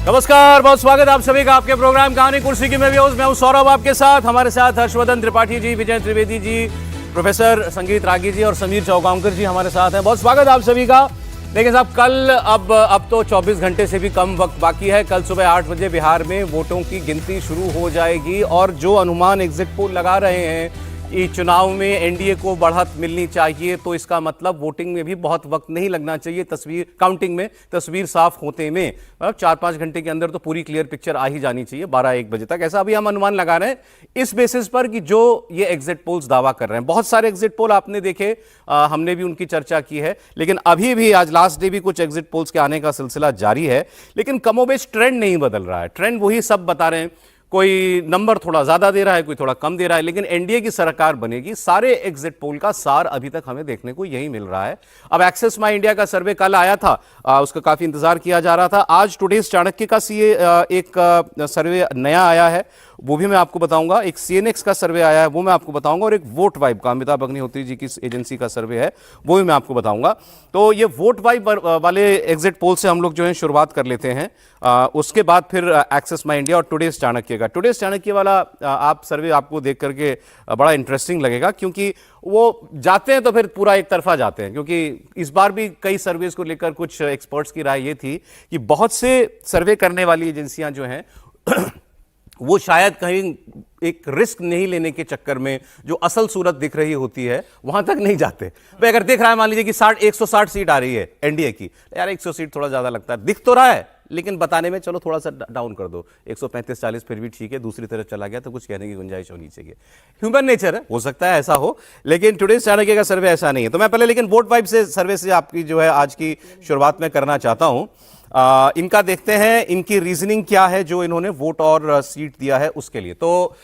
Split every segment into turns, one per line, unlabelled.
नमस्कार, बहुत स्वागत आप सभी का आपके प्रोग्राम कहानी कुर्सी की। मैं हूं सौरभ आपके साथ। हमारे साथ हर्षवर्धन त्रिपाठी जी, विजय त्रिवेदी जी, प्रोफेसर संगीत रागी जी और समीर चौगांवकर जी हमारे साथ हैं। बहुत स्वागत आप सभी का। देखिए साहब, कल अब तो 24 घंटे से भी कम वक्त बाकी है। कल सुबह 8 बजे बिहार में वोटों की गिनती शुरू हो जाएगी और जो अनुमान एग्जिट पोल लगा रहे हैं कि चुनाव में एनडीए को बढ़त मिलनी चाहिए, तो इसका मतलब वोटिंग में भी बहुत वक्त नहीं लगना चाहिए। काउंटिंग में तस्वीर साफ होते में 4-5 घंटे के अंदर तो पूरी क्लियर पिक्चर आ ही जानी चाहिए, 12-1 बजे तक। ऐसा अभी हम अनुमान लगा रहे हैं इस बेसिस पर कि जो ये एग्जिट पोल्स दावा कर रहे हैं। बहुत सारे एग्जिट पोल आपने देखे, हमने भी उनकी चर्चा की है, लेकिन अभी भी आज लास्ट डे भी कुछ एग्जिट पोल्स के आने का सिलसिला जारी है, लेकिन कमोबेश ट्रेंड नहीं बदल रहा है। ट्रेंड वही सब बता रहे हैं। कोई नंबर थोड़ा ज्यादा दे रहा है, कोई थोड़ा कम दे रहा है, लेकिन एनडीए की सरकार बनेगी। सारे एग्जिट पोल का सार अभी तक हमें देखने को यही मिल रहा है। अब एक्सेस माई इंडिया का सर्वे कल आया था, उसका काफी इंतजार किया जा रहा था। आज टुडेज चाणक्य का एक सर्वे नया आया है, वो भी मैं आपको बताऊंगा। एक सीएनएक्स का सर्वे आया है, वो मैं आपको बताऊंगा। और एक वोट वाइब का, अमिताभ अग्निहोत्री जी की एजेंसी का सर्वे है, वो भी मैं आपको बताऊंगा। तो ये वोट वाइब वाले एग्जिट पोल से हम लोग जो है शुरुआत कर लेते हैं, उसके बाद फिर एक्सेस माई इंडिया और टुडेज चाणक्य का। टुडेज चाणक्य वाला आप सर्वे आपको देख करके बड़ा इंटरेस्टिंग लगेगा, क्योंकि वो जाते हैं तो फिर पूरा एक तरफा जाते हैं। क्योंकि इस बार भी कई सर्वेस को लेकर कुछ एक्सपर्ट्स की राय ये थी कि बहुत से सर्वे करने वाली एजेंसियां जो हैं वो शायद कहीं एक रिस्क नहीं लेने के चक्कर में जो असल सूरत दिख रही होती है वहां तक नहीं जाते। भाई अगर देख रहा है, मान लीजिए कि 160 सीट आ रही है एनडीए की, यार 100 सीट थोड़ा ज्यादा लगता है, दिख तो रहा है, लेकिन बताने में चलो थोड़ा सा डाउन कर दो, 135-40 फिर भी ठीक है, दूसरी तरफ चला गया तो कुछ कहने की गुंजाइश होनी चाहिए। ह्यूमन नेचर है, हो सकता है ऐसा हो, लेकिन टुडेज चाणक्य का सर्वे ऐसा नहीं है। तो मैं पहले लेकिन वोट वाइब से सर्वे से आपकी जो है आज की शुरुआत में करना चाहता हूं। इनका देखते हैं इनकी रीजनिंग क्या है जो इन्होंने वोट और सीट दिया है उसके लिए। तो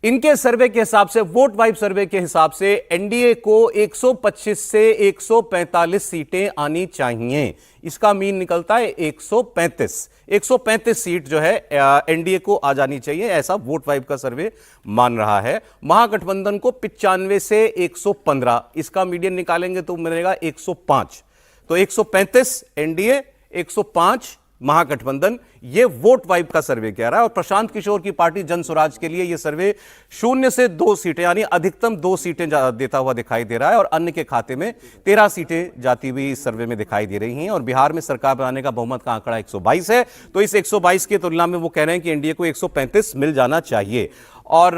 इनके सर्वे के हिसाब से, वोट वाइब सर्वे के हिसाब से, एनडीए को 125 से 145 सीटें आनी चाहिए। इसका मीन निकलता है 135 सीट जो है एनडीए को आ जानी चाहिए, ऐसा वोट वाइब का सर्वे मान रहा है। महागठबंधन को 95 से 115, इसका मीडियन निकालेंगे तो मिलेगा 105। तो 135 एनडीए, 105 महागठबंधन, ये वोट वाइब का सर्वे कह रहा है। और प्रशांत किशोर की पार्टी जन स्वराज के लिए यह सर्वे 0 से 2 सीटें यानी अधिकतम 2 सीटें देता हुआ दिखाई दे रहा है, और अन्य के खाते में 13 सीटें जाती हुई इस सर्वे में दिखाई दे रही हैं। और बिहार में सरकार बनाने का बहुमत का आंकड़ा 122 है, तो इस 122 की तुलना में वो कह रहे हैं कि एनडीए को 135 मिल जाना चाहिए। और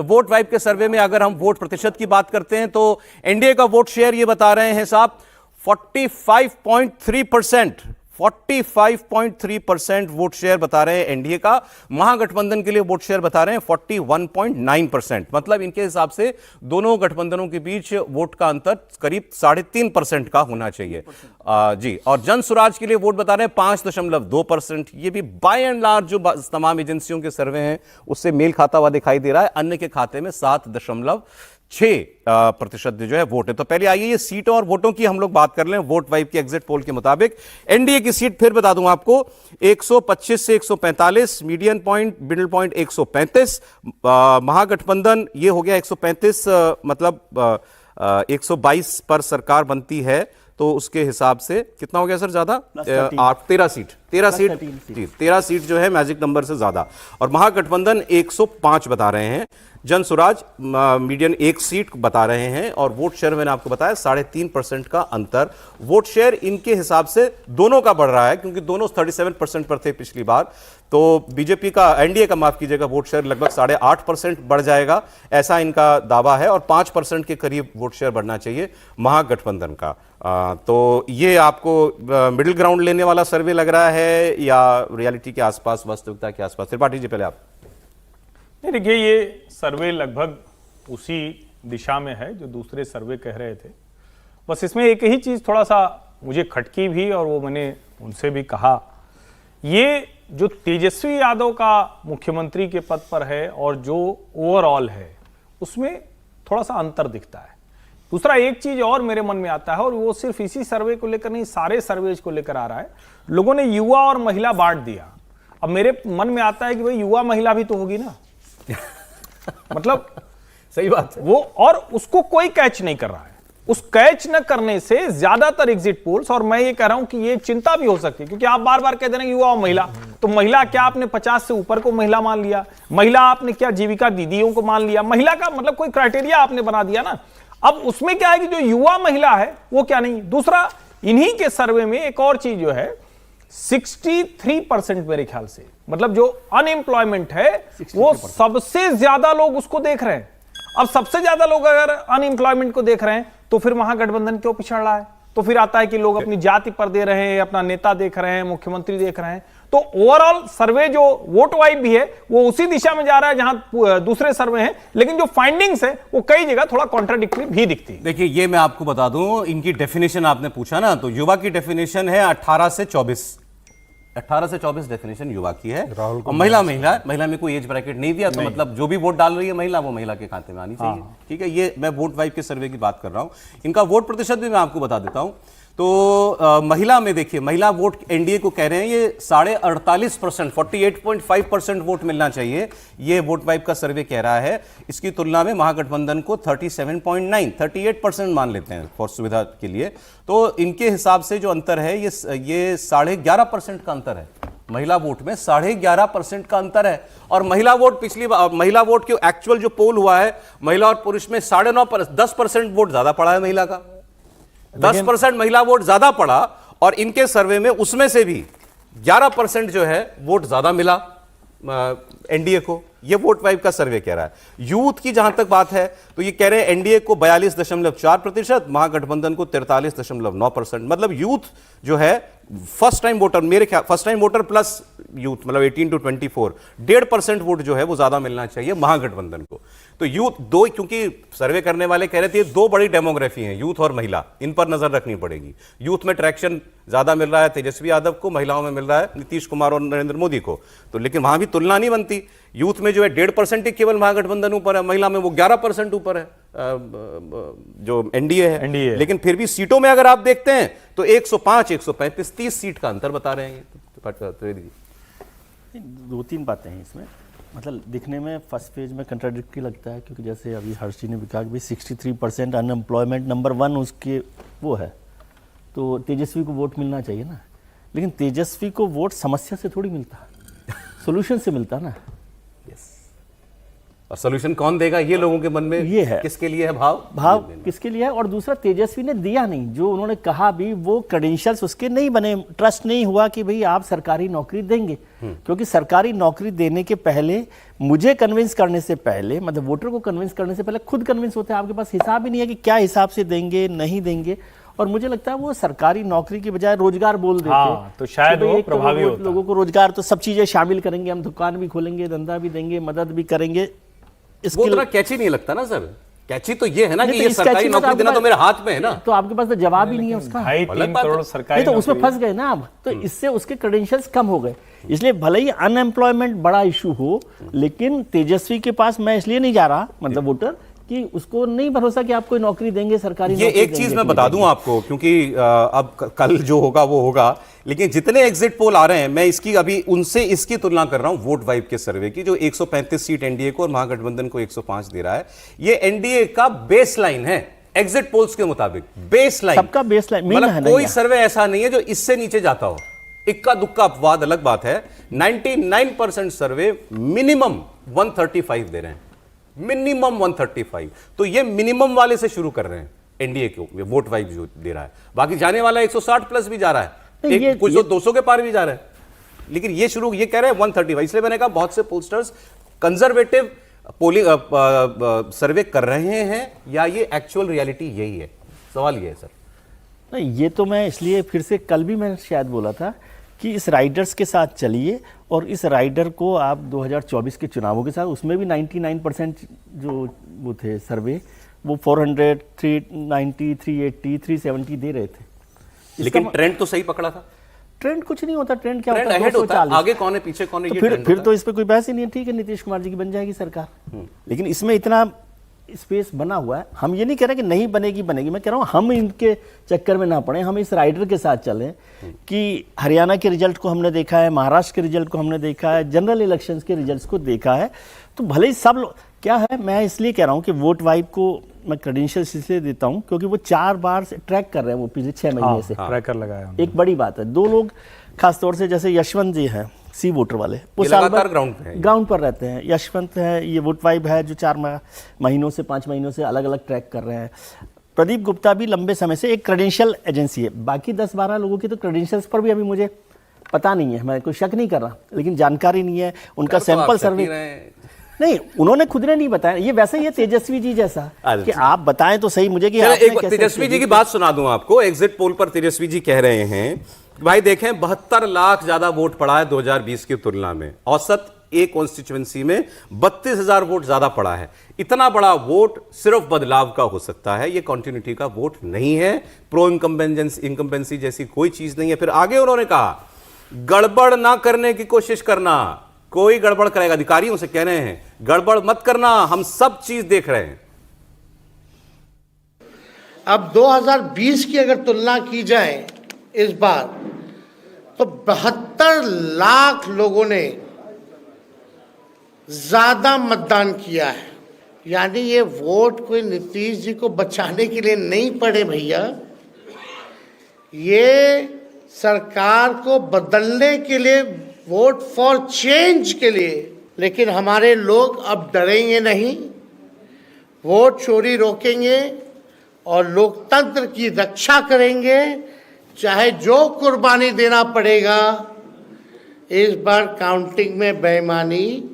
वोट वाइब के सर्वे में अगर हम वोट प्रतिशत की बात करते हैं तो एनडीए का वोट शेयर ये बता रहे हैं साहब 45.3%। 45.3% वोट शेयर बता रहे हैं एनडीए का। महागठबंधन के लिए वोट शेयर बता रहे हैं 41.9%। मतलब इनके हिसाब से दोनों गठबंधनों के बीच वोट का अंतर करीब 3.5% का होना चाहिए। जी, और जन स्वराज के लिए वोट बता रहे हैं 5.2%। ये भी बाय एंड लार्ज जो तमाम एजेंसियों के सर्वे हैं उससे मेल खाता हुआ दिखाई दे रहा है। अन्य के खाते में 7.6% जो है वोट है। तो पहले आइए ये सीटों और वोटों की हम लोग बात कर लें। वोट वाइब के एग्जिट पोल के मुताबिक एनडीए की सीट फिर बता दूं आपको 125 से 145, मीडियन पॉइंट मिडिल पॉइंट 135। महागठबंधन ये हो गया 135, मतलब 122 पर सरकार बनती है, तो उसके हिसाब से कितना हो गया सर ज्यादा? 13 सीट जी, 13 सीट जो है मैजिक नंबर से ज्यादा। और महागठबंधन 105 बता रहे हैं। जन स्वराज मीडियन 1 सीट बता रहे हैं। और वोट शेयर मैंने आपको बताया 3.5% का अंतर। वोट शेयर इनके हिसाब से दोनों का बढ़ रहा है, क्योंकि दोनों 37% पर थे पिछली बार। तो बीजेपी का, एनडीए का माफ कीजिएगा, वोट शेयर लगभग 8.5% बढ़ जाएगा, ऐसा इनका दावा है। और 5% के करीब वोट शेयर बढ़ना चाहिए महागठबंधन का। तो ये आपको मिडिल ग्राउंड लेने वाला सर्वे लग रहा है या रियलिटी के आसपास, वास्तविकता के आसपास? त्रिपाठी जी पहले आप।
नहीं, देखिए ये सर्वे लगभग उसी दिशा में है जो दूसरे सर्वे कह रहे थे। बस इसमें एक ही चीज थोड़ा सा मुझे खटकी भी, और वो मैंने उनसे भी कहा, ये जो तेजस्वी यादव का मुख्यमंत्री के पद पर है और जो ओवरऑल है उसमें थोड़ा सा अंतर दिखता है। दूसरा एक चीज और मेरे मन में आता है, और वो सिर्फ इसी सर्वे को लेकर नहीं, सारे सर्वेज को लेकर आ रहा है। लोगों ने युवा और महिला बांट दिया। अब मेरे मन में आता है कि भाई युवा महिला भी तो होगी ना। मतलब
सही बात है
वो, और उसको कोई कैच नहीं कर रहा है। उस कैच न करने से ज्यादातर एग्जिट पोल्स, और मैं ये कह रहा हूं कि ये चिंता भी हो सकती है, क्योंकि आप बार बार कहते हैं युवा और महिला, तो महिला क्या आपने 50 से ऊपर को महिला मान लिया, महिला आपने क्या जीविका दीदियों को मान लिया, महिला का मतलब कोई क्राइटेरिया आपने बना दिया ना। अब उसमें क्या है कि जो युवा महिला है वो क्या नहीं। दूसरा, इन्हीं के सर्वे में एक और चीज जो है, 63% मेरे ख्याल से, मतलब जो अनएम्प्लॉयमेंट है वो सबसे ज्यादा लोग उसको देख रहे हैं। अब सबसे ज्यादा लोग अगर अनएम्प्लॉयमेंट को देख रहे हैं तो फिर महागठबंधन क्यों पिछड़ रहा है? तो फिर आता है कि लोग अपनी जाति पर दे रहे हैं, अपना नेता देख रहे हैं, मुख्यमंत्री देख रहे हैं। तो ओवरऑल सर्वे जो वोट वाइब भी है वो उसी दिशा में जा रहा है जहां दूसरे सर्वे हैं, लेकिन जो फाइंडिंग्स है वो कई जगह थोड़ा कॉन्ट्राडिक्टरी भी दिखती है।
देखिए, ये मैं आपको बता दूं, इनकी डेफिनेशन आपने पूछा ना, तो युवा की डेफिनेशन है 18 से 24 डेफिनेशन युवा की है। और महिला में कोई एज ब्रैकेट नहीं दिया, तो मतलब जो भी वोट डाल रही है महिला, वो महिला के खाते में आनी चाहिए। ठीक है, ये मैं वोट वाइब के सर्वे की बात कर रहा हूं। इनका वोट प्रतिशत भी मैं आपको बता देता हूं। तो महिला में देखिए, महिला वोट एनडीए को कह रहे हैं ये 48.5%, 48.5% वोट मिलना चाहिए, ये वोट वाइब का सर्वे कह रहा है। इसकी तुलना में महागठबंधन को 37.9, 38% मान लेते हैं फॉर सुविधा के लिए। तो इनके हिसाब से जो अंतर है ये 11.5% का अंतर है। महिला वोट में 11.5% का अंतर है। और महिला वोट महिला वोट के एक्चुअल जो पोल हुआ है, महिला और पुरुष में 9.5%, 10% वोट ज्यादा पड़ा है महिला का, 10% महिला वोट ज्यादा पड़ा। और इनके सर्वे में उसमें से भी 11% जो है वोट ज्यादा मिला एनडीए को। ये वोट वाइब का सर्वे कह रहा है। यूथ की जहां तक बात है तो ये कह रहे हैं एनडीए को 42.4%, महागठबंधन को 43.9%। मतलब यूथ जो है फर्स्ट टाइम वोटर, मेरे ख्याल first time voter plus youth, मतलब 18 to 24, 1.5% वोट जो है वो ज्यादा मिलना चाहिए महागठबंधन को। तो यूथ दो, क्योंकि सर्वे करने वाले कह रहे थे दो बड़ी डेमोग्राफी हैं, यूथ और महिला, इन पर नजर रखनी पड़ेगी। यूथ में ट्रैक्शन ज्यादा मिल रहा है तेजस्वी यादव को, महिलाओं में मिल रहा है नीतीश कुमार और नरेंद्र मोदी को। तो लेकिन वहां भी तुलना नहीं बनती। यूथ में जो है 1.5% ही केवल महागठबंधन ऊपर है, महिला में वो 11% ऊपर है जो एनडीए है। लेकिन फिर भी सीटों में अगर आप देखते हैं तो 105, 135, 30 सीट का अंतर बता रहे हैं।
दो तीन बातें हैं इसमें, मतलब दिखने में फर्स्ट पेज में कंट्राडिक्टरी लगता है, क्योंकि जैसे अभी हर्षी ने भी कहा कि 63% अनएम्प्लॉयमेंट नंबर 1 उसके वो है, तो तेजस्वी को वोट मिलना चाहिए ना। लेकिन तेजस्वी को वोट समस्या से थोड़ी मिलता, सोल्यूशन से मिलता ना।
और सोल्यूशन कौन देगा ये लोगों के मन में
ये है,
किसके लिए है भाव
किसके लिए है। और दूसरा, तेजस्वी ने दिया नहीं, जो उन्होंने कहा भी वो क्रेडेंशियल्स उसके नहीं बने, ट्रस्ट नहीं हुआ कि भाई आप सरकारी नौकरी देंगे। क्योंकि सरकारी नौकरी देने के पहले, मुझे कन्विंस करने से पहले, मतलब वोटर को कन्विंस करने से पहले खुद कन्विंस होते हैं। आपके पास हिसाब ही नहीं है कि क्या हिसाब से देंगे नहीं देंगे। और मुझे लगता है वो सरकारी नौकरी की बजाय रोजगार बोल देते,
तो शायद वो प्रभावी होता।
लोगों को रोजगार, तो सब चीजें शामिल करेंगे, हम दुकान भी खोलेंगे, धंधा भी देंगे, मदद भी करेंगे।
वो इतना कैची नहीं लगता ना सर। कैची तो ये है ना कि ये सरकारी नौकरी देना तो मेरे हाथ में है ना।
तो आपके पास तो जवाब ही नहीं है उसका।
3 करोड़ सरकारी,
तो उसमें फंस गए ना आप। तो इससे उसके क्रेडेंशियल्स कम हो गए। इसलिए भले ही अनएम्प्लॉयमेंट बड़ा इशू हो, लेकिन तेजस्वी के पास मैं इसलिए नहीं जा रहा, मतलब वोटर, कि उसको नहीं भरोसा कि आप कोई नौकरी देंगे, सरकारी
ये एक चीज मैं बता दूं आपको, क्योंकि अब कल जो होगा वो होगा, लेकिन जितने एग्जिट पोल आ रहे हैं, मैं इसकी अभी उनसे इसकी तुलना कर रहा हूं वोट वाइब के सर्वे की, जो 135 सीट एनडीए को और महागठबंधन को 105 दे रहा है। ये एनडीए का बेस लाइन है एग्जिट पोल्स के मुताबिक, बेस लाइन,
सबका बेस लाइन।
मतलब कोई सर्वे ऐसा नहीं है जो इससे नीचे जाता हो। इक्का दुक्का अपवाद अलग बात है। 99% सर्वे मिनिमम 135 दे रहे हैं, मिनिमम 135। तो ये मिनिमम वाले से शुरू कर रहे हैं एनडीए को, वोट वाइब जो दे रहा है। बाकी जाने वाला 160 प्लस भी जा रहा है, कुछ तो 200 के पार भी जा रहा है, लेकिन ये शुरू ये कह रहे हैं 135। इसलिए मैंने कहा बहुत से पोलस्टर्स कंजर्वेटिव पोलिंग सर्वे कर रहे हैं, या ये एक्चुअल रियलिटी यही है? सवाल ये है सर।
नहीं, ये तो मैं इसलिए फिर से कल भी मैं शायद बोला था कि इस राइडर्स के साथ चलिए, और इस राइडर को आप 2024 के चुनावों के साथ, उसमें भी 99% जो वो थे सर्वे, वो 400, 390, 380, 370 दे रहे थे।
लेकिन ट्रेंड तो सही पकड़ा था।
ट्रेंड कुछ नहीं होता, ट्रेंड क्या होता
है, आगे कौन है पीछे कौन है,
तो फिर तो इस पे कोई बहस ही नहीं है। ठीक है, नीतीश कुमार जी की बन जाएगी सरकार, लेकिन इसमें इतना स्पेस बना हुआ है। हम ये नहीं कह रहे कि नहीं बनेगी, मैं कह रहा हूँ हम इनके चक्कर में ना पड़े, हम इस राइडर के साथ चलें कि हरियाणा के रिजल्ट को हमने देखा है, महाराष्ट्र के रिजल्ट को हमने देखा है, जनरल इलेक्शंस के रिजल्ट्स को देखा है। तो भले ही सब लोग क्या है, मैं इसलिए कह रहा हूँ कि वोट वाइब को मैं क्रेडेंशियल्स इसलिए देता हूँ क्योंकि वो 4 बार से ट्रैक कर रहे हैं वो पिछले 6 महीने से।
ट्रैकर लगाया उन्होंने।
एक बड़ी बात है, 2 लोग खासतौर से जैसे यशवंत जी हैं सी वोटर वाले, वो
ये
साल
लगातार
भर
ग्राउंड पे हैं।
ग्राउंड पर रहते हैं। यशवंत है, ये वोट वाइब है जो 4 महीनों से 5 महीनों से अलग अलग ट्रैक कर रहे हैं। प्रदीप गुप्ता भी लंबे समय से एक क्रेडेंशियल एजेंसी है। बाकी 10-12 लोगों की तो क्रेडेंशियल्स पर भी अभी मुझे पता नहीं है, मैं कोई शक नहीं कर रहा, लेकिन जानकारी नहीं है उनका सैंपल सर्वे नहीं, उन्होंने खुद ने नहीं बताया। ये वैसे ही है तेजस्वी जी जैसा कि आप बताएं तो सही मुझे कि आपने
एक
कैसे
तेजस्वी जी की बात सुना दूं आपको। एग्जिट पोल पर तेजस्वी जी कह रहे हैं भाई देखें 72 लाख ज्यादा वोट पड़ा है 2020 की तुलना में। औसत एक कॉन्स्टिट्यूएंसी में 32,000 वोट ज्यादा पड़ा है। इतना बड़ा वोट सिर्फ बदलाव का हो सकता है, ये कॉन्टिन्यूटी का वोट नहीं है। प्रो इनकम्बेंसी जैसी कोई चीज नहीं है। फिर आगे उन्होंने कहा गड़बड़ ना करने की कोशिश करना, कोई गड़बड़ करेगा, अधिकारियों से कह रहे हैं गड़बड़ मत करना, हम सब चीज देख रहे हैं।
अब 2020 की अगर तुलना की जाए इस बार, तो 72 लाख लोगों ने ज्यादा मतदान किया है। यानी ये वोट कोई नीतीश जी को बचाने के लिए नहीं पड़े भैया, ये सरकार को बदलने के लिए, वोट फॉर चेंज के लिए। लेकिन हमारे लोग अब डरेंगे नहीं, वोट चोरी रोकेंगे और लोकतंत्र की रक्षा करेंगे, चाहे जो कुर्बानी देना पड़ेगा। इस बार काउंटिंग में बेईमानी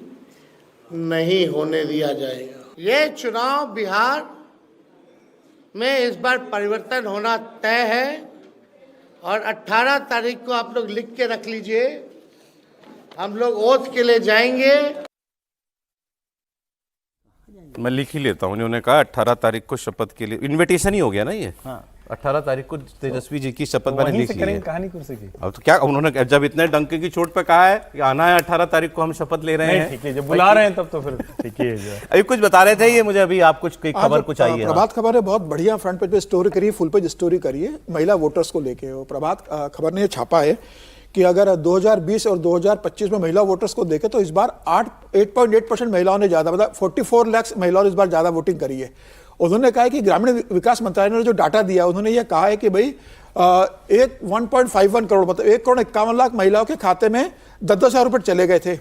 नहीं होने दिया जाएगा। ये चुनाव बिहार में इस बार परिवर्तन होना तय है और 18 तारीख को आप लोग लिख के रख लीजिए, हम लोग ओथ के लिए जाएंगे।
मैं लिख ही लेता हूं। उन्होंने कहा 18 तारीख को शपथ के लिए, इनविटेशन ही हो गया ना ये।
हाँ।
18 तारीख को तेजस्वी जी की शपथ मैंने
वहीं
लिख
से
ली है।
करेंगे कहानी कुर्सी की।
अब तो क्या उन्होंने जब इतने डंके की चोट पे कहा है कि आना है 18 तारीख को हम शपथ ले रहे हैं।
ठीक है, जब बुला रहे हैं तब तो फिर ठीक ही है जो है।
अभी कुछ बता रहे थे ये मुझे, अभी आप कुछ खबर कुछ आई है।
प्रभात खबर ने बहुत बढ़िया फ्रंट पेज पे स्टोरी करी है, फुल पेज स्टोरी करी है महिला वोटर्स को लेके। वो प्रभात खबर ने छापा है कि अगर 2020 और 2025 में महिला वोटर्स को देखें तो इस बार 8.8% महिलाओं ने ज्यादा, मतलब 44 लाख महिलाओं ने इस बार ज्यादा वोटिंग करी है। उन्होंने कहा है कि ग्रामीण विकास मंत्रालय ने जो डाटा दिया, उन्होंने ये कहा है कि भाई 1.51 करोड़, मतलब 1,51 लाख महिलाओं के खाते में 10,000 रुपए चले गए थे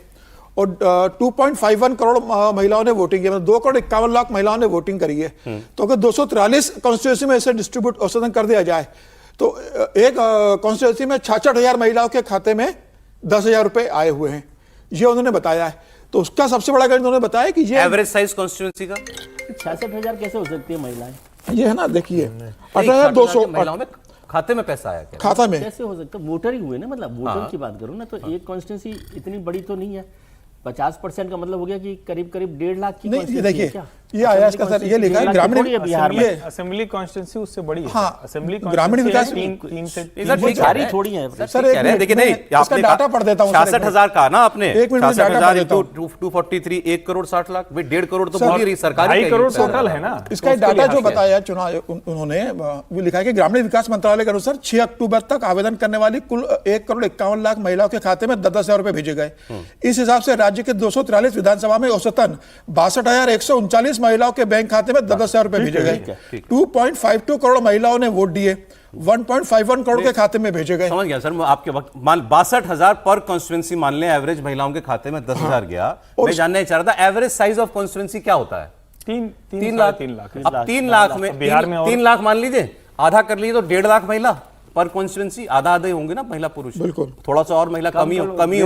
और 2.51 करोड़ महिलाओं ने वोटिंग की, मतलब 2,51 लाख महिलाओं ने वोटिंग करी है। तो अगर 243 कॉन्स्टिट्यूंसी में इसे डिस्ट्रीब्यूट औसतन कर दिया जाए तो एक कॉन्स्टिट्यूंसी में 66,000 महिलाओं के खाते में 10,000 रुपए आए हुए हैं, ये उन्होंने बताया है। तो उसका सबसे बड़ा गणित उन्होंने बताया कि ये
एवरेज साइज कॉन्स्टिट्यूंसी का
66,000 कैसे हो सकती है महिलाएं?
ये है ना, देखिए 18,200
महिलाओं में खाते में पैसा आया क्या?
खाता में
कैसे हो सकता है? वोटर ही हुए ना, मतलब वोटर की बात करूँ ना, तो एक कॉन्स्टिट्यूंसी इतनी बड़ी तो नहीं है। 50% का मतलब हो गया कि करीब 1.5 लाख की
नहीं,
constituency
देखिए
है क्या?
ये आया इसका सर, ये लिखा है ग्रामीण
बिहार में
असेंबली कॉन्स्टिट्यूंसी उससे बड़ी है।
हाँ,
असेंबली
ग्रामीण विकास
तीन से
सारी थोड़ी है।
सर एक मिनट,
देखिए नहीं,
इसका
आपने
डाटा पढ़ देता हूं सर,
66,000 कहा ना आपने,
एक मिनट में डाटा पढ़
66,000
देता हूं।
243 1 करोड़ 60 लाख, भाई 1.5 करोड़ तो
सर,
बोल ही रही सरकार।
2.5 करोड़ टोटल है ना।
इसका एक डाटा जो बताया चुनाव उन्होंने वो लिखा है कि ग्रामीण विकास मंत्रालय के अनुसार 6 अक्टूबर तक आवेदन करने वाली कुल 1,51 लाख महिलाओं के खाते में 10,000 रुपए भेजे गए। इस हिसाब से राज्य के 243 विधानसभा में औसतन 62,139 महिलाओं के बैंक खाते में 10,000 रुपए भेजे गए। 2.52 करोड़ महिलाओं ने वोट दिए, 1.51 करोड़ के खाते में भेजे गए।
समझ गया सर, मैं आपके वक्त मान 62,000 पर कॉन्स्टिट्यूंसी मान लें, एवरेज महिलाओं के खाते में 10,000 गया। मैं जानना चाह रहा था एवरेज साइज ऑफ कॉन्स्टिट्यूंसी क्या होता है?
3 लाख।
अब 3 लाख में
बिहार में
3 लाख मान लीजिए, आधा कर लीजिए तो 1.5 लाख महिला पर कॉन्स्टिट्यूंसी, आधा आधे होंगे ना महिला पुरुष।
बिल्कुल,
थोड़ा सा और महिला कमी होगी, कमी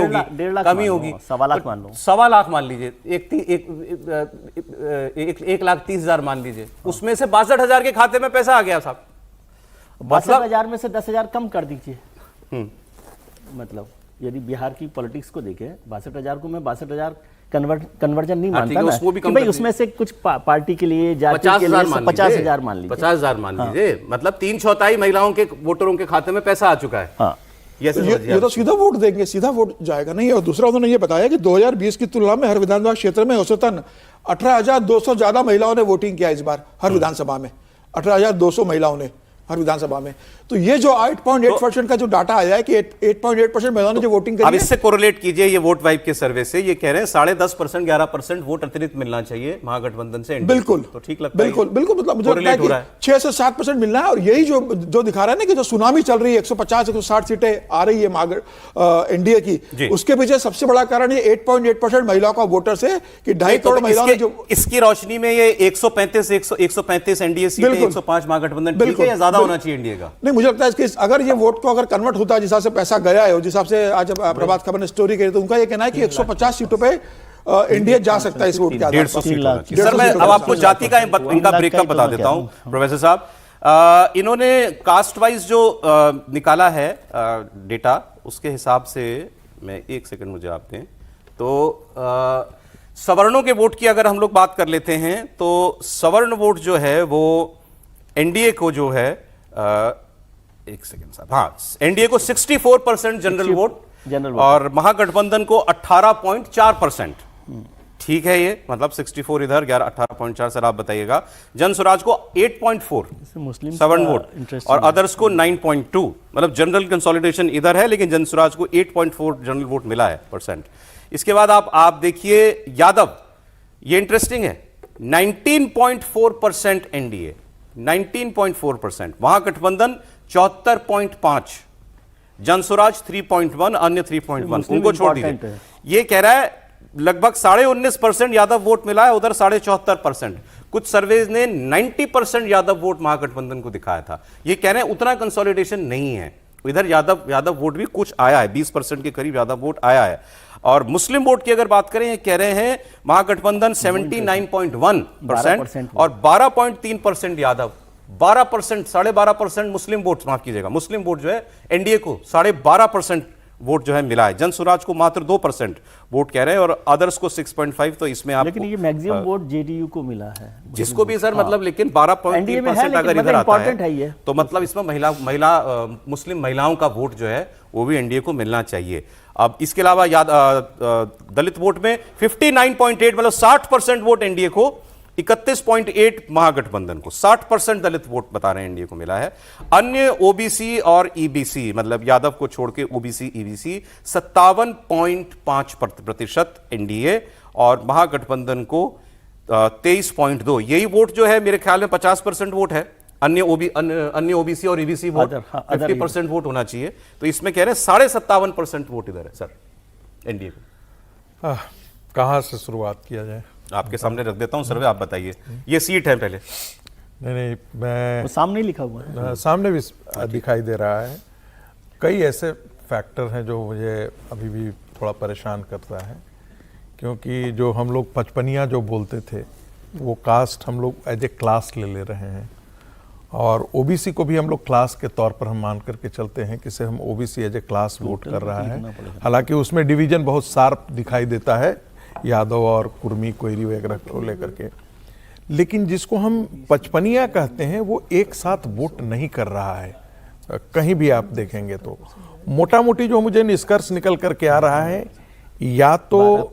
1.5 लाख मान लो,
1.25 लाख मान लीजिए, 1,30,000 मान लीजिए, उसमें से 62,000 के खाते में पैसा आ गया साहब।
62,000 में से 10,000 कम कर दीजिए। मतलब यदि बिहार की पॉलिटिक्स को देखें, 62,000 को मैं 62,000 कन्वर्जन नहीं मानता ना कि भाई उसमें से कुछ पार्टी के लिए, जाति के लिए 50,000 मान लीजिए,
50,000 मान लीजिए, मतलब 3/4 महिलाओं के वोटरों के खाते में पैसा आ चुका है।
हाँ,
ये तो सीधा वोट देंगे, सीधा वोट जाएगा नहीं। और दूसरा उन्होंने ये बताया कि 2020 की तुलना में हर विधानसभा क्षेत्र में औसतन 18,200 ज्यादा महिलाओं ने वोटिंग किया इस बार, हर विधानसभा में 18,200 महिलाओं ने हर विधानसभा में। तो ये जो 8.8% का जो डाटा आया है कि 8.8% महिलाओं ने जो वोटिंग करी
अब
है,
इससे कोरिलेट कीजिए ये वोट वाइब के सर्वे से, ये कह रहे हैं 10.5% 11% वोट अतिरिक्त मिलना चाहिए महागठबंधन से एनडीए को।
बिल्कुल
तो ठीक लगता है,
बिल्कुल बिल्कुल, मतलब मुझे लगता है
correlate हो रहा है।
कि 6 से 7% मिलना है। और यही जो दिखा रहा है ना कि जो सुनामी चल रही है, 150-160 सीटें आ रही है एनडीए की, उसके पीछे सबसे बड़ा कारण ये 8.8% महिलाओं का वोटर्स है कि 2.5 करोड़ महिलाओं ने जो
इसकी रोशनी में ये 135 एनडीए सीटें, 105 महागठबंधन ठीक है या ज्यादा होना चाहिए एनडीए का?
नहीं, मुझे लगता है कि अगर ये वोट को अगर कन्वर्ट होता है, जिस हिसाब से पैसा गया है, जिस हिसाब से आज प्रभात खबर ने स्टोरी करी, तो उनका ये कहना है कि 150 सीटों पे इंडिया जा सकता है इस वोट के आधार
150
पर।
सीटों। सर, मैं अब आपको जाति का इनका ब्रेकअप बता देता हूं प्रोफेसर साहब। इन्होंने कास्ट वाइज जो निकाला है डेटा, उसके हिसाब से मैं 1 सेकंड मुझे आप दें तो सवर्णों के वोट की अगर हम लोग बात कर लेते हैं तो सवर्ण वोट जो है वो एनडीए को जो है 1 सेकंड साहब, हाँ, एनडीए को 64% जनरल वोट और महागठबंधन को 18.4%। ठीक है, ये मतलब 64 इधर 18.4। सर आप बताइएगा। जन स्वराज को 8.4 सवर्ण वोट और अदर्स को 9.2, मतलब जनरल कंसोलिडेशन इधर है लेकिन जन स्वराज को 8.4 जनरल वोट मिला है परसेंट। इसके बाद आप देखिए यादव, ये इंटरेस्टिंग है, 19.4% एनडीए, 19.4%, महागठबंधन 74.5, जन स्वराज 3.1, अन्य 3.1, उनको छोड़ दीजिए। ये कह रहा है लगभग 19.5% यादव वोट मिला है, उधर 74%। कुछ सर्वेज ने 90% यादव वोट महागठबंधन को दिखाया था। ये कह रहे हैं उतना कंसोलिडेशन नहीं है, इधर यादव वोट भी कुछ आया है, 20% के करीब यादव वोट आया है। और मुस्लिम वोट की अगर बात करें, कह रहे हैं महागठबंधन 79.1% और 12.3% यादव, 12%, 12.5% मुस्लिम वोट, माफ कीजिएगा, मुस्लिम वोट जो है एनडीए को 12.5% वोट जो है मिला है। जन स्वराज को मात्र 2% वोट कह रहे हैं और अदर्स को 6.5। तो इसमें आप,
लेकिन ये मैक्सिमम वोट जेडीयू को मिला है,
जिसको भी सर मतलब, लेकिन 12.3% अगर इधर आता है तो मतलब इसमें मुस्लिम महिलाओं का वोट जो है वो भी एनडीए को मिलना चाहिए। अब इसके अलावा दलित वोट में 59.8, मतलब 60% वोट एनडीए को, 31.8 महागठबंधन को, 60% दलित वोट बता रहे हैं एनडीए को मिला है। अन्य ओबीसी और ईबीसी, मतलब यादव को छोड़ के ओबीसी ईबीसी 57.5% एनडीए और महागठबंधन को 23.2। यही वोट जो है मेरे ख्याल में 50% वोट है। अन्य ओबीसी और ईबीसी वोट 50% वोट होना चाहिए। तो इसमें कह रहे हैं 57.5% वोट इधर है सर एनडीए को।
कहां से शुरुआत किया जाए?
आपके सामने रख देता हूं सर्वे, आप बताइए। ये सीट है पहले।
नहीं, मैं
सामने लिखा हुआ है,
सामने भी दिखाई दे रहा है। कई ऐसे फैक्टर हैं जो मुझे अभी भी थोड़ा परेशान करता है, क्योंकि जो हम लोग पचपनिया जो बोलते थे वो कास्ट हम लोग एज ए क्लास ले रहे हैं और ओबीसी को भी हम लोग क्लास के तौर पर हम मान करके चलते हैं कि से हम OBC as a class vote कर रहा है। हालांकि उसमें डिवीजन बहुत शार्प दिखाई देता है, यादव और कुर्मी कोयरी वगैरह को लेकर के, लेकिन जिसको हम पचपनिया कहते हैं वो एक साथ वोट नहीं कर रहा है। कहीं भी आप देखेंगे तो मोटा मोटी जो मुझे निष्कर्ष निकल करके आ रहा है, या तो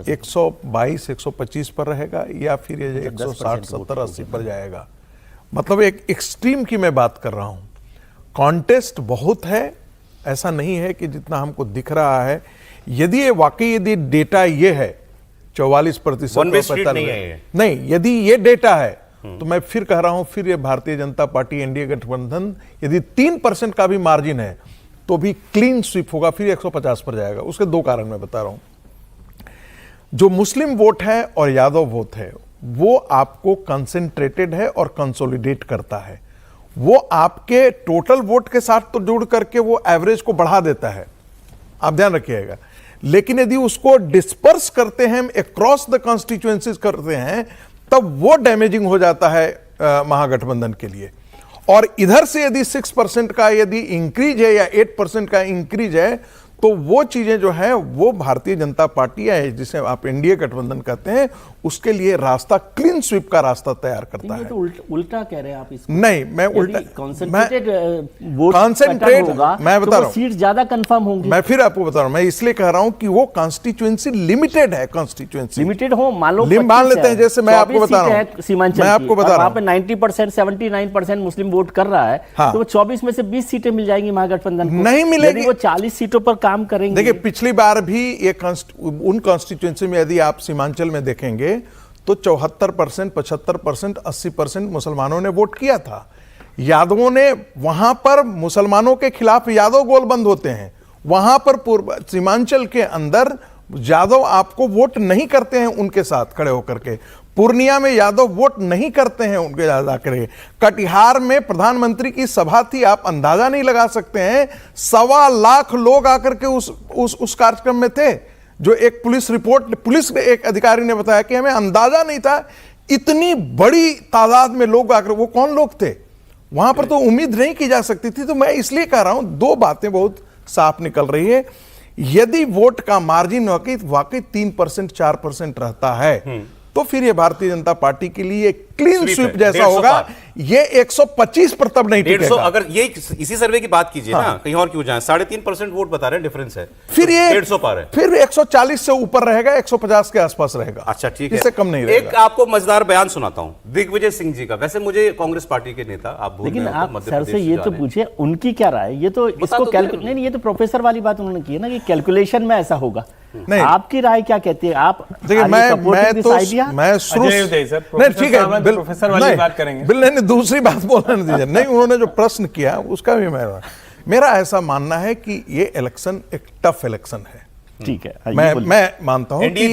122 125 पर रहेगा या फिर ये 160 70 80 पर जाएगा। मतलब एक एक्सट्रीम की मैं बात कर रहा हूं। कॉन्टेस्ट बहुत है, ऐसा नहीं है कि जितना हमको दिख रहा है। यदि ये वाकई यदि डेटा ये है 44% नहीं, यदि ये डेटा है तो मैं फिर कह रहा हूं, फिर ये भारतीय जनता पार्टी एनडीए गठबंधन यदि 3% का भी मार्जिन है तो भी क्लीन स्वीप होगा, फिर 150 पर जाएगा। उसके दो कारण मैं बता रहा हूं। जो मुस्लिम वोट है और यादव वोट है वो आपको कंसेंट्रेटेड है और कंसोलिडेट करता है। वो आपके टोटल वोट के साथ तो जुड़ करके वो एवरेज को बढ़ा देता है, आप ध्यान रखिएगा। लेकिन यदि उसको डिस्पर्स करते हैं, अक्रॉस द कॉन्स्टिट्यूएंसीज करते हैं, तब वो डैमेजिंग हो जाता है महागठबंधन के लिए। और इधर से यदि 6% का यदि इंक्रीज है या 8% का इंक्रीज है तो वो चीजें जो है वो भारतीय जनता पार्टी है जिसे आप एनडीए गठबंधन कहते हैं उसके लिए रास्ता क्लीन स्वीप का रास्ता तैयार करता
ये
है।
तो उल्टा कह रहे हैं आप इसको।
नहीं, मैं उल्टा
कॉन्सेंट्रेटेड वोट
concentrate,
होगा,
मैं बता रहा हूं,
सीट ज्यादा कंफर्म होंगी।
मैं फिर आपको बता रहा हूं, मैं इसलिए कह रहा हूं कि वो कॉन्स्टिट्यूएंसी लिमिटेड है। कॉन्स्टिट्यूएंसी
लिमिटेड हो, मान लो
मान लेते हैं, जैसे मैं आपको बता रहा हूं,
सीमांचल
मैं आपको बता रहा हूं,
90% 79% मुस्लिम वोट कर रहा है,
हाँ।
तो वो 24 में से 20 सीटें मिल जाएंगी महागठबंधन को।
नहीं मिलेगी।
यदि वो 40 सीटों पर काम करेंगे।
देखिए पिछली बार भी ये उन कॉन्स्टिट्यूएंसी में यदि आप सीमांचल में देखेंगे तो 74%, 75%, 80% मुसलमानों ने वोट किया था। यादवों ने वहां पर मुसलमानों के खिलाफ यादव गोल बंद होते हैं। वहां पर पूर्व सीमांचल के अंदर यादव आपको वोट नहीं करते हैं उनके साथ खड़े होकर के। पूर्णिया में यादव वोट नहीं करते हैं उनके ज्यादा करके। कटिहार में प्रधानमंत्री की सभा थी, आप अंदाजा नहीं लगा सकते हैं, 1.25 लाख लोग आकर के उस कार्यक्रम में थे। जो एक पुलिस के एक अधिकारी ने बताया कि हमें अंदाजा नहीं था इतनी बड़ी तादाद में लोग आकर, वो कौन लोग थे वहां पर, तो उम्मीद नहीं की जा सकती थी। तो मैं इसलिए कह रहा हूं दो बातें बहुत साफ निकल रही है। यदि वोट का मार्जिन वाकई 3% 4% रहता है तो फिर ये भारतीय जनता पार्टी के लिए क्लीन स्वीप जैसा होगा। ये 125 पर तब नहीं टिकेगा।
अगर ये इसी सर्वे की बात कीजिए ना, कहीं और क्यों जाए, 3.5% वोट बता रहे हैं डिफरेंस है,
फिर ये
150 पार है,
फिर 140 से ऊपर रहेगा, 150 के आसपास रहेगा।
अच्छा ठीक है,
इससे कम नहीं रहेगा।
एक आपको मजेदार बयान सुनाता हूं दिग्विजय सिंह जी का। वैसे मुझे कांग्रेस पार्टी के नेता आप बोल
लेकिन
रहे हो,
आप
मध्य
सर
प्रदेश
से ये तो
जाने।
पूछिए उनकी क्या राय है। ये तो इसको नहीं, ये तो प्रोफेसर वाली बात उन्होंने की है ना कि कैलकुलेशन में ऐसा होगा।
नहीं,
आपकी राय क्या कहती है? आप
देखिए मैं शुरू नहीं, ठीक है,
प्रोफेसर वाली बात करेंगे।
नहीं, दूसरी बात बोलने दीजिए। नहीं, उन्होंने जो प्रश्न किया उसका भी मेरा ऐसा मानना है कि ये इलेक्शन एक टफ इलेक्शन है।
ठीक है,
मैं मानता हूं कि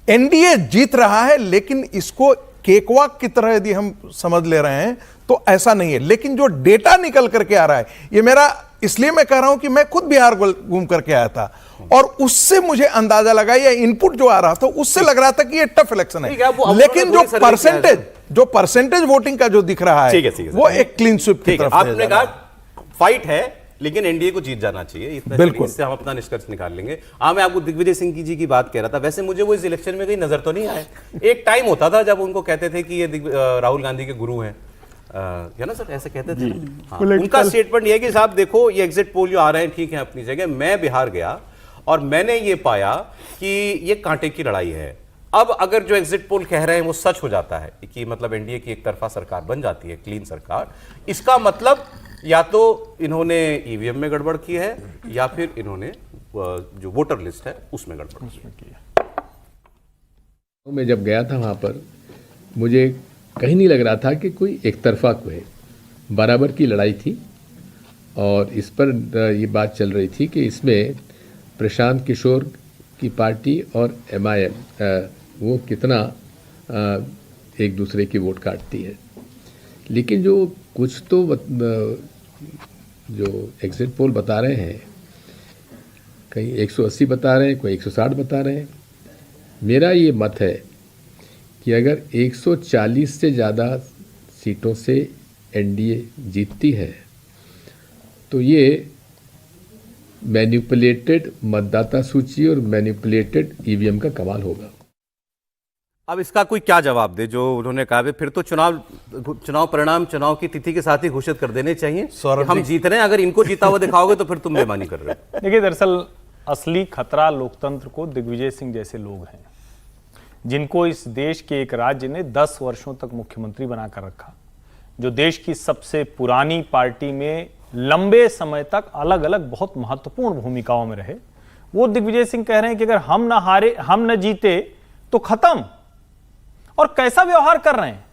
एनडीए
जीत रहा है, लेकिन इसको केकवाक की तरह यदि हम समझ ले रहे हैं तो ऐसा नहीं है। लेकिन जो डेटा निकल करके आ रहा है, ये मेरा इसलिए मैं कह रहा हूं कि मैं खुद बिहार घूम करके आया था और उससे मुझे अंदाजा लगा, या इनपुट जो आ रहा था उससे लग रहा था कि ये टफ इलेक्शन है। लेकिन जो परसेंटेज वोटिंग का जो दिख रहा है वो एक क्लीन स्वीप की तरफ।
आपने कहा फाइट है लेकिन एनडीए को जीत जाना चाहिए,
बिल्कुल,
इससे हम अपना निष्कर्ष निकाल लेंगे। मैं आपको दिग्विजय सिंह जी की बात कह रहा था। वैसे मुझे वो इस इलेक्शन में कहीं नजर तो नहीं आए। एक टाइम होता था जब उनको कहते थे कि ये राहुल गांधी के गुरु हैं, है ना सर, ऐसे कहते थे। हाँ, उनका स्टेटमेंट ये है कि साहब देखो ये एग्जिट पोल जो आ रहे हैं ठीक है अपनी जगह, मैं बिहार गया और मैंने ये पाया कि ये कांटे की लड़ाई है। अब अगर जो एग्जिट पोल कह रहे हैं वो सच हो जाता है कि मतलब एनडीए की एक तरफा सरकार बन जाती है, क्लीन सरकार, इसका मतलब या तो इन्होंने ईवीएम में गड़बड़ की है या फिर इन्होंने जो वोटर लिस्ट है उसमें गड़बड़ की है।
मैं जब गया था वहाँ पर मुझे कहीं नहीं लग रहा था कि कोई एक तरफा कोई बराबर की लड़ाई थी। और इस पर ये बात चल रही थी कि इसमें प्रशांत किशोर की पार्टी और एमआईएम वो कितना एक दूसरे की वोट काटती है। लेकिन जो कुछ तो जो एग्जिट पोल बता रहे हैं, कहीं 180 बता रहे हैं, कोई 160 बता रहे हैं। मेरा ये मत है कि अगर 140 से ज़्यादा सीटों से एनडीए जीतती है तो ये मैनिपुलेटेड मतदाता सूची और मैनिपुलेटेड ईवीएम का कमाल होगा।
अब इसका कोई क्या जवाब दे जो उन्होंने कहा? फिर तो चुनाव परिणाम चुनाव की तिथि के साथ ही घोषित कर देने चाहिए। हम जीत रहे हैं, अगर इनको जीता हुआ दिखाओगे तो फिर तुम बेईमानी कर रहे हो।
देखिए, दरअसल असली खतरा लोकतंत्र को दिग्विजय सिंह जैसे लोग हैं, जिनको इस देश के एक राज्य ने 10 वर्षों तक मुख्यमंत्री बनाकर रखा, जो देश की सबसे पुरानी पार्टी में लंबे समय तक अलग अलग बहुत महत्वपूर्ण भूमिकाओं में रहे। वो दिग्विजय सिंह कह रहे हैं कि अगर हम ना हारे, हम न जीते तो खत्म। और कैसा व्यवहार कर रहे हैं,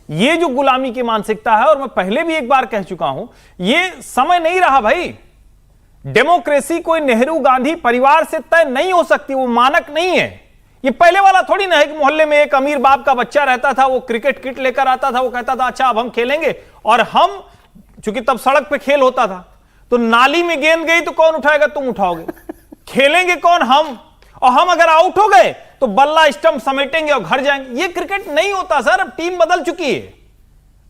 ये जो गुलामी की मानसिकता है। और मैं पहले भी एक बार कह चुका हूं, ये समय नहीं रहा भाई। डेमोक्रेसी कोई नेहरू गांधी परिवार से तय नहीं हो सकती, वो मानक नहीं है। ये पहले वाला थोड़ी ना है कि मोहल्ले में एक अमीर बाप का बच्चा रहता था, वो क्रिकेट किट लेकर आता था, वो कहता था अच्छा अब हम खेलेंगे। और हम, चूंकि तब सड़क पे खेल होता था, तो नाली में गेंद गई तो कौन उठाएगा? तुम उठाओगे। खेलेंगे कौन? हम। और हम अगर आउट हो गए तो बल्ला स्टंप समेटेंगे और घर जाएंगे। ये क्रिकेट नहीं होता सर, अब टीम बदल चुकी है।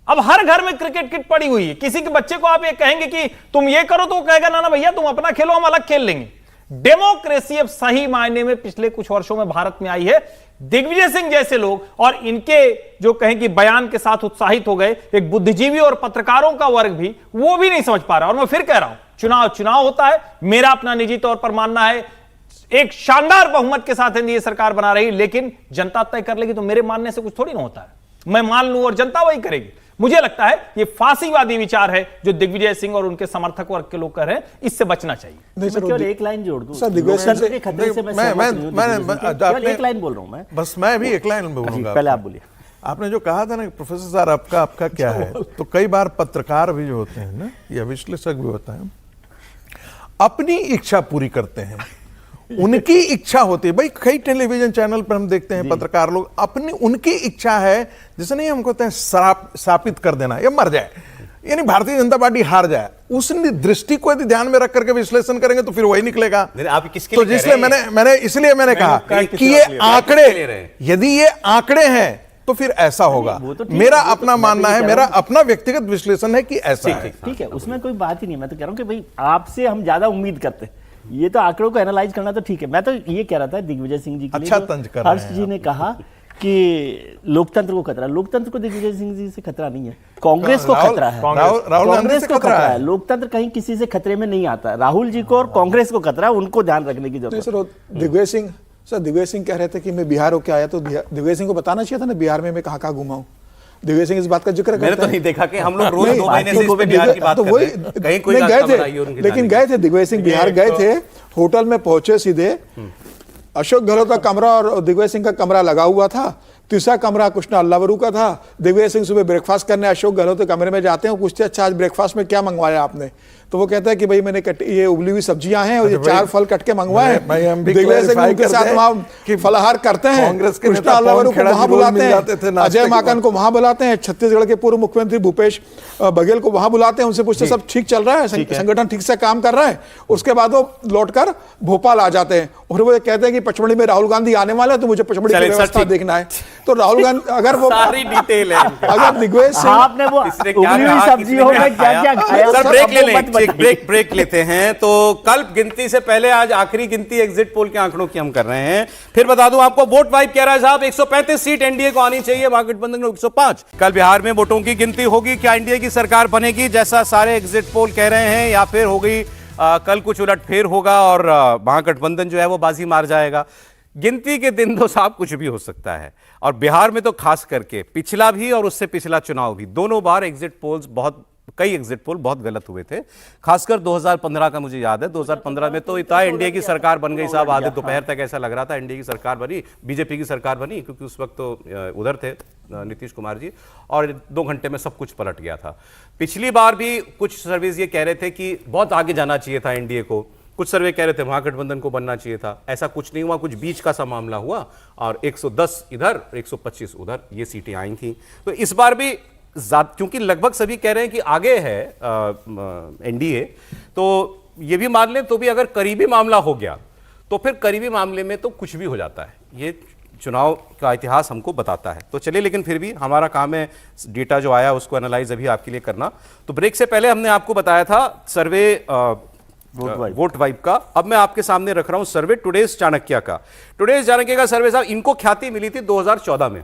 अब हर घर में क्रिकेट किट पड़ी हुई है। किसी के बच्चे को आप ये कहेंगे कि तुम ये करो तो वो कहेगा ना ना भैया तुम अपना खेलो, हम अलग खेल लेंगे। डेमोक्रेसी अब सही मायने में पिछले कुछ वर्षों में भारत में आई है। दिग्विजय सिंह जैसे लोग और इनके जो कहें कि बयान के साथ उत्साहित हो गए एक बुद्धिजीवी और पत्रकारों का वर्ग भी, वो भी नहीं समझ पा रहा। और मैं फिर कह रहा हूं, चुनाव होता है, मेरा अपना निजी तौर पर मानना है एक शानदार बहुमत के साथ एनडीए सरकार बना रही, लेकिन जनता तय कर लेगी तो मेरे मानने से कुछ थोड़ी ना होता है। मैं मान लूं और जनता वही करेगी। मुझे लगता है ये फांसीवादी विचार है जो दिग्विजय सिंह और उनके समर्थक वर्ग के लोग कर रहे हैं, इससे बचना चाहिए।
नहीं सर,
केवल एक लाइन जोड़ दूं
सर, दिग्विजय सिंह
लोकतंत्र के खतरे से मैं सहमत नहीं हूं, केवल एक लाइन बोल रहा हूं मैं।
बस मैं भी एक लाइन बोलूंगा।
पहले आप बोलिए।
आपने जो कहा था ना प्रोफेसर सर आपका क्या है, तो कई बार पत्रकार भी जो होते हैं ना या विश्लेषक भी होता है, अपनी इच्छा पूरी करते हैं, उनकी इच्छा होती है। भाई कई टेलीविजन चैनल पर हम देखते हैं पत्रकार लोग अपनी उनकी इच्छा है, जैसे नहीं हम कहते हैं श्रापित कर देना या मर जाए, यानी भारतीय जनता पार्टी हार जाए, उस दृष्टि को यदि ध्यान में रख करके विश्लेषण करेंगे तो फिर वही निकलेगा।
आप किसके
तो
लिए
जिसलिए मैंने कहा कि ये आंकड़े, यदि ये आंकड़े हैं तो फिर ऐसा होगा। मेरा अपना मानना है, मेरा अपना व्यक्तिगत विश्लेषण है कि ऐसा है।
ठीक है, उसमें कोई बात ही नहीं। मैं तो कह रहा हूं कि भाई आपसे हम ज्यादा उम्मीद करते हैं, ये तो आंकड़ों को एनालाइज करना तो ठीक है। मैं तो ये कह रहा था दिग्विजय सिंह जी के
अच्छा
लिए,
तंज कर रहे
हर्ष
हैं
जी ने कहा कि लोकतंत्र को खतरा, लोकतंत्र को दिग्विजय सिंह जी से खतरा नहीं है, कांग्रेस को खतरा है।
राहुल गांधी से
को खतरा है। लोकतंत्र कहीं किसी से खतरे में नहीं आता। राहुल जी को और कांग्रेस को खतरा है, उनको ध्यान रखने की जरूरत है।
दिग्विजय सिंह कह रहे थे कि मैं बिहार होके आया, तो दिग्विजय सिंह को बताना चाहिए था ना बिहार में मैं कहाँ घुमा हूँ। दिग्विजय सिंह इस बात का जिक्र करते हैं।
मैंने तो नहीं देखा कि हम लोग रोज 2 महीने से इस पे बिहार की बात कर रहे हैं। कहीं कोई
गए
रास्ता
थे,
बनाइए उनकी
लेकिन गए थे दिग्विजय सिंह बिहार गए थे, होटल में पहुंचे सीधे, अशोक गहलोत का कमरा और दिग्विजय सिंह का कमरा लगा हुआ था, तीसरा कमरा कृष्णा अल्लावरू का था। दिग्विजय सिंह सुबह ब्रेकफास्ट करने अशोक गहलोत के कमरे में जाते हैं, पूछते हैं अच्छा आज ब्रेकफास्ट में क्या मंगवाया आपने, तो वो कहता है कि भाई मैंने ये उबली हुई सब्जियां हैं और ये 4 फल कट के मंगवाए। दिग्विजय सिंह उनके साथ वहां फलाहार करते हैं, कृष्णा अल्लावरू को वहां बुलाते हैं, अजय माकन को वहां बुलाते हैं, छत्तीसगढ़ के पूर्व मुख्यमंत्री भूपेश बघेल को वहां बुलाते हैं, उनसे पूछते सब ठीक चल रहा है, संगठन ठीक से काम कर रहा है। उसके बाद वो लौटकर भोपाल आ जाते हैं और वो कहते हैं कि पचमढ़ी में राहुल गांधी आने वाला है, तो मुझे पचमढ़ी की व्यवस्था देखना है। तो राहुल गांधी अगर वो
सारी डिटेल है,
अगर दिग्विजय सिंह
आपने वो उबली हुई सब्जियों में क्या खाया,
सर ब्रेक लेते हैं। तो कल गिनती से पहले आज आखिरी गिनती एग्जिट पोल के आंकड़ों की हम कर रहे हैं। फिर बता दूं आपको, वोट वाइब कह रहा है साहब 135 सीट एनडीए को आनी चाहिए, महागठबंधन को 105। कल बिहार में वोटों की गिनती होगी, क्या एनडीए की सरकार बनेगी जैसा सारे एग्जिट पोल कह रहे हैं, या फिर होगी कल कुछ उलटफेर होगा और महागठबंधन जो है वो बाजी मार जाएगा। गिनती के दिन तो साहब कुछ भी हो सकता है। और बिहार में तो खास करके पिछला भी और उससे पिछला चुनाव भी, दोनों बार एग्जिट पोल्स कई एग्जिट पोल बहुत गलत हुए थे। खासकर 2015 का मुझे याद है, 2015 में तो इतना एनडीए की सरकार बन गई साहब, आधे दोपहर तक ऐसा लग रहा था एनडीए की सरकार बनी, बीजेपी की सरकार बनी, क्योंकि उस वक्त तो उधर थे नीतीश कुमार जी, और 2 घंटे में सब कुछ पलट गया था। पिछली बार भी कुछ सर्वेज ये कह रहे थे कि बहुत आगे जाना चाहिए था एनडीए को, कुछ सर्वे कह रहे थे महागठबंधन को बनना चाहिए था। ऐसा कुछ नहीं हुआ, कुछ बीच का सा मामला हुआ और 110 इधर 125 उधर ये सीटें आई थी। तो इस बार भी क्योंकि लगभग सभी कह रहे हैं कि आगे है एनडीए, तो ये भी मान लें तो भी अगर करीबी मामला हो गया तो फिर करीबी मामले में तो कुछ भी हो जाता है। ये चुनाव का इतिहास हमको बताता है। तो चलिए, लेकिन फिर भी हमारा काम है डेटा जो आया उसको एनालाइज अभी आपके लिए करना। तो ब्रेक से पहले हमने आपको बताया था सर्वे वोट वाइब का। अब मैं आपके सामने रख रहा हूं सर्वे टुडेज चाणक्य का। टुडेज चाणक्य का सर्वे साहब, इनको ख्याति मिली थी 2014 में,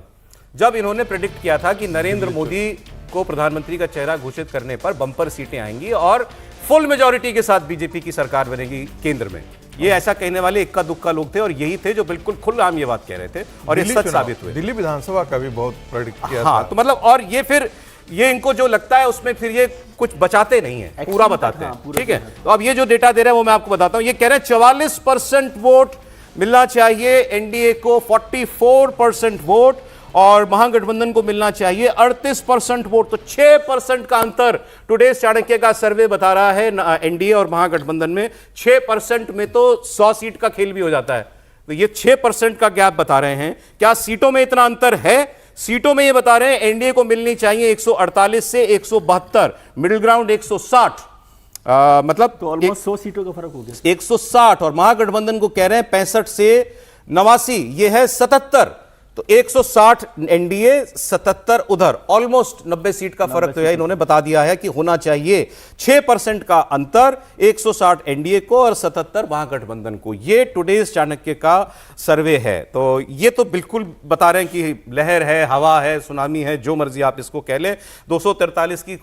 जब इन्होंने प्रेडिक्ट किया था कि नरेंद्र मोदी को प्रधानमंत्री का चेहरा घोषित करने पर बंपर सीटें आएंगी और फुल मेजॉरिटी के साथ बीजेपी की सरकार बनेगी केंद्र में। ये ऐसा कहने वाले इक्का दुक्का लोग थे और यही थे जो बिल्कुल खुलेआम ये बात कह रहे थे और ये सच साबित हुए।
दिल्ली विधानसभा का भी बहुत प्रेडिक्ट किया
हाँ,
था।
तो मतलब और ये फिर ये इनको जो लगता है उसमें फिर ये कुछ बचाते नहीं है, पूरा बताते हैं। ठीक है, तो अब ये जो डेटा दे रहे हैं वो मैं आपको बताता हूं। ये कह रहे हैं 44% वोट मिलना चाहिए एनडीए को, 44% वोट, और महागठबंधन को मिलना चाहिए 38% वोट। तो 6% का अंतर टुडेज चाणक्य का सर्वे बता रहा है एनडीए और महागठबंधन में। 6% में तो 100 सीट का खेल भी हो जाता है। तो ये 6% का गैप बता रहे हैं। क्या सीटों में इतना अंतर है? सीटों में ये बता रहे हैं एनडीए को मिलनी चाहिए 148 से 172, मिडिल ग्राउंड 160, मतलब
तो ऑलमोस्ट 100 सीटों का फर्क हो गया,
160। और महागठबंधन को कह रहे हैं 65 से 89, ये है 77। तो 160 एनडीए, 77 उधर, ऑलमोस्ट 90 सीट का फर्क तो है। इन्होंने बता दिया है कि होना चाहिए 6% का अंतर, 160 एनडीए को और 77 महागठबंधन को। ये टुडेज चाणक्य का सर्वे है। तो ये तो बिल्कुल बता रहे हैं कि लहर है, हवा है, सुनामी है, जो मर्जी आप इसको कह ले। 243 की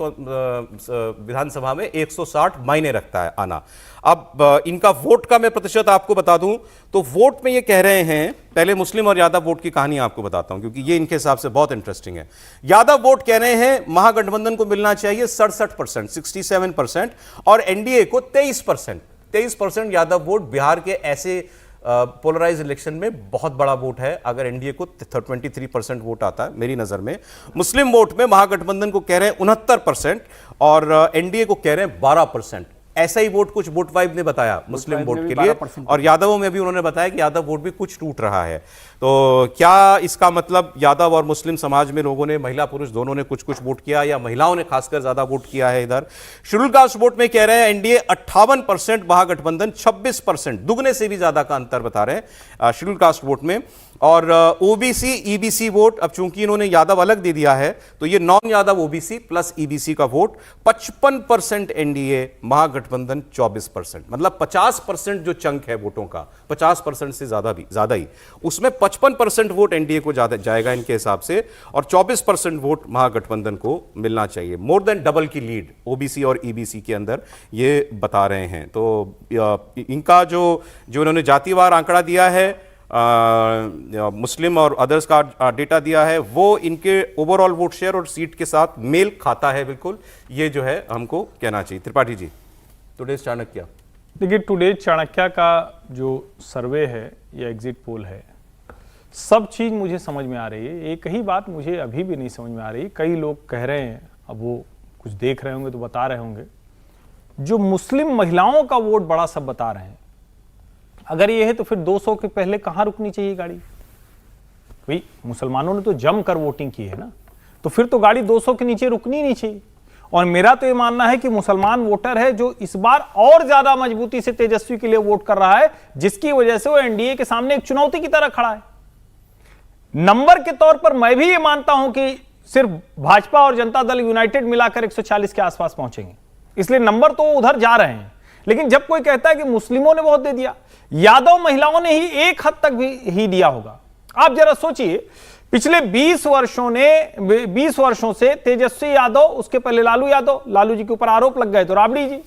विधानसभा में 160 मायने रखता है आना। अब इनका वोट का मैं प्रतिशत आपको बता दूं तो वोट में ये कह रहे हैं, पहले मुस्लिम और यादव वोट की कहानी आपको बताता हूं क्योंकि ये इनके हिसाब से बहुत इंटरेस्टिंग है। यादव वोट कह रहे हैं महागठबंधन को मिलना चाहिए 67%, 67%, और एनडीए को 23%। 23% यादव वोट बिहार के ऐसे पोलराइज इलेक्शन में बहुत बड़ा वोट है। अगर एनडीए को 23% वोट आता है मेरी नजर में। मुस्लिम वोट में महागठबंधन को कह रहे हैं 69% और एनडीए को कह रहे हैं 12%। ऐसा ही वोट कुछ वोट वाइब ने बताया मुस्लिम वोट के लिए, और यादवों में भी उन्होंने बताया कि यादव वोट भी कुछ टूट रहा है। तो क्या इसका मतलब यादव और मुस्लिम समाज में लोगों ने, महिला पुरुष दोनों ने कुछ कुछ वोट किया, या महिलाओं ने खासकर ज्यादा वोट किया है इधर? शेड्यूल कास्ट वोट में कह रहे हैं एनडीए 58%, महागठबंधन 26%, दुगने से भी ज्यादा का अंतर बता रहे हैं शेड्यूल कास्ट वोट में। और ओबीसी ईबीसी वोट, अब चूंकि इन्होंने यादव अलग दे दिया है तो ये non Yadav OBC plus EBC का वोट 55% एनडीए, महागठबंधन 24%। मतलब 50% जो चंक है वोटों का, 50% से ज्यादा ही, उसमें 55% वोट एनडीए को जाएगा इनके हिसाब से, और 24% वोट महागठबंधन को मिलना चाहिए। मोर देन डबल की लीड ओबीसी और ईबीसी के अंदर ये बता रहे हैं। तो इनका जो इन्होंने जातिवार आंकड़ा दिया है, मुस्लिम और अदर्स का डेटा दिया है, वो इनके ओवरऑल वोट शेयर और सीट के साथ मेल खाता है बिल्कुल। ये जो है हमको कहना चाहिए। त्रिपाठी जी, टुडेज चाणक्य।
देखिए, टुडेज चाणक्य का जो सर्वे है या एग्जिट पोल है, सब चीज मुझे समझ में आ रही है। एक ही बात मुझे अभी भी नहीं समझ में आ रही। कई लोग कह रहे हैं, अब वो कुछ देख रहे होंगे तो बता रहे होंगे, जो मुस्लिम महिलाओं का वोट बड़ा सब बता रहे हैं। अगर ये है तो फिर 200 के पहले कहां रुकनी चाहिए गाड़ी? भाई मुसलमानों ने तो जमकर वोटिंग की है ना, तो फिर तो गाड़ी 200 के नीचे रुकनी नहीं चाहिए। और मेरा तो ये मानना है कि मुसलमान वोटर है जो इस बार और ज्यादा मजबूती से तेजस्वी के लिए वोट कर रहा है, जिसकी वजह से वो एनडीए के सामने एक चुनौती की तरह खड़ा है। नंबर के तौर पर मैं भी ये मानता हूं कि सिर्फ भाजपा और जनता दल यूनाइटेड मिलाकर 140 के आसपास पहुंचेंगे, इसलिए नंबर तो उधर जा रहे हैं। लेकिन जब कोई कहता है कि मुस्लिमों ने बहुत दे दिया, यादव महिलाओं ने ही एक हद तक भी दिया होगा। आप जरा सोचिए, पिछले 20 वर्षों से तेजस्वी यादव, उसके पहले लालू यादव, लालू जी के ऊपर आरोप लग गए तो राबड़ी जी,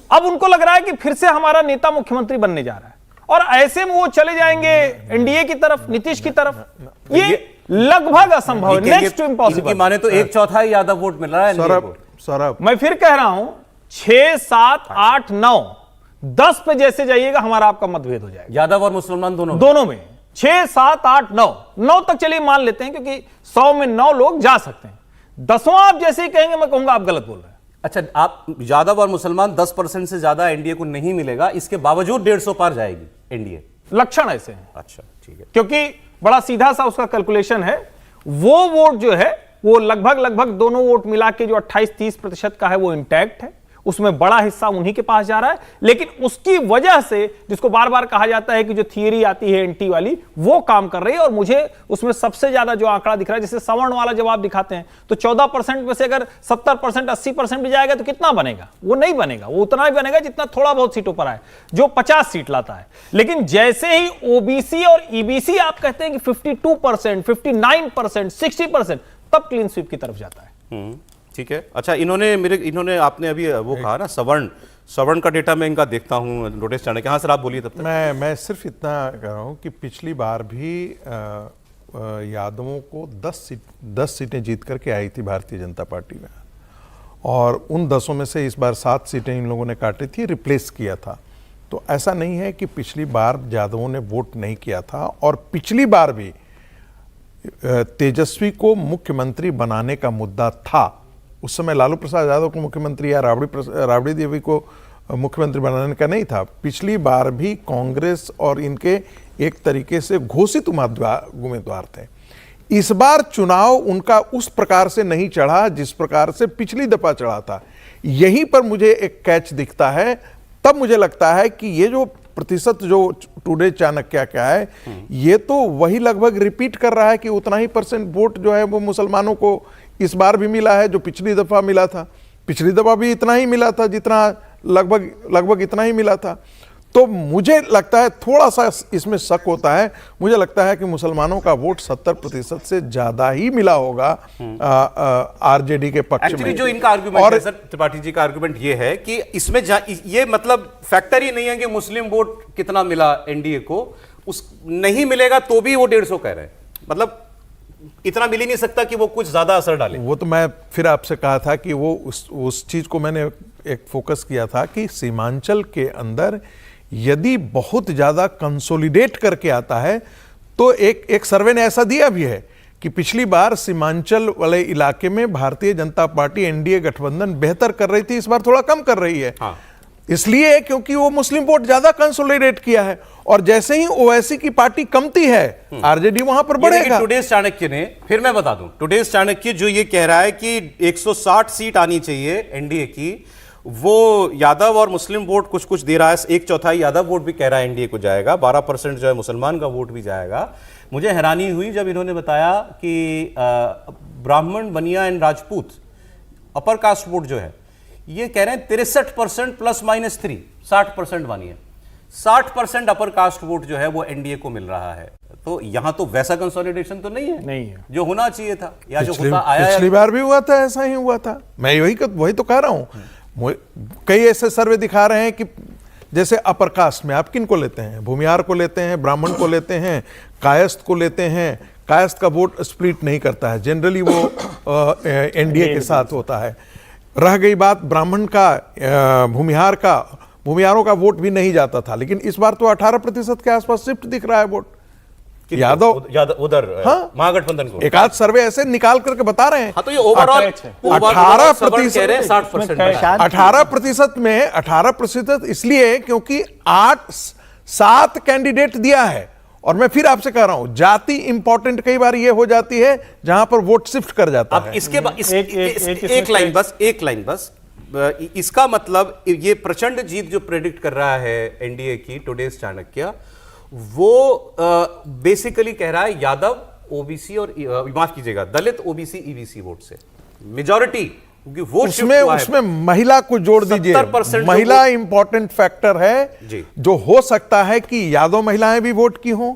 अब उनको लग रहा है कि फिर से हमारा नेता मुख्यमंत्री बनने जा रहा है, और ऐसे में वो चले जाएंगे एनडीए की तरफ, नीतीश की तरफ। ये लगभग असंभव है, नेक्स्ट टू इम्पॉसिबल।
माने तो 1/4 यादव वोट मिल रहा है एनडीए को।
सौरभ,
मैं फिर कह रहा हूं 6, 7, 8, 9, 10 पे जैसे जाइएगा हमारा आपका मतभेद हो जाएगा।
यादव और मुसलमान दोनों
में 6, 7, 8, 9 तक चलिए मान लेते हैं, क्योंकि 100 में 9 लोग जा सकते हैं। 10वां आप जैसे ही कहेंगे मैं कहूंगा आप गलत बोल रहे हैं।
अच्छा, आप यादव और मुसलमान 10% से ज्यादा एनडीए को नहीं मिलेगा, इसके बावजूद 150 पार जाएगी एनडीए।
लक्षण ऐसे हैं।
अच्छा, ठीक है।
क्योंकि बड़ा सीधा सा उसका कैलकुलेशन है। वो वोट जो है वो लगभग दोनों वोट मिला के जो 28-30% का है वो इंटैक्ट है, उसमें बड़ा हिस्सा उन्हीं के पास जा रहा है। लेकिन उसकी वजह से, जिसको बार बार कहा जाता है कि जो थियरी आती है एंटी वाली, वो काम कर रही है। और मुझे उसमें सबसे ज्यादा जो आंकड़ा दिख रहा है, जैसे सवर्ण वाला जब आप दिखाते हैं तो 14% में से अगर 70%, 80% भी जाएगा तो कितना बनेगा? वो नहीं बनेगा, वो उतना ही बनेगा जितना थोड़ा बहुत सीटों पर आए, जो 50 सीट लाता है। लेकिन जैसे ही ओबीसी और ईबीसी आप कहते हैं कि 52%, 59%, 60%, तब क्लीन स्वीप की तरफ जाता है।
ठीक है। अच्छा, इन्होंने आपने अभी वो कहा ना सवर्ण का डेटा मैं इनका देखता हूं नोटिस चाणक्य। हाँ सर, आप बोलिए तब तक।
मैं सिर्फ इतना कह रहा हूं कि पिछली बार भी यादवों को 10 सीटें जीत करके आई थी भारतीय जनता पार्टी में, और उन 10 में से इस बार 7 सीटें इन लोगों ने काटी थी, रिप्लेस किया था। तो ऐसा नहीं है कि पिछली बार यादवों ने वोट नहीं किया था। और पिछली बार भी तेजस्वी को मुख्यमंत्री बनाने का मुद्दा था। उस समय लालू प्रसाद यादव को मुख्यमंत्री या राबड़ी देवी को मुख्यमंत्री बनाने का नहीं था। पिछली बार भी कांग्रेस और इनके एक तरीके से घोषित उम्मीदवार थे। इस बार चुनाव उनका उस प्रकार से नहीं चढ़ा जिस प्रकार से पिछली दफा चढ़ा था। यहीं पर मुझे एक कैच दिखता है। तब मुझे लगता है कि ये जो प्रतिशत जो टुडे चाणक्य क्या है, ये तो वही लगभग रिपीट कर रहा है कि उतना ही % वोट जो है वो मुसलमानों को इस बार भी मिला है जो पिछली दफा मिला था। पिछली दफा भी इतना ही मिला था जितना लगभग इतना ही मिला था। तो मुझे लगता है थोड़ा सा इसमें शक होता है। मुझे लगता है कि मुसलमानों का वोट 70% से ज्यादा ही मिला होगा आरजेडी के पक्ष
एक्चुअली
में।
जो इनका आर्गुमेंट है सर, त्रिपाठी जी का आर्गुमेंट ये है कि इसमें ये मतलब फैक्टर ही नहीं है कि मुस्लिम वोट कितना मिला एनडीए को, उस नहीं मिलेगा तो भी वो 150 कह रहे हैं, मतलब इतना मिल ही नहीं सकता कि वो कुछ ज्यादा असर डाले।
वो तो मैं फिर आपसे कहा था कि वो उस चीज को मैंने एक फोकस किया था कि सीमांचल के अंदर यदि बहुत ज्यादा कंसोलिडेट करके आता है तो एक सर्वे ने ऐसा दिया भी है कि पिछली बार सीमांचल वाले इलाके में भारतीय जनता पार्टी एनडीए गठबंधन बेहतर कर रही थी, इस बार थोड़ा कम कर रही है।
हाँ।
इसलिए क्योंकि वो मुस्लिम वोट ज्यादा कंसोलिडेट किया है, और जैसे ही ओवैसी की पार्टी कमती है आरजेडी वहां पर बढ़ेगा।
टुडेस चाणक्य ने, फिर मैं बता दूं, टुडेस चाणक्य जो ये कह रहा है कि 160 सीट आनी चाहिए एनडीए की, वो यादव और मुस्लिम वोट कुछ कुछ दे रहा है। 1/4 यादव वोट भी कह रहा है एनडीए को जाएगा, 12% जो है मुसलमान का वोट भी जाएगा। मुझे हैरानी हुई जब इन्होंने बताया कि ब्राह्मण, बनिया and Rajput upper caste vote जो है ये कह रहे हैं 63% ±3, 60% मानिए 60% अपर कास्ट वोट जो है वो एनडीए को मिल रहा है। तो यहां तो वैसा कंसोलिडेशन तो नहीं है जो होना चाहिए था, या जो होता आया
पिछली बार भी हुआ था, ऐसा ही हुआ था। मैं वही तो कह रहा हूं। कई ऐसे सर्वे दिखा रहे हैं कि जैसे अपर कास्ट में आप किन को लेते हैं, भूमिहार को लेते हैं, ब्राह्मण को लेते हैं, कायस्थ को लेते हैं। कायस्थ का वोट स्प्लिट नहीं करता है, जनरली वो एनडीए के साथ होता है। रह गई बात ब्राह्मण का, भूमिहार का, भूमिहारों का वोट भी नहीं जाता था, लेकिन इस बार तो 18% के आसपास शिफ्ट दिख रहा है वोट यादव
उधर।
हाँ?
महागठबंधन को
एक आध सर्वे ऐसे निकाल करके बता रहे हैं।
हाँ, तो ये ओवरऑल
18% इसलिए क्योंकि 7 कैंडिडेट दिया है। और मैं फिर आपसे कह रहा हूं, जाति इंपॉर्टेंट कई बार ये हो जाती है जहां पर वोट शिफ्ट कर जाता है।
इसके बाद एक लाइन बस, इसका मतलब ये प्रचंड जीत जो प्रेडिक्ट कर रहा है एनडीए की टुडेस चाणक्य, वो बेसिकली कह रहा है यादव, ओबीसी और माफ कीजिएगा दलित, ओबीसी, ईबीसी वोट से मेजॉरिटी, क्योंकि वो
उसमें महिला को जोड़ दीजिए।
70%
महिला इंपॉर्टेंट फैक्टर है
जी।
जो हो सकता है कि यादव महिलाएं भी वोट की हों,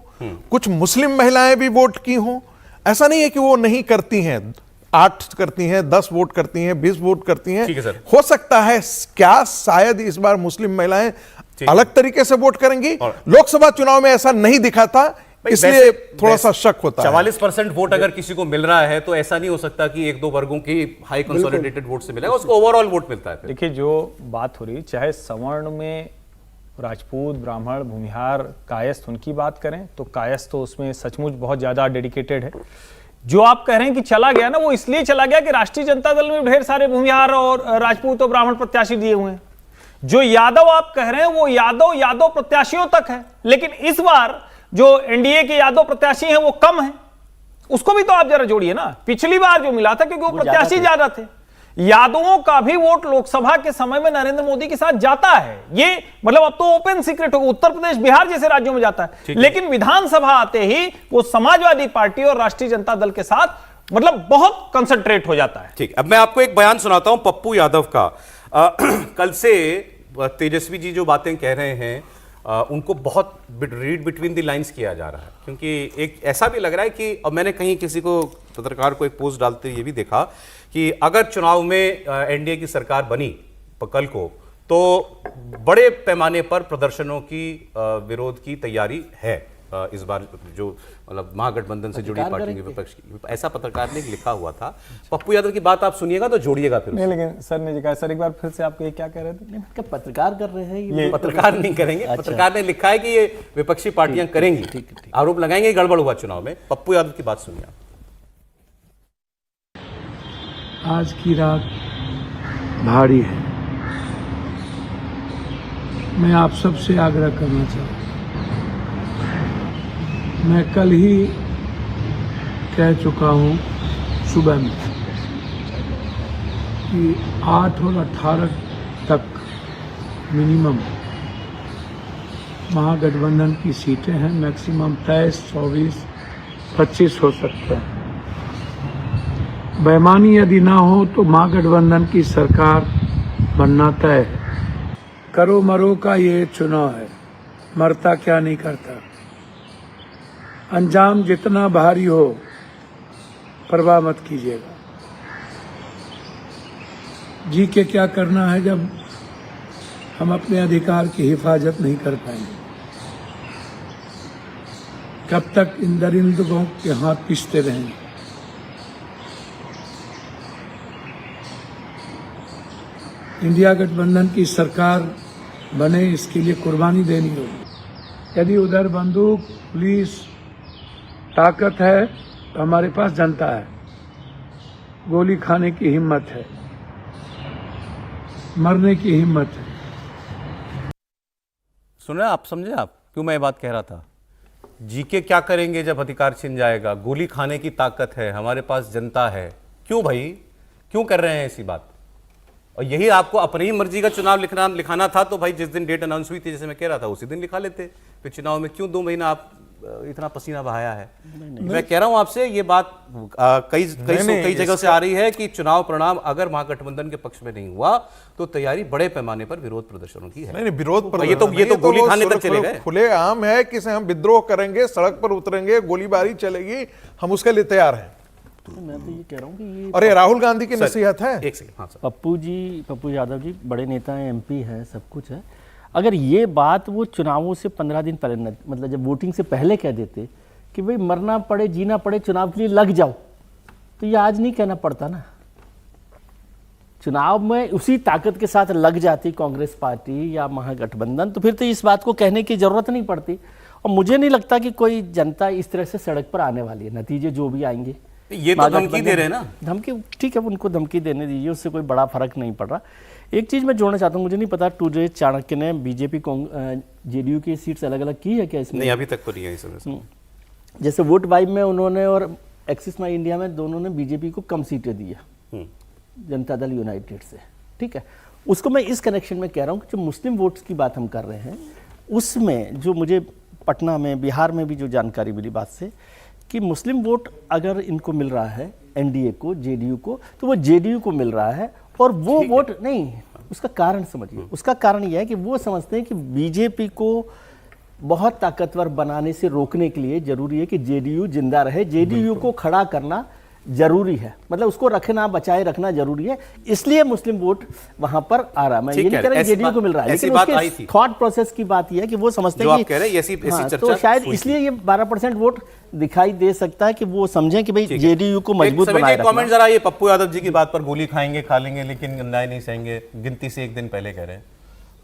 कुछ मुस्लिम महिलाएं भी वोट की हों। ऐसा नहीं है कि वो नहीं करती हैं, 8 करती हैं, 10 वोट करती हैं, 20 वोट करती हैं।
ठीक है सर।
हो सकता है क्या शायद इस बार मुस्लिम महिलाएं अलग तरीके से वोट करेंगी। लोकसभा चुनाव में ऐसा नहीं दिखा था, इसलिए थोड़ा सा शक होता है।
44% वोट अगर किसी को मिल रहा है तो ऐसा नहीं हो सकता कि 1-2 वर्गों की हाई कंसोलिडेटेड वोट से मिलेगा, उसको ओवरऑल वोट मिलता है।
देखिए, जो बात हो रही, चाहे सवर्ण में राजपूत, ब्राह्मण, भूमिहार, कायस्थ उनकी बात करें तो कायस्थ तो उसमें सचमुच बहुत ज्यादा डेडिकेटेड है। जो आप कह रहे हैं कि चला गया ना, वो इसलिए चला गया कि राष्ट्रीय जनता दल में ढेर सारे भूमिहार और राजपूत और ब्राह्मण प्रत्याशी दिए हुए हैं। जो यादव आप कह रहे हैं वो यादव प्रत्याशियों तक है, लेकिन इस बार जो एनडीए के यादव प्रत्याशी हैं वो कम है। उसको भी तो आप जरा जोड़िए ना। पिछली बार जो मिला था क्योंकि वो प्रत्याशी ज्यादा थे, यादवों का भी वोट लोकसभा के समय में नरेंद्र मोदी के साथ जाता है। ये मतलब अब तो ओपन सीक्रेट होगा, उत्तर प्रदेश, बिहार जैसे राज्यों में जाता है, लेकिन विधानसभा आते ही वो समाजवादी पार्टी और राष्ट्रीय जनता दल के साथ मतलब बहुत कंसंट्रेट हो जाता है।
ठीक, अब मैं आपको एक बयान सुनाता हूं पप्पू यादव का। कल से तेजस्वी जी जो बातें कह रहे हैं उनको बहुत रीड बिटवीन द लाइंस किया जा रहा है, क्योंकि एक ऐसा भी लग रहा है कि, और मैंने कहीं किसी को, पत्रकार को एक पोस्ट डालते हुए ये भी देखा कि अगर चुनाव में एनडीए की सरकार बनी कल को तो बड़े पैमाने पर प्रदर्शनों की विरोध की तैयारी है इस बार, जो मतलब महागठबंधन से जुड़ी पार्टी के विपक्ष की, ऐसा पत्रकार ने लिखा हुआ था। पप्पू यादव की बात आप सुनिएगा तो जोड़िएगा फिर।
नहीं, लेकिन सर ने कहा, सर एक बार फिर से आप क्या कह रहे थे?
क्या पत्रकार कर रहे हैं
ये पत्रकार नहीं करेंगे। अच्छा। पत्रकार ने लिखा है कि ये विपक्षी पार्टियां करेंगी, आरोप लगाएंगे गड़बड़ हुआ चुनाव में। पप्पू यादव की बात सुनिए।
आज की रात भारी है। मैं आप सबसे आग्रह करना चाहता हूँ, मैं कल ही कह चुका हूँ सुबह में कि 8 और 18 तक मिनिमम महागठबंधन की सीटें हैं, मैक्सिमम 23, 24, 25 हो सकते हैं। बेईमानी यदि ना हो तो महागठबंधन की सरकार बनना तय है। करो मरो का ये चुनाव है, मरता क्या नहीं करता। अंजाम जितना भारी हो परवाह मत कीजिएगा। जी के क्या करना है जब हम अपने अधिकार की हिफाजत नहीं कर पाएंगे। कब तक इन दरिंदों के हाथ पीसते रहेंगे। इंडिया गठबंधन की सरकार बने, इसके लिए कुर्बानी देनी होगी। यदि उधर बंदूक, पुलिस, ताकत है तो हमारे पास जनता है। गोली खाने की हिम्मत है, मरने की हिम्मत है।
सुन रहे हैं आप, समझे आप क्यों मैं ये बात कह रहा था? जीके क्या करेंगे जब अधिकार छिन जाएगा? गोली खाने की ताकत है, हमारे पास जनता है। क्यों भाई, क्यों कर रहे हैं ऐसी बात? और यही आपको अपनी ही मर्जी का चुनाव लिखाना था तो भाई जिस दिन डेट अनाउंस हुई थी, जैसे मैं कह रहा था, उसी दिन लिखा लेते। फिर चुनाव में क्यों 2 महीना आप इतना पसीना बहाया है? मैं कह रहा हूं आपसे, ये बात कई जगह से आ रही है कि चुनाव परिणाम अगर महागठबंधन के पक्ष में नहीं हुआ तो तैयारी बड़े पैमाने पर विरोध प्रदर्शनों की है।
नहीं विरोध प्रदर्शन
ये तो गोली खाने तक चले गए।
खुले आम है कि हम विद्रोह करेंगे, सड़क पर उतरेंगे, गोलीबारी चलेगी, हम उसके लिए तैयार हैं।
मैं तो ये कह रहा हूँ कि ये
और ये राहुल गांधी की नसीहत है।
एक सेकंड, हाँ सर।
पप्पू यादव जी बड़े नेता हैं, एमपी है, सब कुछ है। अगर ये बात वो चुनावों से 15 दिन पहले, मतलब जब वोटिंग से पहले कह देते कि भाई मरना पड़े जीना पड़े चुनाव के लिए लग जाओ, तो ये आज नहीं कहना पड़ता ना। चुनाव में उसी ताकत के साथ लग जाती कांग्रेस पार्टी या महागठबंधन, तो फिर तो इस बात को कहने की जरूरत नहीं पड़ती। और मुझे नहीं लगता कि कोई जनता इस तरह से सड़क पर आने वाली है। नतीजे जो भी आएंगे,
ये तो धमकी दे रहे हैं ना।
धमकी ठीक है, उनको धमकी देने दीजिए, उससे कोई बड़ा फर्क नहीं पड़ रहा। एक चीज मैं जोड़ना चाहता हूँ, मुझे नहीं पता टुडे चाणक्य ने बीजेपी जेडीयू की सीट्स अलग अलग की है क्या इसमें?
नहीं, अभी तक तो नहीं है इसमें।
जैसे वोट वाइब में उन्होंने और एक्सिस माई इंडिया में दोनों ने बीजेपी को कम सीटें दी है, जनता दल यूनाइटेड से, ठीक है। उसको मैं इस कनेक्शन में कह रहा हूँ कि जो मुस्लिम वोट्स की बात हम कर रहे हैं, उसमें जो मुझे पटना में, बिहार में भी जो जानकारी मिली बात से, कि मुस्लिम वोट अगर इनको मिल रहा है एनडीए को, जेडीयू को, तो वो जेडीयू को मिल रहा है। और वो वोट नहीं, उसका कारण समझिए। उसका कारण यह है कि वो समझते हैं कि बीजेपी को बहुत ताकतवर बनाने से रोकने के लिए जरूरी है कि जेडीयू जिंदा रहे, जेडीयू को खड़ा करना जरूरी है, मतलब उसको रखना, बचाए रखना जरूरी है। इसलिए मुस्लिम वोट वहां पर आ रहा है। मैं ये नहीं कह रहा जेडीयू को मिल रहा है, लेकिन उसके थॉट प्रोसेस की बात यह है कि वो समझते हैं कि तो शायद इसलिए ये 12% वोट दिखाई दे सकता है कि वो समझें कि भाई जेडीयू को मजबूत बनाए रखना।
कमेंट जरा ये पप्पू यादव जी की बात पर, गोली खाएंगे खा लेंगे लेकिन न्याय नहीं सहेंगे, गिनती से 1 दिन पहले कह रहे हैं।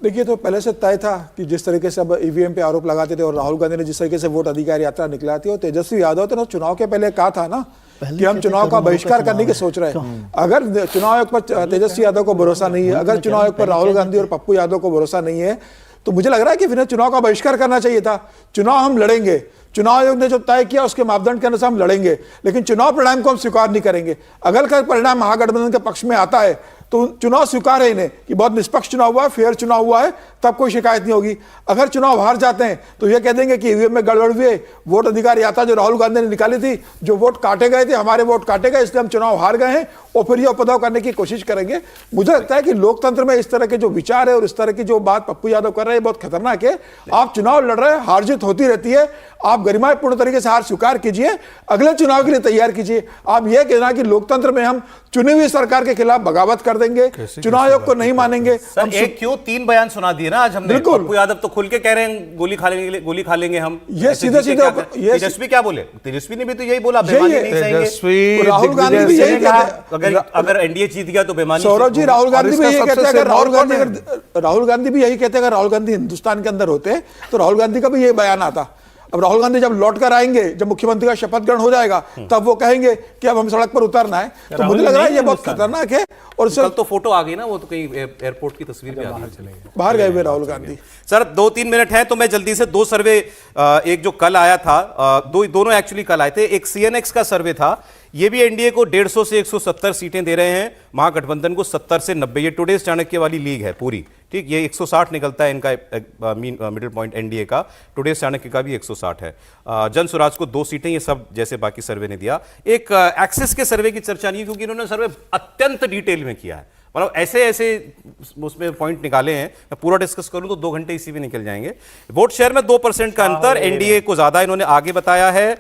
देखिए, तो पहले से तय था कि जिस तरीके से अब ईवीएम पे आरोप लगाते थे और राहुल गांधी ने जिस तरीके से वोट अधिकार यात्रा निकला थी, और तेजस्वी यादव ने चुनाव के पहले कहा था ना कि हम चुनाव का बहिष्कार करने की सोच रहे हैं। अगर चुनाव आयोग पर तेजस्वी यादव को भरोसा नहीं है, अगर चुनाव आयोग पर राहुल गांधी और पप्पू यादव को भरोसा नहीं है, तो मुझे लग रहा है कि फिर चुनाव का बहिष्कार करना चाहिए था। चुनाव हम लड़ेंगे, चुनाव आयोग ने जो तय किया उसके मापदंड के अनुसार हम लड़ेंगे, लेकिन चुनाव परिणाम को हम स्वीकार नहीं करेंगे। अगर का परिणाम महागठबंधन के पक्ष में आता है तो चुनाव स्वीकार है इन्हें कि बहुत निष्पक्ष चुनाव हुआ है, फेयर चुनाव हुआ है, तब कोई शिकायत नहीं होगी। अगर चुनाव हार जाते हैं तो ये कह देंगे कि ईवीएम में गड़बड़ हुई, वोट अधिकार यात्रा जो राहुल गांधी ने निकाली थी, जो वोट काटे गए थे, हमारे वोट काटे गए, इसलिए हम चुनाव हार गए हैं, और फिर ये उपद्रव करने की कोशिश करेंगे। मुझे लगता है कि लोकतंत्र में इस तरह के जो विचार है और इस तरह की जो बात पप्पू यादव कर रहे हैं बहुत खतरनाक है। आप चुनाव लड़ रहे हैं, हार जीत होती रहती है, आप गरिमापूर्ण तरीके से हार स्वीकार कीजिए, अगले चुनाव के लिए तैयार कीजिए। आप यह कहना कि लोकतंत्र में हम चुनी हुई सरकार के खिलाफ बगावत कर देंगे, चुनाव आयोग को नहीं मानेंगे।
सर एक क्यों 3 बयान सुना दिए ना आज हमने। पप्पू यादव तो खुल के कह रहे हैं गोली खा लेंगे हम।
ये सीधे सीधे
तेजस्वी क्या बोले? तेजस्वी ने भी तो यही बोला, बेईमानी नहीं सहेंगे।
राहुल गांधी भी यही कहते हैं,
अगर एनडीए जीत गया तो बेईमानी।
सौरभ जी, राहुल गांधी भी यही कहते हैं, अगर राहुल गांधी भी यही कहते हैं, अगर राहुल गांधी हिंदुस्तान के अंदर होते तो राहुल गांधी का भी यही बयान आता। अब राहुल गांधी जब लौट कर आएंगे, जब मुख्यमंत्री का शपथ ग्रहण हो जाएगा, तब वो कहेंगे कि अब हम सड़क पर उतरना है। तो मुझे लग रहा है ये बहुत खतरनाक है। और
कल तो फोटो आ गई ना, वो तो कहीं एयरपोर्ट की तस्वीर भी आ गई,
बाहर गए हुए राहुल गांधी।
सर 2-3 मिनट है तो मैं जल्दी से 2 सर्वे, एक जो कल आया था, दोनों एक्चुअली कल आए थे। एक सीएनएक्स का सर्वे था, ये भी एनडीए को 150 से 170 सीटें दे रहे हैं, महागठबंधन को 70 से 90। ये टुडेज चाणक्य वाली लीग है पूरी, ठीक, ये 160 निकलता है इनका मिडिल पॉइंट एनडीए का। टुडे चाणक्य का भी 160 है। जन स्वराज को 2 सीटें, ये सब जैसे बाकी सर्वे ने दिया। एक एक्सिस के सर्वे की चर्चा नहीं, क्योंकि इन्होंने सर्वे अत्यंत डिटेल में किया है, मतलब ऐसे ऐसे उसमें पॉइंट निकाले हैं। मैं पूरा डिस्कस करूं तो 2 घंटे इसी में निकल जाएंगे। वोट शेयर में 2% का अंतर, एनडीए को ज्यादा इन्होंने आगे बताया है।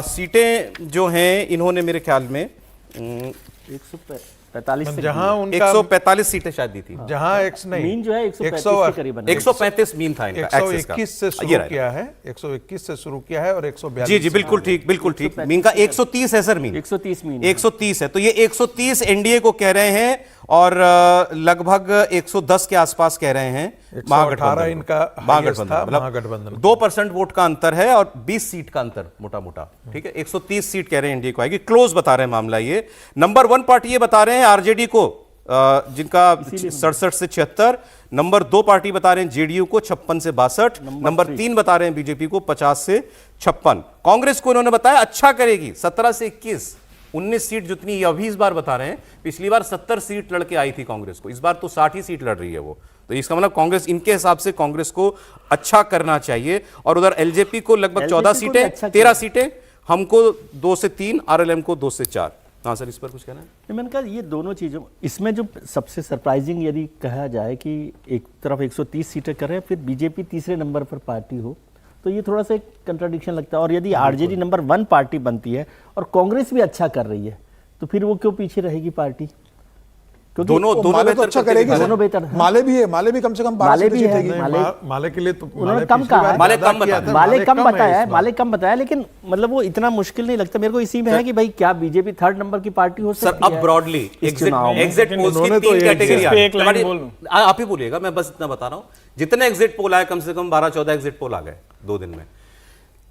सीटें जो हैं इन्होंने मेरे ख्याल में
145 से
जहां उनका
145 सीटें शायद दी थी।
जहाँ एक्स नहीं,
मीन जो है 135 के करीबन है।
135 मीन था इनका एक्सिस का।
121 से
ये
शुरू
रहा।
किया है, 121 से शुरू किया है और 142
जी जी बिल्कुल ठीक, बिल्कुल ठीक। मीन का 130 है सर, मीन
130 मीन
130 है। तो ये 130 एनडीए को कह रहे हैं और लगभग 110 के आसपास कह रहे हैं
118 इनका highest था,
मतलब
महागठबंधन।
2% वोट का अंतर है और 20 सीट का अंतर मोटा मोटा, ठीक है। 130 सीट कह रहे हैं एनडीए को आएगी, क्लोज बता रहे हैं मामला। ये नंबर 1 पार्टी ये बता रहे हैं आरजेडी को, जिनका 67 से 76। नंबर 2 पार्टी बता रहे हैं जेडीयू को 56 से 62। नंबर 3 बता रहे हैं बीजेपी को 50 से 56। कांग्रेस को इन्होंने बताया अच्छा करेगी 17 से 21, 19 सीट जितनी ये अभी इस बार बता रहे हैं। पिछली बार 70 सीट लड़के आई थी कांग्रेस को, इस बार तो 60 ही सीट लड़ रही है वो। तो इसका मतलब कांग्रेस, इनके हिसाब से कांग्रेस को अच्छा करना चाहिए। और उधर एलजेपी को लगभग 14 सीटें, 13 सीटें, हमको 2 से 3, आरएलएम को 2 से 4। हाँ सर, इस पर कुछ कहना है?
मैंने कहा ये दोनों चीज़ों, इसमें जो सबसे सरप्राइजिंग यदि कहा जाए कि एक तरफ 130 सीटें कर रहे हैं, फिर बीजेपी तीसरे नंबर पर पार्टी हो, तो ये थोड़ा सा एक कंट्राडिक्शन लगता है। और यदि आरजेडी नंबर 1 पार्टी बनती है और कांग्रेस भी अच्छा कर रही है, तो फिर वो क्यों पीछे रहेगी पार्टी? क्योंकि
दोनों
माले तो
बेहतर
अच्छा
करते
करेगी,
दिखाई
दोनों बेहतर हैं।
माले भी है, माले भी कम से कम 12
माले
सीटें
भी है,
जीतेगी।
माले के लिए तो
उन्होंने कम कहा है,
माले कम बताया,
माले कम
है
बताया है,
इस बार।
माले कम बताया, लेकिन मतलब वो इतना मुश्किल नहीं लगता मेरे को इसी में है कि भाई क्या बीजेपी 3rd नंबर की पार्टी हो
सर।
सकती है?
अब ब्रॉडली
इस चुनाव में।
एग्जिट पोल्स की
उन्होंने तो
3
एक
कैटेगरी
पे एक लाइन बोल लूं।
आप ही बोलिएगा, मैं बस इतना बता रहा हूं। जितने एग्जिट पोल आए, कम से कम 12-14 एग्जिट पोल आ गए 2 दिन में।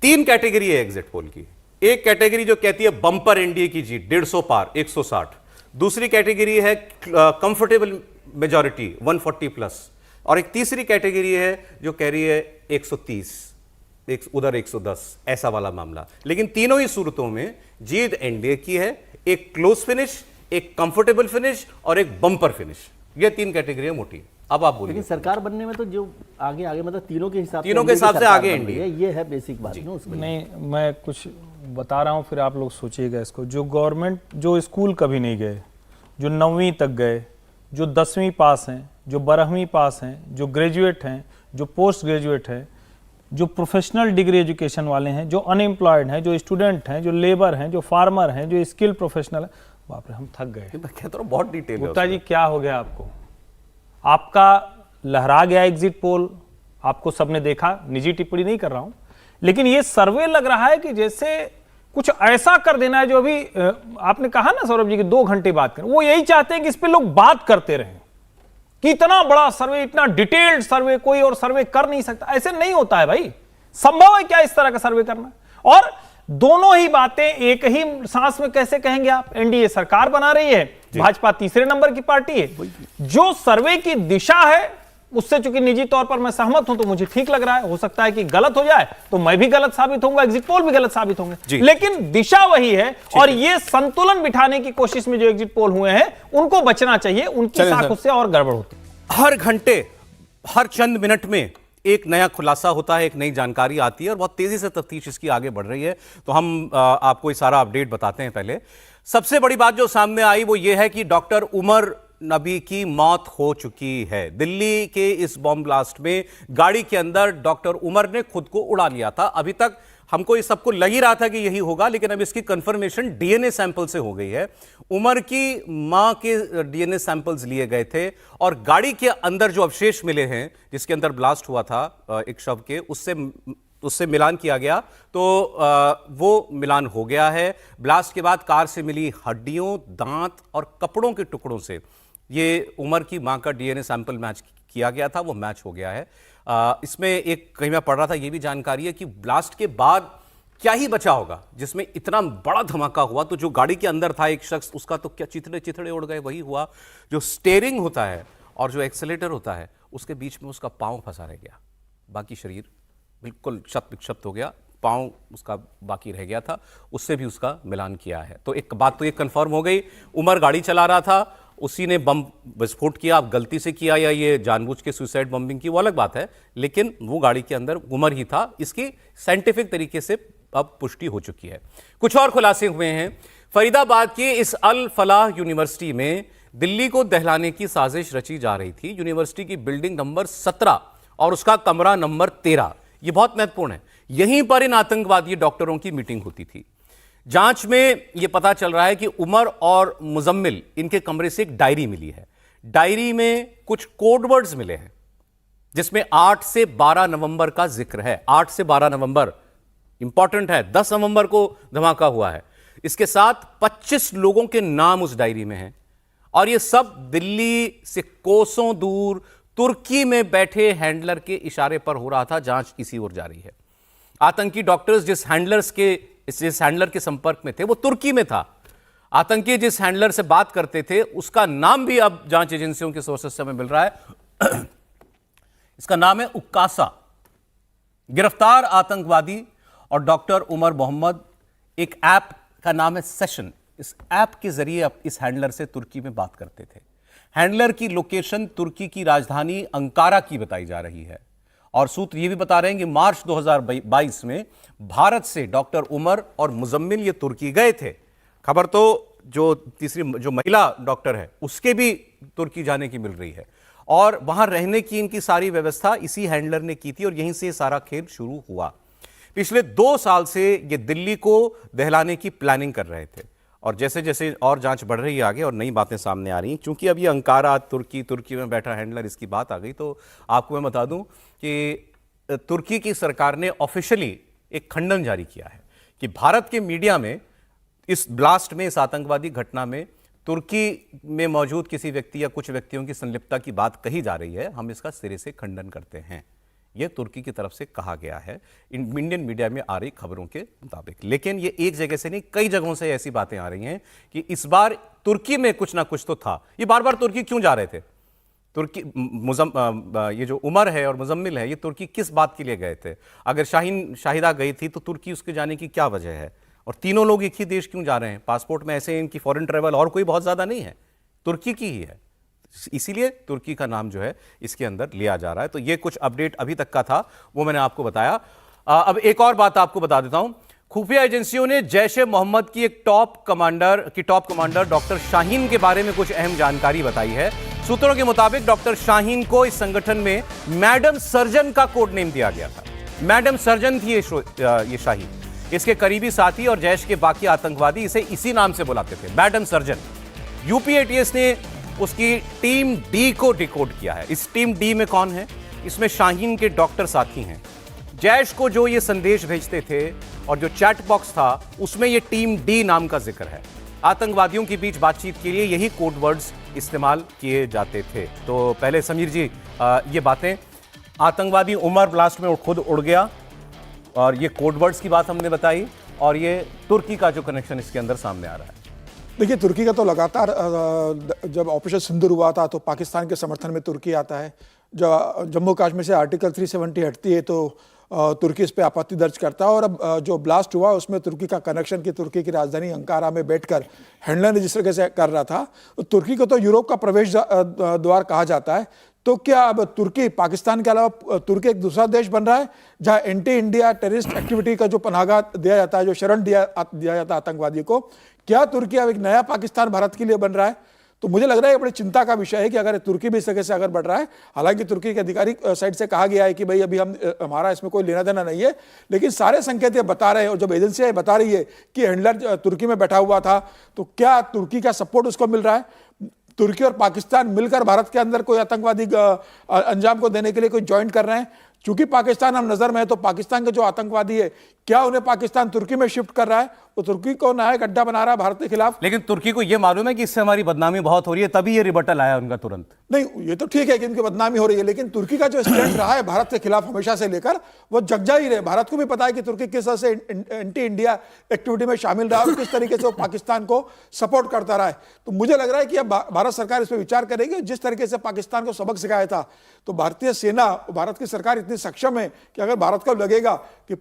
3 कैटेगरी है एग्जिट पोल की। एक कैटेगरी जो कहती है बंपर एनडीए की जीत 150 पार 160। दूसरी कैटेगरी है कंफर्टेबल मेजॉरिटी 140 प्लस। और एक तीसरी कैटेगरी है जो कह रही है 130, उधर 110, ऐसा वाला मामला। लेकिन तीनों ही सूरतों में जीत एनडीए की है। एक क्लोज फिनिश, एक कंफर्टेबल फिनिश और एक बम्पर फिनिश। ये 3 कैटेगरी है मोटी। अब आप बोलिए।
लेकिन सरकार बनने में तो जो आगे आगे मतलब तीनों के हिसाब
तीनों के हिसाब से
सरकार
आगे
बन
एनडीए।
रही है, ये है बेसिक बात ना उसमें।
नहीं, मैं कुछ बता रहा हूँ, फिर आप लोग सोचिएगा इसको। जो गवर्नमेंट, जो स्कूल कभी नहीं गए, जो 9वीं तक गए, जो 10वीं पास हैं, जो 12वीं पास हैं, जो ग्रेजुएट हैं, जो पोस्ट ग्रेजुएट हैं, जो प्रोफेशनल डिग्री एजुकेशन वाले हैं, जो अनएम्प्लॉयड हैं, जो स्टूडेंट हैं, जो लेबर हैं, जो फार्मर हैं, जो स्किल प्रोफेशनल है, बाप रे हम थक गए।
मैं कहता हूं बहुत डिटेल है
गुप्ता जी क्या हो गया आपको? आपका लहरा गया एग्जिट पोल, आपको सबने देखा, निजी टिप्पणी नहीं कर रहा हूं, लेकिन ये सर्वे लग रहा है कि जैसे कुछ ऐसा कर देना है जो अभी आपने कहा ना सौरभ जी कि 2 घंटे बात करें, वो यही चाहते हैं कि इस पे लोग बात करते रहें कि इतना बड़ा सर्वे, इतना डिटेल्ड सर्वे कोई और सर्वे कर नहीं सकता। ऐसे नहीं होता है भाई, संभव है क्या इस तरह का सर्वे करना? और दोनों ही बातें एक ही सांस में कैसे कहेंगे आप? एनडीए सरकार बना रही है, भाजपा तीसरे नंबर की पार्टी है। जो सर्वे की दिशा है उससे चूंकि निजी तौर पर मैं सहमत हूं तो मुझे ठीक लग रहा है। हो सकता है कि गलत हो जाए तो मैं भी गलत साबित होऊंगा, एग्जिट पोल भी गलत साबित होंगे, लेकिन दिशा वही है। और ये संतुलन बिठाने की कोशिश में जो एग्जिट पोल हुए हैं उनको बचना चाहिए, उनकी साख उससे और गड़बड़ होती है।
हर घंटे, हर चंद मिनट में एक नया खुलासा होता है, एक नई जानकारी आती है और बहुत तेजी से तफ्तीश इसकी आगे बढ़ रही है। तो हम आपको ये सारा अपडेट बताते हैं। पहले सबसे बड़ी बात जो सामने आई वो ये है कि डॉक्टर उमर नबी की मौत हो चुकी है। दिल्ली के इस बॉम्ब ब्लास्ट में गाड़ी के अंदर डॉक्टर उमर ने खुद को उड़ा लिया था। अभी तक हमको ये सबको लग ही रहा था कि यही होगा, लेकिन अब इसकी कंफर्मेशन डीएनए सैंपल से हो गई है। उमर की मां के डीएनए सैंपल्स लिए गए थे और गाड़ी के अंदर जो अवशेष मिले हैं, जिसके अंदर ब्लास्ट हुआ था एक शव के, उससे मिलान किया गया तो वो मिलान हो गया है। ब्लास्ट के बाद कार से मिली हड्डियों, दांत और कपड़ों के टुकड़ों से ये उमर की मां का डीएनए सैंपल मैच किया गया था, वो मैच हो गया है। इसमें एक कहीं मैं पढ़ रहा था, ये भी जानकारी है कि ब्लास्ट के बाद क्या ही बचा होगा जिसमें इतना बड़ा धमाका हुआ। तो जो गाड़ी के अंदर था एक शख्स, उसका तो क्या चिथड़े उड़ गए, वही हुआ। जो स्टीयरिंग होता है और जो एक्सेलेटर होता है उसके बीच में उसका पांव फंसा रह गया, बाकी शरीर बिल्कुल क्षत विक्षत हो गया, पांव उसका बाकी रह गया था, उससे भी उसका मिलान किया है। तो एक बात तो ये कंफर्म हो गई, उमर गाड़ी चला रहा था, उसी ने बम विस्फोट किया, अब गलती से किया या ये जानबूझ के सुसाइड बॉम्बिंग की, वो अलग बात है, लेकिन वो गाड़ी के अंदर उमर ही था, इसकी साइंटिफिक तरीके से अब पुष्टि हो चुकी है। कुछ और खुलासे हुए हैं। फरीदाबाद की इस अल फलाह यूनिवर्सिटी में दिल्ली को दहलाने की साजिश रची जा रही थी। यूनिवर्सिटी की बिल्डिंग नंबर 17 और उसका कमरा नंबर 13, यह बहुत महत्वपूर्ण है, यहीं पर इन आतंकवादी डॉक्टरों की मीटिंग होती थी। जांच में यह पता चल रहा है कि उमर और मुजम्मिल, इनके कमरे से एक डायरी मिली है। डायरी में कुछ कोडवर्ड्स मिले हैं जिसमें 8 से 12 नवंबर का जिक्र है। 8 से 12 नवंबर इंपॉर्टेंट है, 10 नवंबर को धमाका हुआ है। इसके साथ 25 लोगों के नाम उस डायरी में हैं और यह सब दिल्ली से कोसों दूर तुर्की में बैठे हैंडलर के इशारे पर हो रहा था। जांच इसी ओर जारी है। आतंकी डॉक्टर्स जिस हैंडलर के संपर्क में थे वो तुर्की में था। आतंकी जिस हैंडलर से बात करते थे उसका नाम भी अब जांच एजेंसियों के सोर्सेस से हमें मिल रहा है। इसका नाम है उक्कासा। गिरफ्तार आतंकवादी और डॉक्टर उमर मोहम्मद, एक ऐप का नाम है सेशन, इस ऐप के जरिए अब इस हैंडलर से तुर्की में बात करते थे। हैंडलर की लोकेशन तुर्की की राजधानी अंकारा की बताई जा रही है और सूत्र यह भी बता रहे हैं कि मार्च 2022 में भारत से डॉक्टर उमर और मुजम्मिल ये तुर्की गए थे। खबर तो जो महिला डॉक्टर है उसके भी तुर्की जाने की मिल रही है और वहां रहने की इनकी सारी व्यवस्था इसी हैंडलर ने की थी और यहीं से सारा खेल शुरू हुआ। पिछले 2 साल से ये दिल्ली को दहलाने की प्लानिंग कर रहे थे और जैसे जैसे और जांच बढ़ रही है आगे और नई बातें सामने आ रही हैं, क्योंकि अब ये अंकारा तुर्की में बैठा हैंडलर, इसकी बात आ गई, तो आपको मैं बता दूं कि तुर्की की सरकार ने ऑफिशियली एक खंडन जारी किया है कि भारत के मीडिया में इस ब्लास्ट में, इस आतंकवादी घटना में तुर्की में मौजूद किसी व्यक्ति या कुछ व्यक्तियों की संलिप्तता की बात कही जा रही है। हम इसका सिरे से खंडन करते हैं, यह तुर्की की तरफ से कहा गया है इंडियन मीडिया में आ रही खबरों के मुताबिक। लेकिन यह एक जगह से नहीं, कई जगहों से ऐसी बातें आ रही हैं कि इस बार तुर्की में कुछ ना कुछ तो था। ये बार बार तुर्की क्यों जा रहे थे? तुर्की ये जो उमर है और मुजम्मिल है, ये तुर्की किस बात के लिए गए थे? अगर शाहिदा गई थी तो तुर्की उसके जाने की क्या वजह है? और तीनों लोग एक ही देश क्यों जा रहे हैं? पासपोर्ट में ऐसे इनकी फॉरेन ट्रेवल और कोई बहुत ज्यादा नहीं है, तुर्की की ही है, इसीलिए तुर्की का नाम जो है इसके अंदर लिया जा रहा है। तो ये कुछ अपडेट अभी तक का था, वो मैंने आपको बताया। अब एक और बात आपको बता देता हूं। खुफिया एजेंसियों ने जैश ए मोहम्मद की एक टॉप कमांडर डॉक्टर शाहीन के बारे में कुछ अहम जानकारी बताई है। सूत्रों के मुताबिक डॉक्टर शाहीन को इस संगठन में मैडम सर्जन का कोड नेम दिया गया था। मैडम सर्जन थी ये शाहीन। इसके करीबी साथी और जैश के बाकी आतंकवादी इसे इसी नाम से बुलाते थे, मैडम सर्जन। यूपीएटीएस ने उसकी टीम डी को डिकोड किया है। इस टीम डी में कौन है? इसमें शाहीन के डॉक्टर साथी हैं। जैश को जो ये संदेश भेजते थे और जो चैट बॉक्स था उसमें ये टीम डी नाम का जिक्र है। आतंकवादियों के बीच बातचीत के लिए यही कोड वर्ड्स इस्तेमाल किए जाते थे। तो पहले समीर जी, ये बातें, आतंकवादी उमर ब्लास्ट में खुद उड़ गया और ये कोड वर्ड्स की बात हमने बताई और ये तुर्की का जो कनेक्शन इसके अंदर सामने आ रहा है।
देखिए, तुर्की का तो लगातार जब ऑपरेशन सिंदूर हुआ था तो पाकिस्तान के समर्थन में तुर्की आता है। जब जम्मू कश्मीर से आर्टिकल 370 हटती है तो तुर्की इस पर आपत्ति दर्ज करता है। और अब जो ब्लास्ट हुआ उसमें तुर्की का कनेक्शन की तुर्की की राजधानी अंकारा में बैठकर हैंडलर जिस तरह से कर रहा था, तो तुर्की को तो यूरोप का प्रवेश द्वार कहा जाता है। तो क्या अब तुर्की पाकिस्तान के अलावा तुर्की एक दूसरा देश बन रहा है जहां एंटी इंडिया टेररिस्ट एक्टिविटी का जो पनाहगाह दिया जाता है, जो शरण दिया जाता है आतंकवादी को, क्या तुर्की अब एक नया पाकिस्तान भारत के लिए बन रहा है? तो मुझे लग रहा है बड़ी चिंता का विषय है कि अगर तुर्की भी इस तरह से अगर बढ़ रहा है। हालांकि तुर्की के आधिकारिक साइड से कहा गया है कि भाई अभी हमारा इसमें कोई लेना देना नहीं है, लेकिन सारे संकेत ये बता रहे हैं और जब एजेंसियां बता रही है कि हैंडलर तुर्की में बैठा हुआ था, तो क्या तुर्की का सपोर्ट उसको मिल रहा है? तुर्की और पाकिस्तान मिलकर भारत के अंदर कोई आतंकवादी अंजाम को देने के लिए कोई ज्वाइन कर रहे हैं? चूंकि पाकिस्तान हम नजर में है तो पाकिस्तान के जो आतंकवादी है, क्या उन्हें पाकिस्तान तुर्की में शिफ्ट कर रहा है? वो तुर्की को नया गड्ढा बना रहा है भारत के खिलाफ।
लेकिन तुर्की को यह मालूम है कि इससे हमारी बदनामी बहुत हो रही है, तभी ये रिबटल आया उनका तुरंत।
नहीं, ये तो ठीक है कि इनकी बदनामी हो रही है, लेकिन तुर्की का जो स्टैंड रहा है भारत के खिलाफ हमेशा से लेकर, वो जगजा ही रहे। भारत को भी पता है कि तुर्की किस तरह से एंटी इंडिया एक्टिविटी में शामिल रहा और किस तरीके से वो पाकिस्तान को सपोर्ट करता रहा है। तो मुझे लग रहा है कि अब भारत सरकार इस पर विचार करेगी। जिस तरीके से पाकिस्तान को सबक सिखाया था, तो भारतीय सेना, भारत की सरकार इतनी सक्षम है कि अगर भारत को लगेगा कि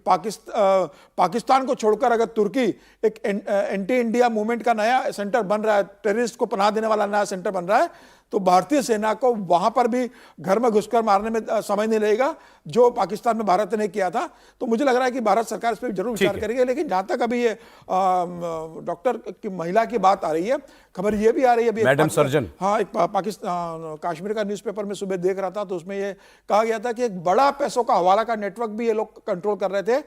पाकिस्तान को छोड़कर अगर तुर्की एक एंटी इंडिया मूवमेंट का नया सेंटर बन रहा है, टेररिस्ट को पनाह देने वाला नया सेंटर बन रहा है, तो भारतीय सेना को वहां पर भी घर में घुसकर मारने में समय नहीं लगेगा, जो पाकिस्तान में भारत ने किया था। तो मुझे लग रहा है कि भारत सरकार इस पर जरूर विचार करेगी। लेकिन जहां तक अभी ये डॉक्टर की महिला की बात आ रही है, खबर ये भी आ रही है,
मैडम सर्जन,
हाँ, एक पाकिस्तान कश्मीर का न्यूज़पेपर में सुबह देख रहा था, तो उसमें ये कहा गया था कि एक बड़ा पैसों का हवाला का नेटवर्क भी ये लोग कंट्रोल कर रहे थे।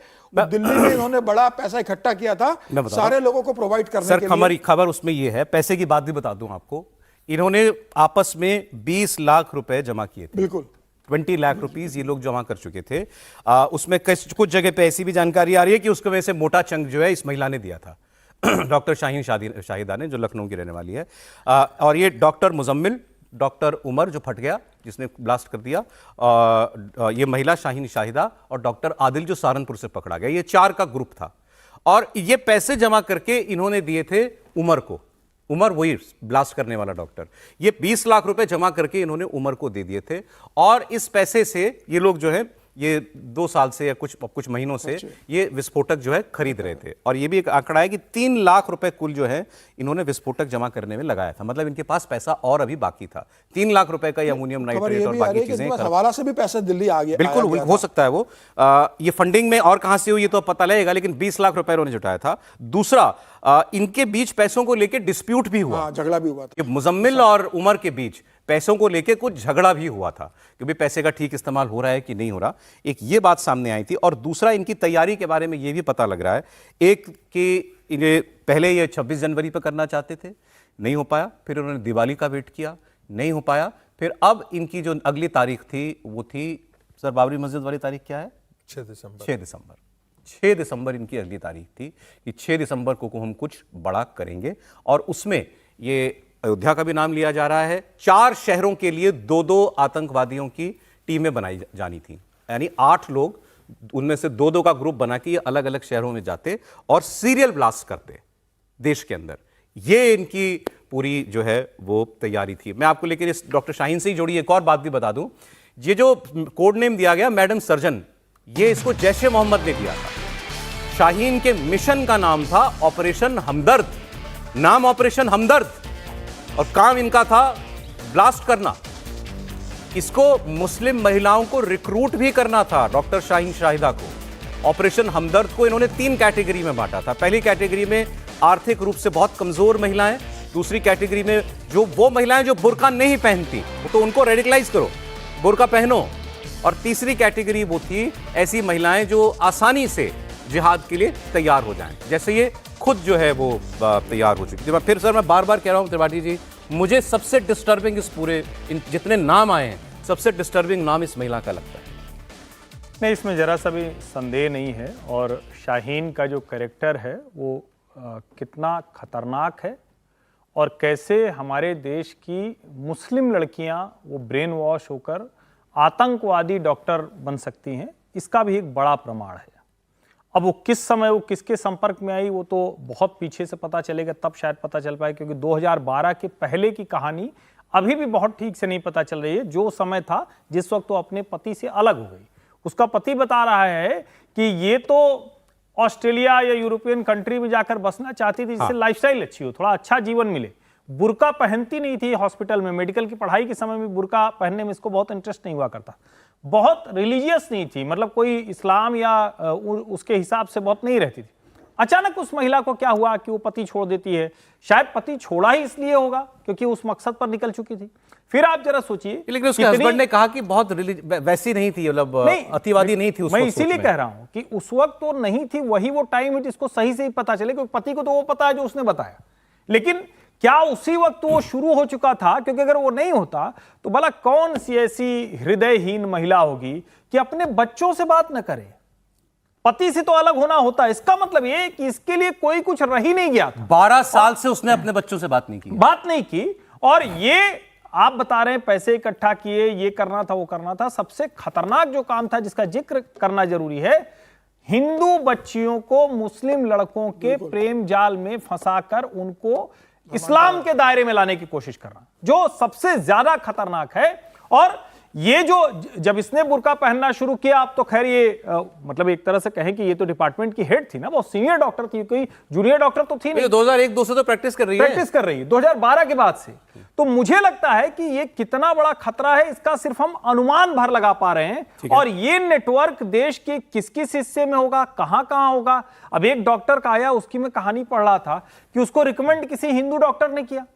दिल्ली में इन्होंने बड़ा पैसा इकट्ठा किया था सारे लोगों को प्रोवाइड करने के लिए।
खबर उसमें ये है, पैसे की बात भी बता दूं आपको, इन्होंने आपस में 20 लाख रुपए जमा किए थे।
बिल्कुल
20 लाख रुपीस ये लोग जमा कर चुके थे। उसमें कुछ जगह पे ऐसी भी जानकारी आ रही है कि उसके वजह से मोटा चंक जो है इस महिला ने दिया था डॉक्टर शाहीन शाहिदा ने, जो लखनऊ की रहने वाली है। और ये डॉक्टर मुजम्मिल, डॉक्टर उमर जो फट गया जिसने ब्लास्ट कर दिया, ये महिला शाहीन शाहिदा और डॉक्टर आदिल जो सहारनपुर से पकड़ा गया, ये 4 का ग्रुप था। और ये पैसे जमा करके इन्होंने दिए थे उमर को, उमर वही ब्लास्ट करने वाला डॉक्टर। ये 20 लाख रुपए जमा करके इन्होंने उमर को दे दिए थे। और इस पैसे से ये लोग जो है, ये 2 साल से या कुछ महीनों से ये विस्फोटक जो है खरीद रहे थे। और ये भी एक आंकड़ा है कि 3 लाख रुपए कुल जो है इन्होंने विस्फोटक जमा करने में लगाया था। मतलब इनके पास पैसा और अभी बाकी था, 3 लाख रुपए का अमोनियम नाइट्रेट और बाकी चीजें।
हवाला से भी पैसा दिल्ली आ गया,
बिल्कुल हो सकता है वो। ये फंडिंग में और कहां से हुई ये तो पता लगेगा, लेकिन 20 लाख रुपए उन्होंने जुटाया था। दूसरा, इनके बीच पैसों को लेकर डिस्प्यूट भी हुआ,
झगड़ा भी हुआ था।
मुजम्मिल और उमर के बीच पैसों को लेकर कुछ झगड़ा भी हुआ था कि भाई पैसे का ठीक इस्तेमाल हो रहा है कि नहीं हो रहा। एक ये बात सामने आई थी। और दूसरा, इनकी तैयारी के बारे में ये भी पता लग रहा है, एक कि पहले ये 26 जनवरी पर करना चाहते थे, नहीं हो पाया। फिर उन्होंने दिवाली का वेट किया, नहीं हो पाया। फिर अब इनकी जो अगली तारीख थी वो थी, सर बाबरी मस्जिद वाली तारीख क्या है? 6 दिसंबर इनकी अगली तारीख थी कि 6 दिसंबर को हम कुछ बड़ा करेंगे। और उसमें ये अयोध्या का भी नाम लिया जा रहा है। 4 शहरों के लिए 2-2 आतंकवादियों की टीमें बनाई जानी थी, यानी 8 लोग, उनमें से 2-2 का ग्रुप बना के अलग अलग शहरों में जाते और सीरियल ब्लास्ट करते देश के अंदर। ये इनकी पूरी जो है वो तैयारी थी। मैं आपको लेकर इस डॉक्टर शाहीन से ही जोड़ी एक और बात भी बता दूं, ये जो कोड नेम दिया गया मैडम सर्जन, ये इसको जैश ए मोहम्मद ने दिया था। शाहीन के मिशन का नाम था ऑपरेशन हमदर्द, नाम ऑपरेशन हमदर्द, और काम इनका था ब्लास्ट करना। इसको मुस्लिम महिलाओं को रिक्रूट भी करना था, डॉक्टर शाहीन शाहिदा को। ऑपरेशन हमदर्द को इन्होंने 3 कैटेगरी में बांटा था। पहली कैटेगरी में आर्थिक रूप से बहुत कमजोर महिलाएं, दूसरी कैटेगरी में जो वो महिलाएं जो बुर्का नहीं पहनती, तो उनको रेडिकलाइज करो, बुर्का पहनो। और तीसरी कैटेगरी वो थी ऐसी महिलाएं जो आसानी से जिहाद के लिए तैयार हो जाएं, जैसे ये खुद जो है वो तैयार हो चुकी थी। फिर सर मैं बार बार कह रहा हूं त्रिपाठी जी, मुझे सबसे डिस्टर्बिंग इस पूरे जितने नाम आए हैं, सबसे डिस्टर्बिंग नाम इस महिला का लगता है।
नहीं, इसमें जरा सा भी संदेह नहीं है। और शाहीन का जो कैरेक्टर है वो कितना खतरनाक है और कैसे हमारे देश की मुस्लिम लड़कियां वो ब्रेन वॉश होकर आतंकवादी डॉक्टर बन सकती हैं, इसका भी एक बड़ा प्रमाण है। अब वो किस समय वो किसके संपर्क में आई वो तो बहुत पीछे से पता चलेगा, तब शायद पता चल पाए, क्योंकि 2012 के पहले की कहानी अभी भी बहुत ठीक से नहीं पता चल रही है। जो समय था जिस वक्त वो अपने पति से अलग हो गई, उसका पति बता रहा है कि ये तो ऑस्ट्रेलिया या यूरोपियन कंट्री में जाकर बसना चाहती थी जिससे लाइफस्टाइल अच्छी हो, थोड़ा अच्छा जीवन मिले। बुर्का पहनती नहीं थी हॉस्पिटल में, मेडिकल की पढ़ाई के समय में बुर्का पहनने में इसको बहुत इंटरेस्ट नहीं हुआ करता। बहुत रिलीजियस नहीं थी, मतलब कोई इस्लाम या उसके हिसाब से बहुत नहीं रहती थी। अचानक उस महिला को क्या हुआ कि वो पति छोड़ देती है। शायद पति छोड़ा ही इसलिए होगा क्योंकि उस मकसद पर निकल चुकी थी। फिर आप जरा सोचिए,
लेकिन उसके हस्बैंड ने कहा कि बहुत वैसी नहीं थी, मतलब अतिवादी नहीं थी उस वक्त।
मैं इसीलिए कह रहा हूं कि उस वक्त तो नहीं थी, वही वो टाइम है जिसको सही से ही पता चले, क्योंकि पति को तो वो पता है जो उसने बताया। लेकिन क्या उसी वक्त वो शुरू हो चुका था? क्योंकि अगर वो नहीं होता तो भला कौन सी ऐसी हृदयहीन महिला होगी कि अपने बच्चों से बात न करे, पति से तो अलग होना होता है। इसका मतलब ये कि इसके लिए कोई कुछ रह ही नहीं गया था।
12 साल से उसने अपने बच्चों से बात नहीं की। और ये आप बता रहे हैं पैसे इकट्ठा किए, ये करना था, वो करना था। सबसे खतरनाक जो काम था जिसका जिक्र करना जरूरी है, हिंदू बच्चियों को मुस्लिम लड़कों के प्रेम जाल में फंसाकर उनको इस्लाम के दायरे में लाने की कोशिश करना, जो सबसे ज्यादा खतरनाक है। और
ये जो जब इसने बुर्का पहनना शुरू किया, आप तो खैर ये मतलब एक तरह से कहें कि ये तो डिपार्टमेंट की हेड थी ना, बहुत सीनियर डॉक्टर थी, कोई जूनियर डॉक्टर तो थी नहीं।
2001-2 से तो प्रैक्टिस कर रही है,
2012 के बाद से। तो मुझे लगता है कि ये कितना बड़ा खतरा है इसका सिर्फ हम अनुमान भर लगा पा रहे हैं। और ये नेटवर्क देश के किस किस हिस्से में होगा, कहां कहां होगा। अब एक डॉक्टर का आया, उसकी मैं कहानी पढ़ रहा था कि उसको रिकमेंड किसी हिंदू डॉक्टर ने किया,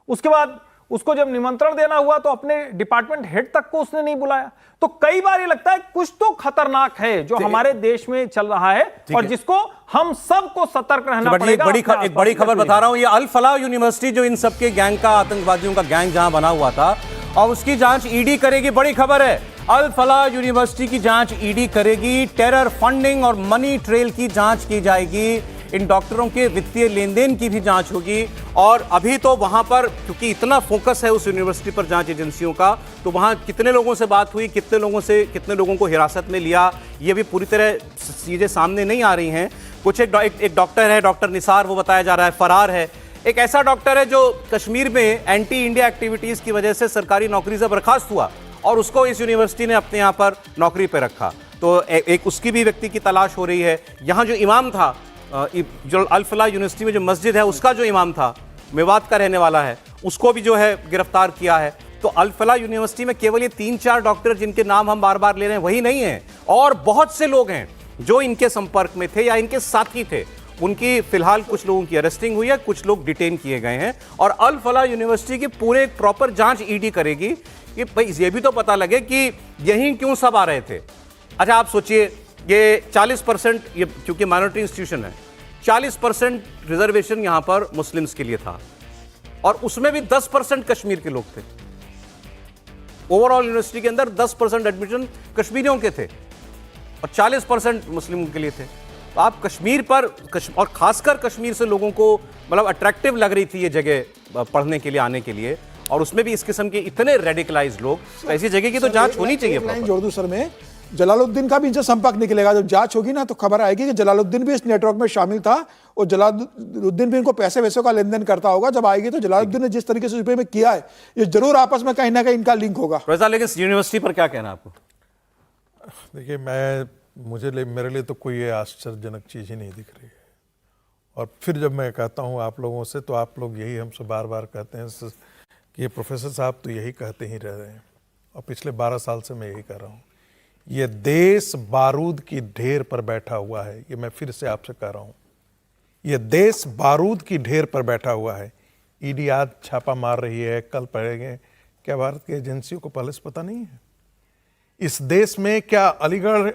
उसके बाद उसको जब निमंत्रण देना हुआ तो अपने डिपार्टमेंट हेड तक को उसने नहीं बुलाया। तो कई बार ये लगता है कुछ तो खतरनाक है जो हमारे देश में चल रहा है और जिसको हम सबको सतर्क रहना पड़ेगा।
एक बड़ी खबर बता रहा हूं, ये अल फलाह यूनिवर्सिटी जो इन सबके गैंग का, आतंकवादियों का गैंग जहां बना हुआ था, और उसकी जांच ईडी करेगी। बड़ी खबर है, अल फलाह यूनिवर्सिटी की जांच ईडी करेगी। टेरर फंडिंग और मनी ट्रेल की जांच की जाएगी। इन डॉक्टरों के वित्तीय लेन देन की भी जांच होगी। और अभी तो वहां पर क्योंकि इतना फोकस है उस यूनिवर्सिटी पर जांच एजेंसियों का, तो वहां कितने लोगों से बात हुई, कितने लोगों को हिरासत में लिया, ये भी पूरी तरह चीजें सामने नहीं आ रही हैं। कुछ एक डॉक्टर है, डॉक्टर निसार, वो बताया जा रहा है फरार है। एक ऐसा डॉक्टर है जो कश्मीर में एंटी इंडिया एक्टिविटीज की वजह से सरकारी नौकरी से बर्खास्त हुआ और उसको इस यूनिवर्सिटी ने अपने यहाँ पर नौकरी पर रखा। तो एक उसकी भी व्यक्ति की तलाश हो रही है। यहाँ जो इमाम था, जो अल फलाह यूनिवर्सिटी में जो मस्जिद है, उसका जो इमाम था, मेवात का रहने वाला है, उसको भी जो है गिरफ्तार किया है। तो अल फलाह यूनिवर्सिटी में केवल ये 3-4 डॉक्टर जिनके नाम हम बार बार ले रहे हैं वही नहीं है, और बहुत से लोग हैं जो इनके संपर्क में थे या इनके साथी थे। उनकी फिलहाल कुछ लोगों की अरेस्टिंग हुई है, कुछ लोग डिटेन किए गए हैं। और अल फलाह यूनिवर्सिटी की पूरे एक प्रॉपर जांच ईडी करेगी कि भाई ये भी तो पता लगे कि यहीं क्यों सब आ रहे थे। अच्छा, आप सोचिए, ये 40%, ये क्योंकि माइनॉरिटी इंस्टीट्यूशन है, 40% रिजर्वेशन यहां पर मुस्लिम्स के लिए था, और उसमें भी 10% कश्मीर के लोग थे। ओवरऑल यूनिवर्सिटी के अंदर 10% एडमिशन कश्मीरियों के थे और 40% मुस्लिमों के लिए थे। तो आप कश्मीर पर और खासकर कश्मीर से लोगों को मतलब अट्रैक्टिव लग रही थी ये जगह पढ़ने के लिए, आने के लिए, और उसमें भी इस किस्म के इतने रेडिकलाइज्ड लोग। तो ऐसी जगह की तो जांच होनी चाहिए।
जोड़ दूं सर, में जलालुद्दीन का भी इनसे संपर्क निकलेगा। जब जांच होगी ना तो खबर आएगी कि जलालुद्दीन भी इस नेटवर्क में शामिल था और जलालुद्दीन भी इनको पैसे वैसे का लेन देन करता होगा। जब आएगी तो जलालुद्दीन ने जिस तरीके से रुपये में किया है, ये जरूर आपस में कहीं ना कहीं इनका लिंक होगा।
लेकिन यूनिवर्सिटी पर क्या कहना आपको?
देखिए, मेरे लिए तो कोई ये आश्चर्यजनक चीज़ ही नहीं दिख रही है। और फिर जब मैं कहता हूँ आप लोगों से, तो आप लोग यही हमसे बार बार कहते हैं कि ये प्रोफेसर साहब तो यही कहते ही रह रहे हैं, और पिछले 12 साल से मैं यही कर रहा हूँ। ये देश बारूद की ढेर पर बैठा हुआ है। ये मैं फिर से आपसे कह रहा हूँ, ये देश बारूद की ढेर पर बैठा हुआ है। ईडी आज छापा मार रही है, कल पड़ेंगे। क्या भारत की एजेंसियों को पहले से पता नहीं है? इस देश में क्या अलीगढ़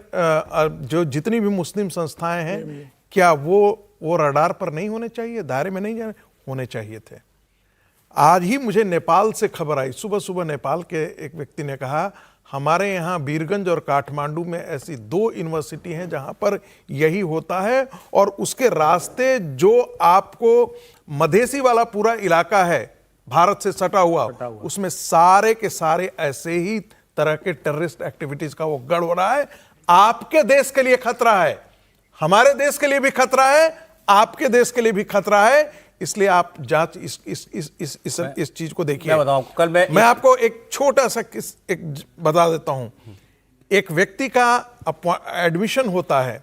जो जितनी भी मुस्लिम संस्थाएं हैं, क्या वो रडार पर नहीं होने चाहिए, दायरे में नहीं होने चाहिए थे? आज ही मुझे नेपाल से खबर आई, सुबह सुबह नेपाल के एक व्यक्ति ने कहा, हमारे यहाँ बीरगंज और काठमांडू में ऐसी 2 यूनिवर्सिटी हैं जहाँ पर यही होता है, और उसके रास्ते जो आपको मधेसी वाला पूरा इलाका है भारत से सटा हुआ, उसमें सारे के सारे ऐसे ही तरह के टेररिस्ट एक्टिविटीज का वो गढ़ हो रहा है। आपके देश के लिए खतरा है, हमारे देश के लिए भी खतरा है, आपके देश के लिए भी खतरा है। इसलिए आप जांच इस चीज को देखिए।
मैं बताऊं, कल मैं
आपको एक छोटा सा एक बता देता हूं। एक व्यक्ति का एडमिशन होता है,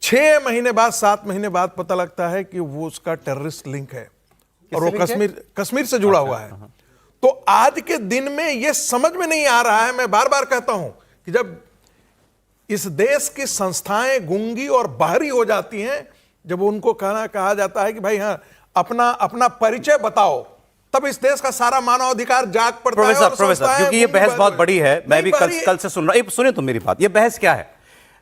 6 महीने बाद 7 महीने बाद पता लगता है कि वो उसका टेररिस्ट लिंक है और वो कश्मीर से जुड़ा हुआ है। तो आज के दिन में ये समझ में नहीं आ रहा है। मैं बार बार कहता हूं कि जब इस देश की संस्थाएं गूंगी और बाहरी हो जाती हैं, जब उनको कहा जाता है कि भाई हाँ अपना परिचय बताओ, तब इस देश का सारा मानव अधिकार जाग पड़ता है।
प्रोफेसर, क्योंकि ये बहस बहुत बड़ी है, मैं भी कल से सुन रहा हूं। सुने तुम मेरी बात, ये बहस क्या है?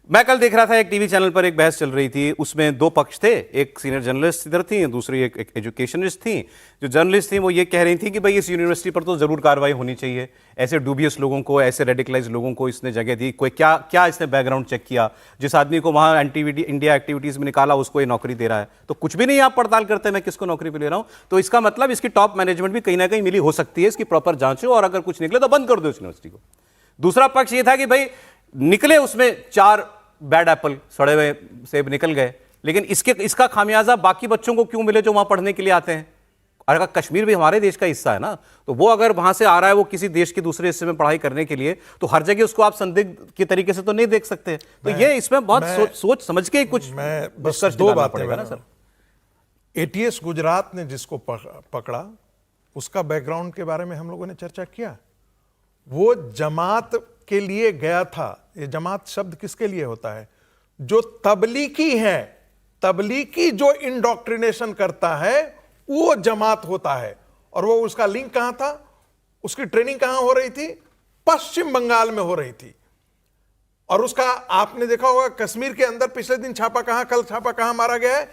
मैं कल देख रहा था एक टीवी चैनल पर एक बहस चल रही थी, उसमें 2 पक्ष थे। एक सीनियर जर्नलिस्ट इधर थी, दूसरी एक एजुकेशनिस्ट थी। जो जर्नलिस्ट थी वो ये कह रही थी कि भाई इस यूनिवर्सिटी पर तो जरूर कार्रवाई होनी चाहिए, ऐसे डूबियस लोगों को, ऐसे रेडिकलाइज लोगों को इसने जगह दी। कोई क्या इसने बैकग्राउंड चेक किया? जिस आदमी को वहां एंटी इंडिया एक्टिविटीज में निकाला उसको ये नौकरी दे रहा है, तो कुछ भी नहीं आप पड़ताल करते मैं किसको नौकरी पे ले रहा हूं। तो इसका मतलब इसकी टॉप मैनेजमेंट भी कहीं ना कहीं मिली हो सकती है, इसकी प्रॉपर जांच हो, और अगर कुछ निकले तो बंद कर दो इस यूनिवर्सिटी को। दूसरा पक्ष ये था कि भाई निकले उसमें 4 बैड एप्पल, सड़े हुए सेब निकल गए, लेकिन इसका खामियाजा बाकी बच्चों को क्यों मिले जो वहां पढ़ने के लिए आते हैं? और अगर कश्मीर भी हमारे देश का हिस्सा है ना, तो वो अगर वहां से आ रहा है वो किसी देश के दूसरे हिस्से में पढ़ाई करने के लिए, तो हर जगह उसको आप संदिग्ध के तरीके से तो नहीं देख सकते। तो ये इसमें बहुत सोच समझ के कुछ
मैं बस
निष्कर्ष
दो
निकालना
बातें
पड़ेगा ना सर।
एटीएस गुजरात ने जिसको पकड़ा, उसका बैकग्राउंड के बारे में हम लोगों ने चर्चा किया। वो जमात के लिए गया था। ये जमात शब्द किसके लिए होता है? जो तबलीगी है, तबलीगी जो इंडोक्ट्रिनेशन करता है वो जमात होता है। और वो उसका लिंक कहां था, उसकी ट्रेनिंग कहां हो रही थी? पश्चिम बंगाल में हो रही थी। और उसका आपने देखा होगा कश्मीर के अंदर पिछले दिन छापा कहां, कल छापा कहां मारा गया है?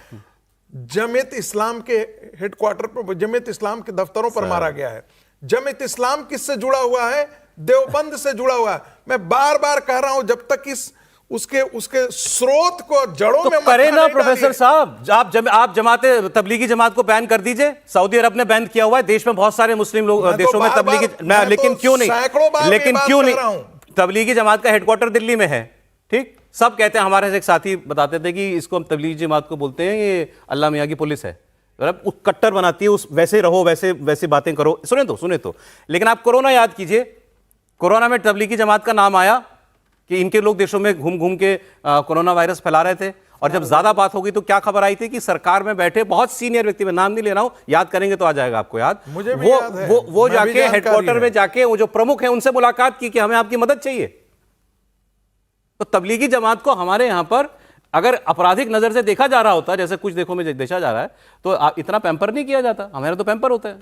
जमीयत इस्लाम के हेडक्वार्टर पर, जमीयत इस्लाम के दफ्तरों पर मारा गया है। जमीयत इस्लाम किससे जुड़ा हुआ है? देवबंद से जुड़ा हुआ है। मैं बार बार कह रहा हूं, जब तक इस उसके स्रोत को जड़ों
तो
में
करे ना प्रोफेसर साहब, आप जमाते तबलीगी जमात को बैन कर दीजिए। सऊदी अरब ने बैन किया हुआ है, देश में बहुत सारे मुस्लिम लोग देशों में तबलीगी, लेकिन क्यों नहीं, तबलीगी जमात का हेडक्वार्टर दिल्ली में है, ठीक। सब कहते हैं, हमारे एक साथी बताते थे कि इसको हम तबलीगी जमात को बोलते हैं, ये अल्लाह मियां की पुलिस है, कट्टर बनाती है, उस वैसे रहो, वैसे बातें करो। सुने तो लेकिन आप कोरोना याद कीजिए, कोरोना में तबलीगी जमात का नाम आया कि इनके लोग देशों में घूम घूम के कोरोना वायरस फैला रहे थे। और जब ज्यादा बात हो गई तो क्या खबर आई थी कि सरकार में बैठे बहुत सीनियर व्यक्ति, में नाम नहीं ले रहा हूं, याद करेंगे तो आ जाएगा आपको याद,
मुझे भी याद है।
वो जाके हेडक्वार्टर में जाके वो जो प्रमुख है उनसे मुलाकात की कि हमें आपकी मदद चाहिए। तो तबलीगी जमात को हमारे यहां पर अगर आपराधिक नजर से देखा जा रहा होता, जैसे कुछ देखो में देखा जा रहा है, तो इतना पैम्पर नहीं किया जाता। हमारे तो पैम्पर होता है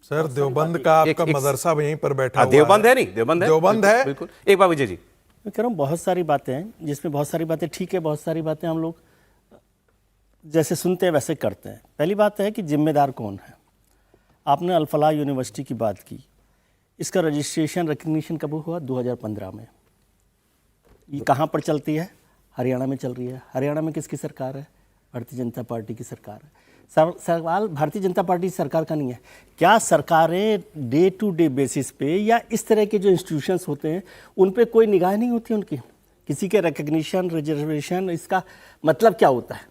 सर। देवबंद का आपका मदरसा यहीं पर बैठा हुआ
देवबंद है, नहीं देवबंद है,
बिल्कुल।
एक बार विजय जी,
मैं कह रहा हूँ बहुत सारी बातें हैं, जिसमें बहुत सारी बातें ठीक है, बहुत सारी बातें हम लोग जैसे सुनते हैं वैसे करते हैं। पहली बात है कि जिम्मेदार कौन है। आपने अल फलाह यूनिवर्सिटी की बात की, इसका रजिस्ट्रेशन रिकग्निशन कब हुआ? 2015 में। ये कहाँ पर चलती है? हरियाणा में चल रही है। हरियाणा में किसकी सरकार है? भारतीय जनता पार्टी की सरकार है। सवाल भारतीय जनता पार्टी सरकार का नहीं है। क्या सरकारें डे टू डे बेसिस पे या इस तरह के जो इंस्टीट्यूशंस होते हैं उन पे कोई निगाह नहीं होती उनकी? किसी के रिकग्निशन, रिजर्वेशन, इसका मतलब क्या होता है?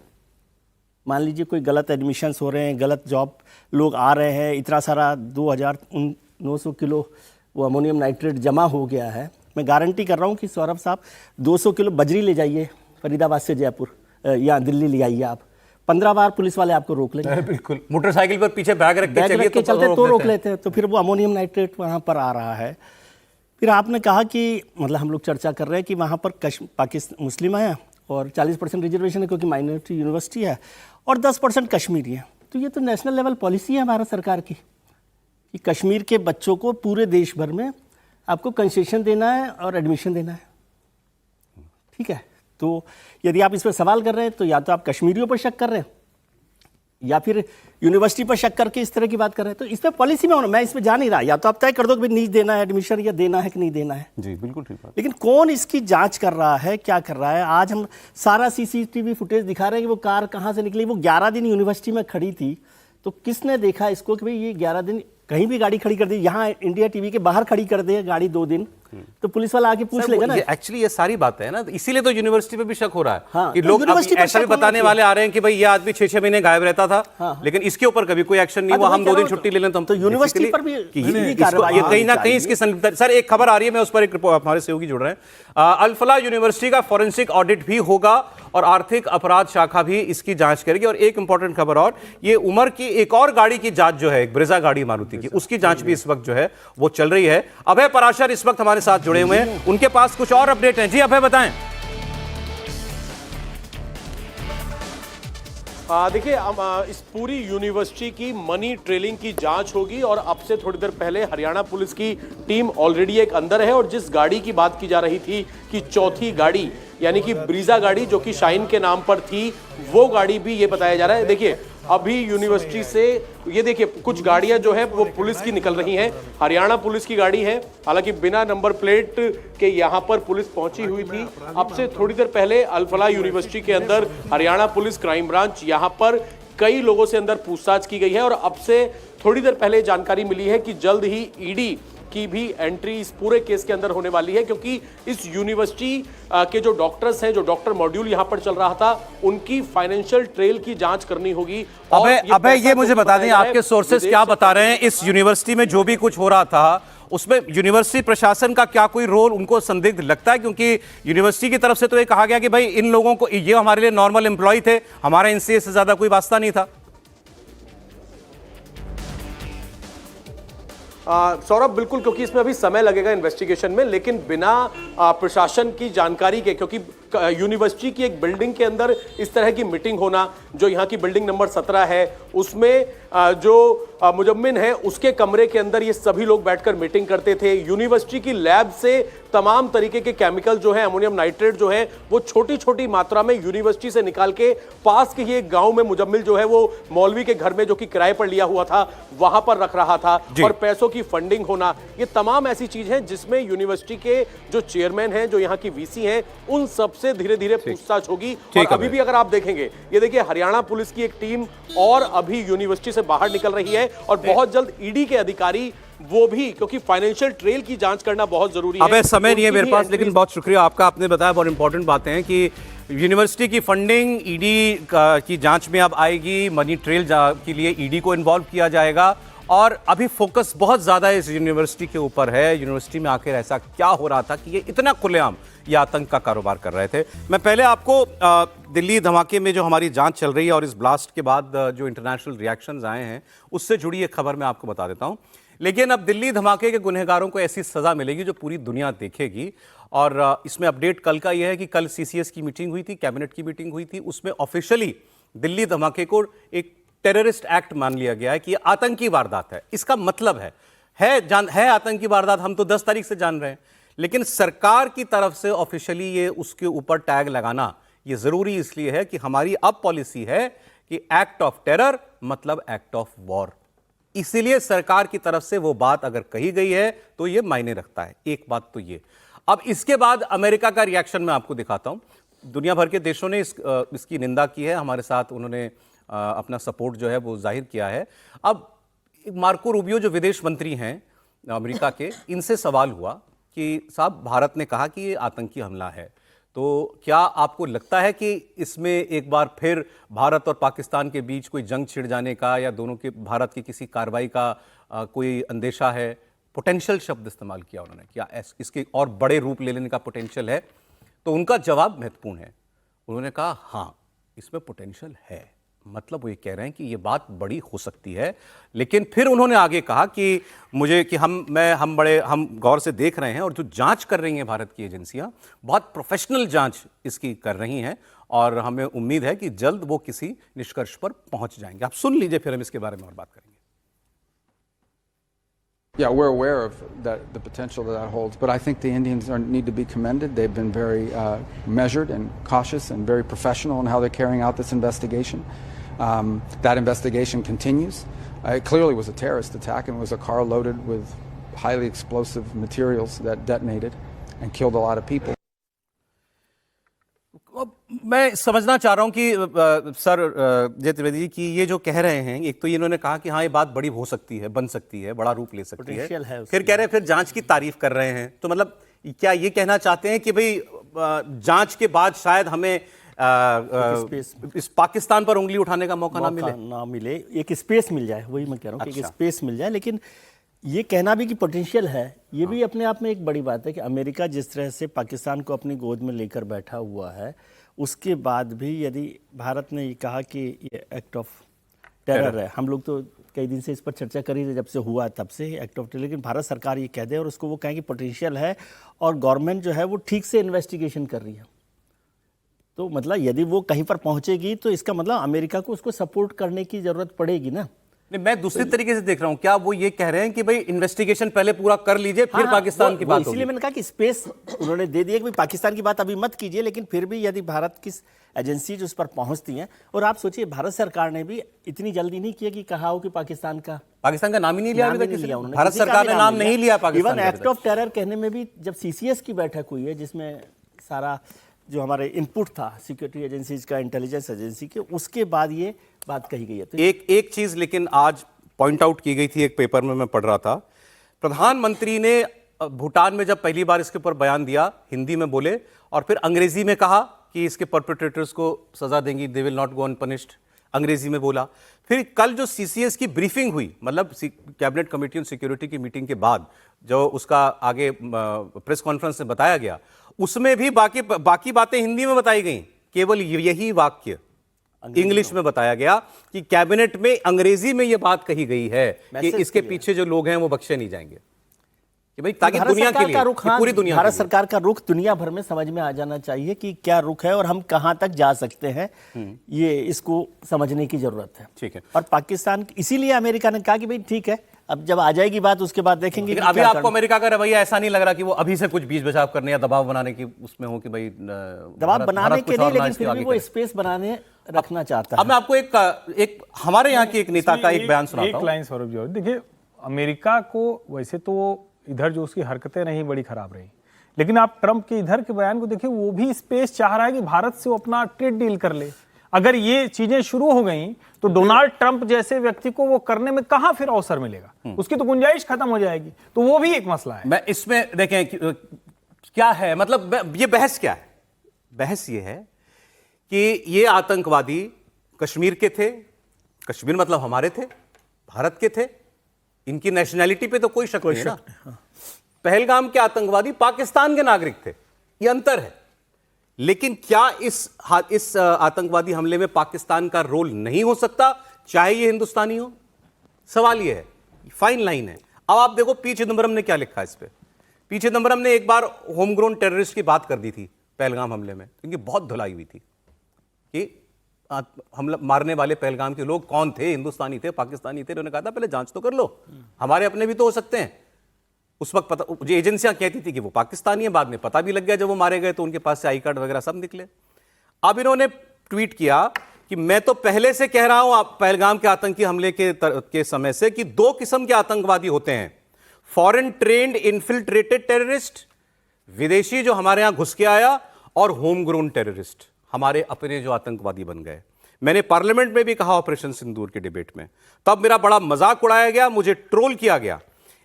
मान लीजिए कोई गलत एडमिशन्स हो रहे हैं, गलत जॉब लोग आ रहे हैं, इतना सारा 2900 किलो वो अमोनियम नाइट्रेट जमा हो गया है। मैं गारंटी कर रहा हूँ कि सौरभ साहब 200 किलो बजरी ले जाइए फरीदाबाद से जयपुर या दिल्ली ले आइए, आप 15 बार पुलिस वाले आपको रोक लेंगे।
बिल्कुल, मोटरसाइकिल पर पीछे बैग रख के चलिए
तो रोक लेते हैं। तो फिर वो अमोनियम नाइट्रेट वहाँ पर आ रहा है। फिर आपने कहा कि मतलब हम लोग चर्चा कर रहे हैं कि वहाँ पर पाकिस्तान मुस्लिम हैं और 40% रिजर्वेशन है क्योंकि माइनॉरिटी यूनिवर्सिटी है, और 10% कश्मीरी है। तो ये तो नेशनल लेवल पॉलिसी है भारत सरकार की कि कश्मीर के बच्चों को पूरे देश भर में आपको कंसेशन देना है और एडमिशन देना है, ठीक है। तो यदि आप इस पर सवाल कर रहे हैं तो या तो आप कश्मीरियों पर शक कर रहे हैं या फिर यूनिवर्सिटी पर शक करके इस तरह की बात कर रहे हैं। तो इस पर पॉलिसी में होना, मैं इसमें जा नहीं रहा। या तो आप तय कर दो कि नहीं देना है एडमिशन, या देना है कि नहीं देना है।
जी बिल्कुल ठीक बात।
लेकिन कौन इसकी जांच कर रहा है, क्या कर रहा है? आज हम सारा सीसीटीवी फुटेज दिखा रहे हैं कि वो कार कहाँ से निकली। वो 11 दिन यूनिवर्सिटी में खड़ी थी, तो किसने देखा इसको कि भाई ये 11 दिन कहीं भी गाड़ी खड़ी कर दी? यहाँ इंडिया टीवी के बाहर खड़ी कर दे गाड़ी 2 दिन, तो पुलिस वाला आके पूछ लेगा ना।
एक्चुअली ये सारी बातें है ना, इसीलिए तो यूनिवर्सिटी पे भी शक हो रहा है।
हाँ,
कि
तो
लोग
यूनिवर्सिटी
ऐसा भी बताने वाले आ रहे हैं कि भाई ये आदमी 6-6 महीने गायब रहता था। हाँ, लेकिन इसके ऊपर कभी कोई एक्शन नहीं हुआ। हम 2 दिन छुट्टी ले लें तो हम
तो यूनिवर्सिटी पर भी
ये कहीं ना कहीं इसकी संलिप्तता। सर एक खबर आ रही है, मैं उस पर एक रिपोर्ट हमारे सहयोगी जुड़ रहे हैं। अल फलाह यूनिवर्सिटी का फॉरेंसिक ऑडिट भी होगा और आर्थिक अपराध शाखा भी इसकी जांच करेगी। और एक इंपॉर्टेंट खबर और, ये उमर की एक और गाड़ी की जांच जो है, एक ब्रेजा गाड़ी मारुति की, उसकी जांच भी इस वक्त जो है वो चल रही है। अभय पराशर इस वक्त हमारे साथ जुड़े हुए हैं, उनके पास कुछ और अपडेट हैं। जी अभय बताएं।
देखिए, इस पूरी यूनिवर्सिटी की मनी ट्रेलिंग की जांच होगी और अब से थोड़ी देर पहले हरियाणा पुलिस की टीम ऑलरेडी एक अंदर है। और जिस गाड़ी की बात की जा रही थी कि चौथी गाड़ी यानी कि ब्रीजा गाड़ी जो कि शाइन के नाम पर थी, वो गाड़ी भी ये बताया जा रहा है। देखिए अभी यूनिवर्सिटी से ये देखिए कुछ गाड़ियां जो है वो पुलिस की निकल रही हैं, हरियाणा पुलिस की गाड़ी है, हालांकि बिना नंबर प्लेट के यहां पर पुलिस पहुंची हुई थी। अब से थोड़ी देर पहले अल फलाह यूनिवर्सिटी के अंदर हरियाणा पुलिस क्राइम ब्रांच यहां पर कई लोगों से अंदर पूछताछ की गई है। और अब से थोड़ी देर पहले जानकारी मिली है कि जल्द ही ईडी की भी एंट्री इस पूरे केस के अंदर होने वाली है, क्योंकि इस यूनिवर्सिटी के जो डॉक्टर्स हैं, जो डॉक्टर मॉड्यूल यहां पर चल रहा था, उनकी फाइनेंशियल ट्रेल की जांच करनी होगी। और
अबे ये मुझे
तो
बता दें,
बताया जाए,
आपके सोर्सेस
विदेश
क्या बता रहे हैं? इस यूनिवर्सिटी में जो भी कुछ हो रहा था उसमें यूनिवर्सिटी प्रशासन का क्या कोई रोल उनको संदिग्ध लगता है? क्योंकि यूनिवर्सिटी की तरफ से तो ये कहा गया कि भाई इन लोगों को, ये हमारे लिए नॉर्मल एम्प्लॉय थे, हमारा इनसे ज्यादा कोई वास्ता नहीं था।
सौरभ, बिल्कुल, क्योंकि इसमें अभी समय लगेगा इन्वेस्टिगेशन में, लेकिन बिना प्रशासन की जानकारी के, क्योंकि यूनिवर्सिटी की एक बिल्डिंग के अंदर इस तरह की मीटिंग होना, जो यहाँ की बिल्डिंग नंबर 17 है, उसमें जो मुजम्मिन है उसके कमरे के अंदर ये सभी लोग बैठकर मीटिंग करते थे। यूनिवर्सिटी की लैब से तमाम तरीके के केमिकल जो है, अमोनियम नाइट्रेट जो है, वो छोटी छोटी मात्रा में यूनिवर्सिटी से निकाल के पास के ही एक गांव में मुजम्मिल जो है वो मौलवी के घर में, जो कि किराए पर लिया हुआ था, वहां पर रख रहा था। और पैसों की फंडिंग होना, ये तमाम ऐसी चीज है जिसमें यूनिवर्सिटी के जो चेयरमैन हैं, जो यहाँ की वीसी हैं, उन सबसे धीरे धीरे पूछताछ होगी। और अभी भी अगर आप देखेंगे, ये देखिए हरियाणा पुलिस की एक टीम और अभी यूनिवर्सिटी से बाहर निकल रही है, और बहुत जल्द ईडी के अधिकारी वो भी, क्योंकि फाइनेंशियल ट्रेल की जांच करना बहुत जरूरी है।
अबे समय नहीं है मेरे पास, लेकिन बहुत शुक्रिया आपका, आपने बताया बहुत इंपॉर्टेंट बातें हैं कि यूनिवर्सिटी की फंडिंग ईडी की जांच में अब आएगी, मनी ट्रेल के लिए ईडी को इन्वॉल्व किया जाएगा, और अभी फोकस बहुत ज्यादा इस यूनिवर्सिटी के ऊपर है। यूनिवर्सिटी में आखिर ऐसा क्या हो रहा था कि ये इतना खुलेआम ये आतंक का कारोबार कर रहे थे? मैं पहले आपको दिल्ली धमाके में जो हमारी जांच चल रही है और इस ब्लास्ट के बाद जो इंटरनेशनल रिएक्शंस आए हैं उससे जुड़ी एक खबर मैं आपको बता देता हूं। लेकिन अब दिल्ली धमाके के गुनहगारों को ऐसी सजा मिलेगी जो पूरी दुनिया देखेगी, और इसमें अपडेट कल का यह है कि कल सीसीएस की मीटिंग हुई थी, कैबिनेट की मीटिंग हुई थी, उसमें ऑफिशियली दिल्ली धमाके को एक टेररिस्ट एक्ट मान लिया गया है कि यह आतंकी वारदात है। इसका मतलब है आतंकी वारदात, हम तो 10 तारीख से जान रहे हैं, लेकिन सरकार की तरफ से ऑफिशियली ये उसके ऊपर टैग लगाना ये जरूरी इसलिए है कि हमारी अब पॉलिसी है कि एक्ट ऑफ टेरर मतलब एक्ट ऑफ वॉर। इसीलिए सरकार की तरफ से वो बात अगर कही गई है तो ये मायने रखता है। एक बात तो ये। अब इसके बाद अमेरिका का रिएक्शन मैं आपको दिखाता हूं। दुनिया भर के देशों ने इसकी निंदा की है, हमारे साथ उन्होंने अपना सपोर्ट जो है वो जाहिर किया है। अब मार्को रूबियो जो विदेश मंत्री हैं अमेरिका के, इनसे सवाल हुआ कि साहब भारत ने कहा कि ये आतंकी हमला है, तो क्या आपको लगता है कि इसमें एक बार फिर भारत और पाकिस्तान के बीच कोई जंग छिड़ जाने का या दोनों के भारत की किसी कार्रवाई का कोई अंदेशा है? पोटेंशियल शब्द इस्तेमाल किया उन्होंने, क्या इसके और बड़े रूप ले लेने का पोटेंशियल है? तो उनका जवाब महत्वपूर्ण है। उन्होंने कहा हाँ, इसमें पोटेंशियल है। मतलब वो ये कह रहे हैं कि ये बात बड़ी हो सकती है, लेकिन फिर उन्होंने आगे कहा कि मुझे कि हम गौर से देख रहे हैं, और जो जांच कर रही हैं भारत की एजेंसियां बहुत प्रोफेशनल जांच इसकी कर रही हैं, और हमें उम्मीद है कि जल्द वो किसी निष्कर्ष पर पहुंच जाएंगे। आप सुन लीजिए, फिर हम इसके बारे में और बात करेंगे।
Yeah, we're aware of the potential that holds, but I think the Indians need to be commended. They've been very measured and cautious and very professional in how they're carrying out this investigation. That investigation continues. It clearly was a terrorist attack, and it was a car loaded with highly explosive materials that detonated and killed a lot of people.
मैं समझना चाह रहा हूं कि sir जय त्रिवेदी जी की ये जो कह रहे हैं, एक तो इन्होंने कहा कि हाँ ये बात बड़ी हो सकती है, बन सकती है, बड़ा रूप ले सकती है, फिर कह रहे हैं, फिर जांच की तारीफ कर रहे हैं। तो मतलब क्या ये कहना चाहते हैं कि भाई जांच के बाद शायद हमें इस पाकिस्तान पर उंगली उठाने का मौका ना मिले,
एक स्पेस मिल जाए? वही मैं कह रहा हूँ कि एक स्पेस मिल जाए। लेकिन ये कहना भी कि पोटेंशियल है, ये भी अपने आप में एक बड़ी बात है कि अमेरिका जिस तरह से पाकिस्तान को अपनी गोद में लेकर बैठा हुआ है, उसके बाद भी यदि भारत ने ये कहा कि ये एक्ट ऑफ टेरर है, हम लोग तो कई दिन से इस पर चर्चा कर रही थी, जब से हुआ तब से एक्ट ऑफ टेरर, लेकिन भारत सरकार ये कह दे और उसको वो कहें कि पोटेंशियल है और गवर्नमेंट जो है वो ठीक से इन्वेस्टिगेशन कर रही है, तो मतलब यदि वो कहीं पर पहुंचेगी तो इसका मतलब अमेरिका को उसको सपोर्ट करने की जरूरत पड़ेगी ना।
नहीं, मैं दूसरी तरीके से देख रहा हूं, क्या वो ये कह रहे हैं कि भाई इन्वेस्टिगेशन पहले पूरा कर लीजिए, फिर पाकिस्तान की बात होगी?
इसलिए मैंने कहा कि स्पेस उन्होंने दे दिया कि पाकिस्तान की बात अभी मत कीजिए, लेकिन फिर भी यदि भारत की एजेंसी जो उस पर पहुंचती हैं, और आप सोचिए भारत सरकार ने भी इतनी जल्दी नहीं किया कि कहा हो कि पाकिस्तान का
नाम ही नहीं लिया उन्होंने। भारत सरकार ने नाम नहीं लिया Pakistan.
Even act of terror कहने में भी जब सीसीएस की बैठक हुई है, जिसमें सारा जो हमारे इनपुट था सिक्योरिटी एजेंसीज का, इंटेलिजेंस एजेंसी के, उसके बाद ये बात कही गई है। तो
एक चीज लेकिन आज पॉइंट आउट की गई थी, एक पेपर में मैं पढ़ रहा था, प्रधानमंत्री ने भूटान में जब पहली बार इसके ऊपर बयान दिया, हिंदी में बोले और फिर अंग्रेजी में कहा कि इसके परपेट्रेटर्स को सजा देंगी, दे विल नॉट गो अनपनिश्ड, अंग्रेजी में बोला। फिर कल जो सीसीएस की ब्रीफिंग हुई, मतलब कैबिनेट कमेटी ऑन सिक्योरिटी की मीटिंग के बाद जो उसका आगे प्रेस कॉन्फ्रेंस में बताया गया, उसमें भी बाकी बातें हिंदी में बताई गई, केवल यही वाक्य इंग्लिश में बताया गया कि कैबिनेट में अंग्रेजी में यह बात कही गई है कि इसके पीछे जो लोग हैं वो बख्शे नहीं जाएंगे, कि भाई ताकि दुनिया के लिए, पूरी दुनिया,
भारत सरकार का रुख दुनिया भर में समझ में आ जाना चाहिए कि क्या रुख है और हम कहां तक जा सकते हैं, ये इसको समझने की जरूरत है।
ठीक है।
और पाकिस्तान, इसीलिए अमेरिका ने कहा कि भाई ठीक है, अब जब आ जाएगी बात उसके बाद देखेंगे।
लेकिन अभी आपको अमेरिका का रवैया ऐसा नहीं लग रहा कि वो अभी से कुछ बीच बचाव करने या दबाव बनाने की उसमें हो कि भाई
दबाव बनाने के लिए, लेकिन फिर भी वो स्पेस बनाने रखना चाहता है।
अब मैं आपको एक हमारे यहाँ की एक नेता का एक बयान सुनाता हूं।
एक लाइन सौरभ जी, देखिए अमेरिका को वैसे तो इधर जो उसकी हरकतें रही बड़ी खराब रही, लेकिन आप ट्रंप के इधर के बयान को देखिए, वो भी स्पेस चाह रहा है कि भारत से वो अपना ट्रेड डील कर ले। अगर ये चीजें शुरू हो गई तो डोनाल्ड ट्रंप जैसे व्यक्ति को वो करने में कहां फिर अवसर मिलेगा, उसकी तो गुंजाइश खत्म हो जाएगी। तो वो भी एक मसला है।
मैं इसमें देखें क्या है, मतलब ये बहस क्या है? बहस ये है कि ये आतंकवादी कश्मीर के थे, कश्मीर मतलब हमारे थे, भारत के थे, इनकी नेशनैलिटी पे तो कोई शक नहीं है ना। पहलगाम के आतंकवादी पाकिस्तान के नागरिक थे, ये अंतर है। लेकिन क्या इस आतंकवादी हमले में पाकिस्तान का रोल नहीं हो सकता, चाहे ये हिंदुस्तानी हो? सवाल ये है, फाइन लाइन है। अब आप देखो पी चिदम्बरम ने क्या लिखा है इस पे। पी चिदम्बरम ने एक बार होम ग्रोन टेररिस्ट की बात कर दी थी पहलगाम हमले में, क्योंकि बहुत धुलाई हुई थी कि हमला मारने वाले पहलगाम के लोग कौन थे, हिंदुस्तानी थे, पाकिस्तानी थे। उन्होंने कहा था पहले जांच तो कर लो, हमारे अपने भी तो हो सकते हैं। उस वक्त पता, जो एजेंसियां कहती थी कि वो पाकिस्तानी है, बाद में पता भी लग गया जब वो मारे गए तो उनके पास से आई कार्ड वगैरह सब निकले। अब इन्होंने ट्वीट किया कि मैं तो पहले से कह रहा हूं पहलगाम के आतंकी हमले के समय से कि दो किस्म के आतंकवादी होते हैं, फॉरेन ट्रेंड इन्फिल्ट्रेटेड टेररिस्ट, विदेशी जो हमारे यहां घुस के आया, और होम ग्रोन टेररिस्ट, हमारे अपने जो आतंकवादी बन गए। मैंने पार्लियामेंट में भी कहा ऑपरेशन सिंदूर के डिबेट में, तब मेरा बड़ा मजाक उड़ाया गया, मुझे ट्रोल किया गया।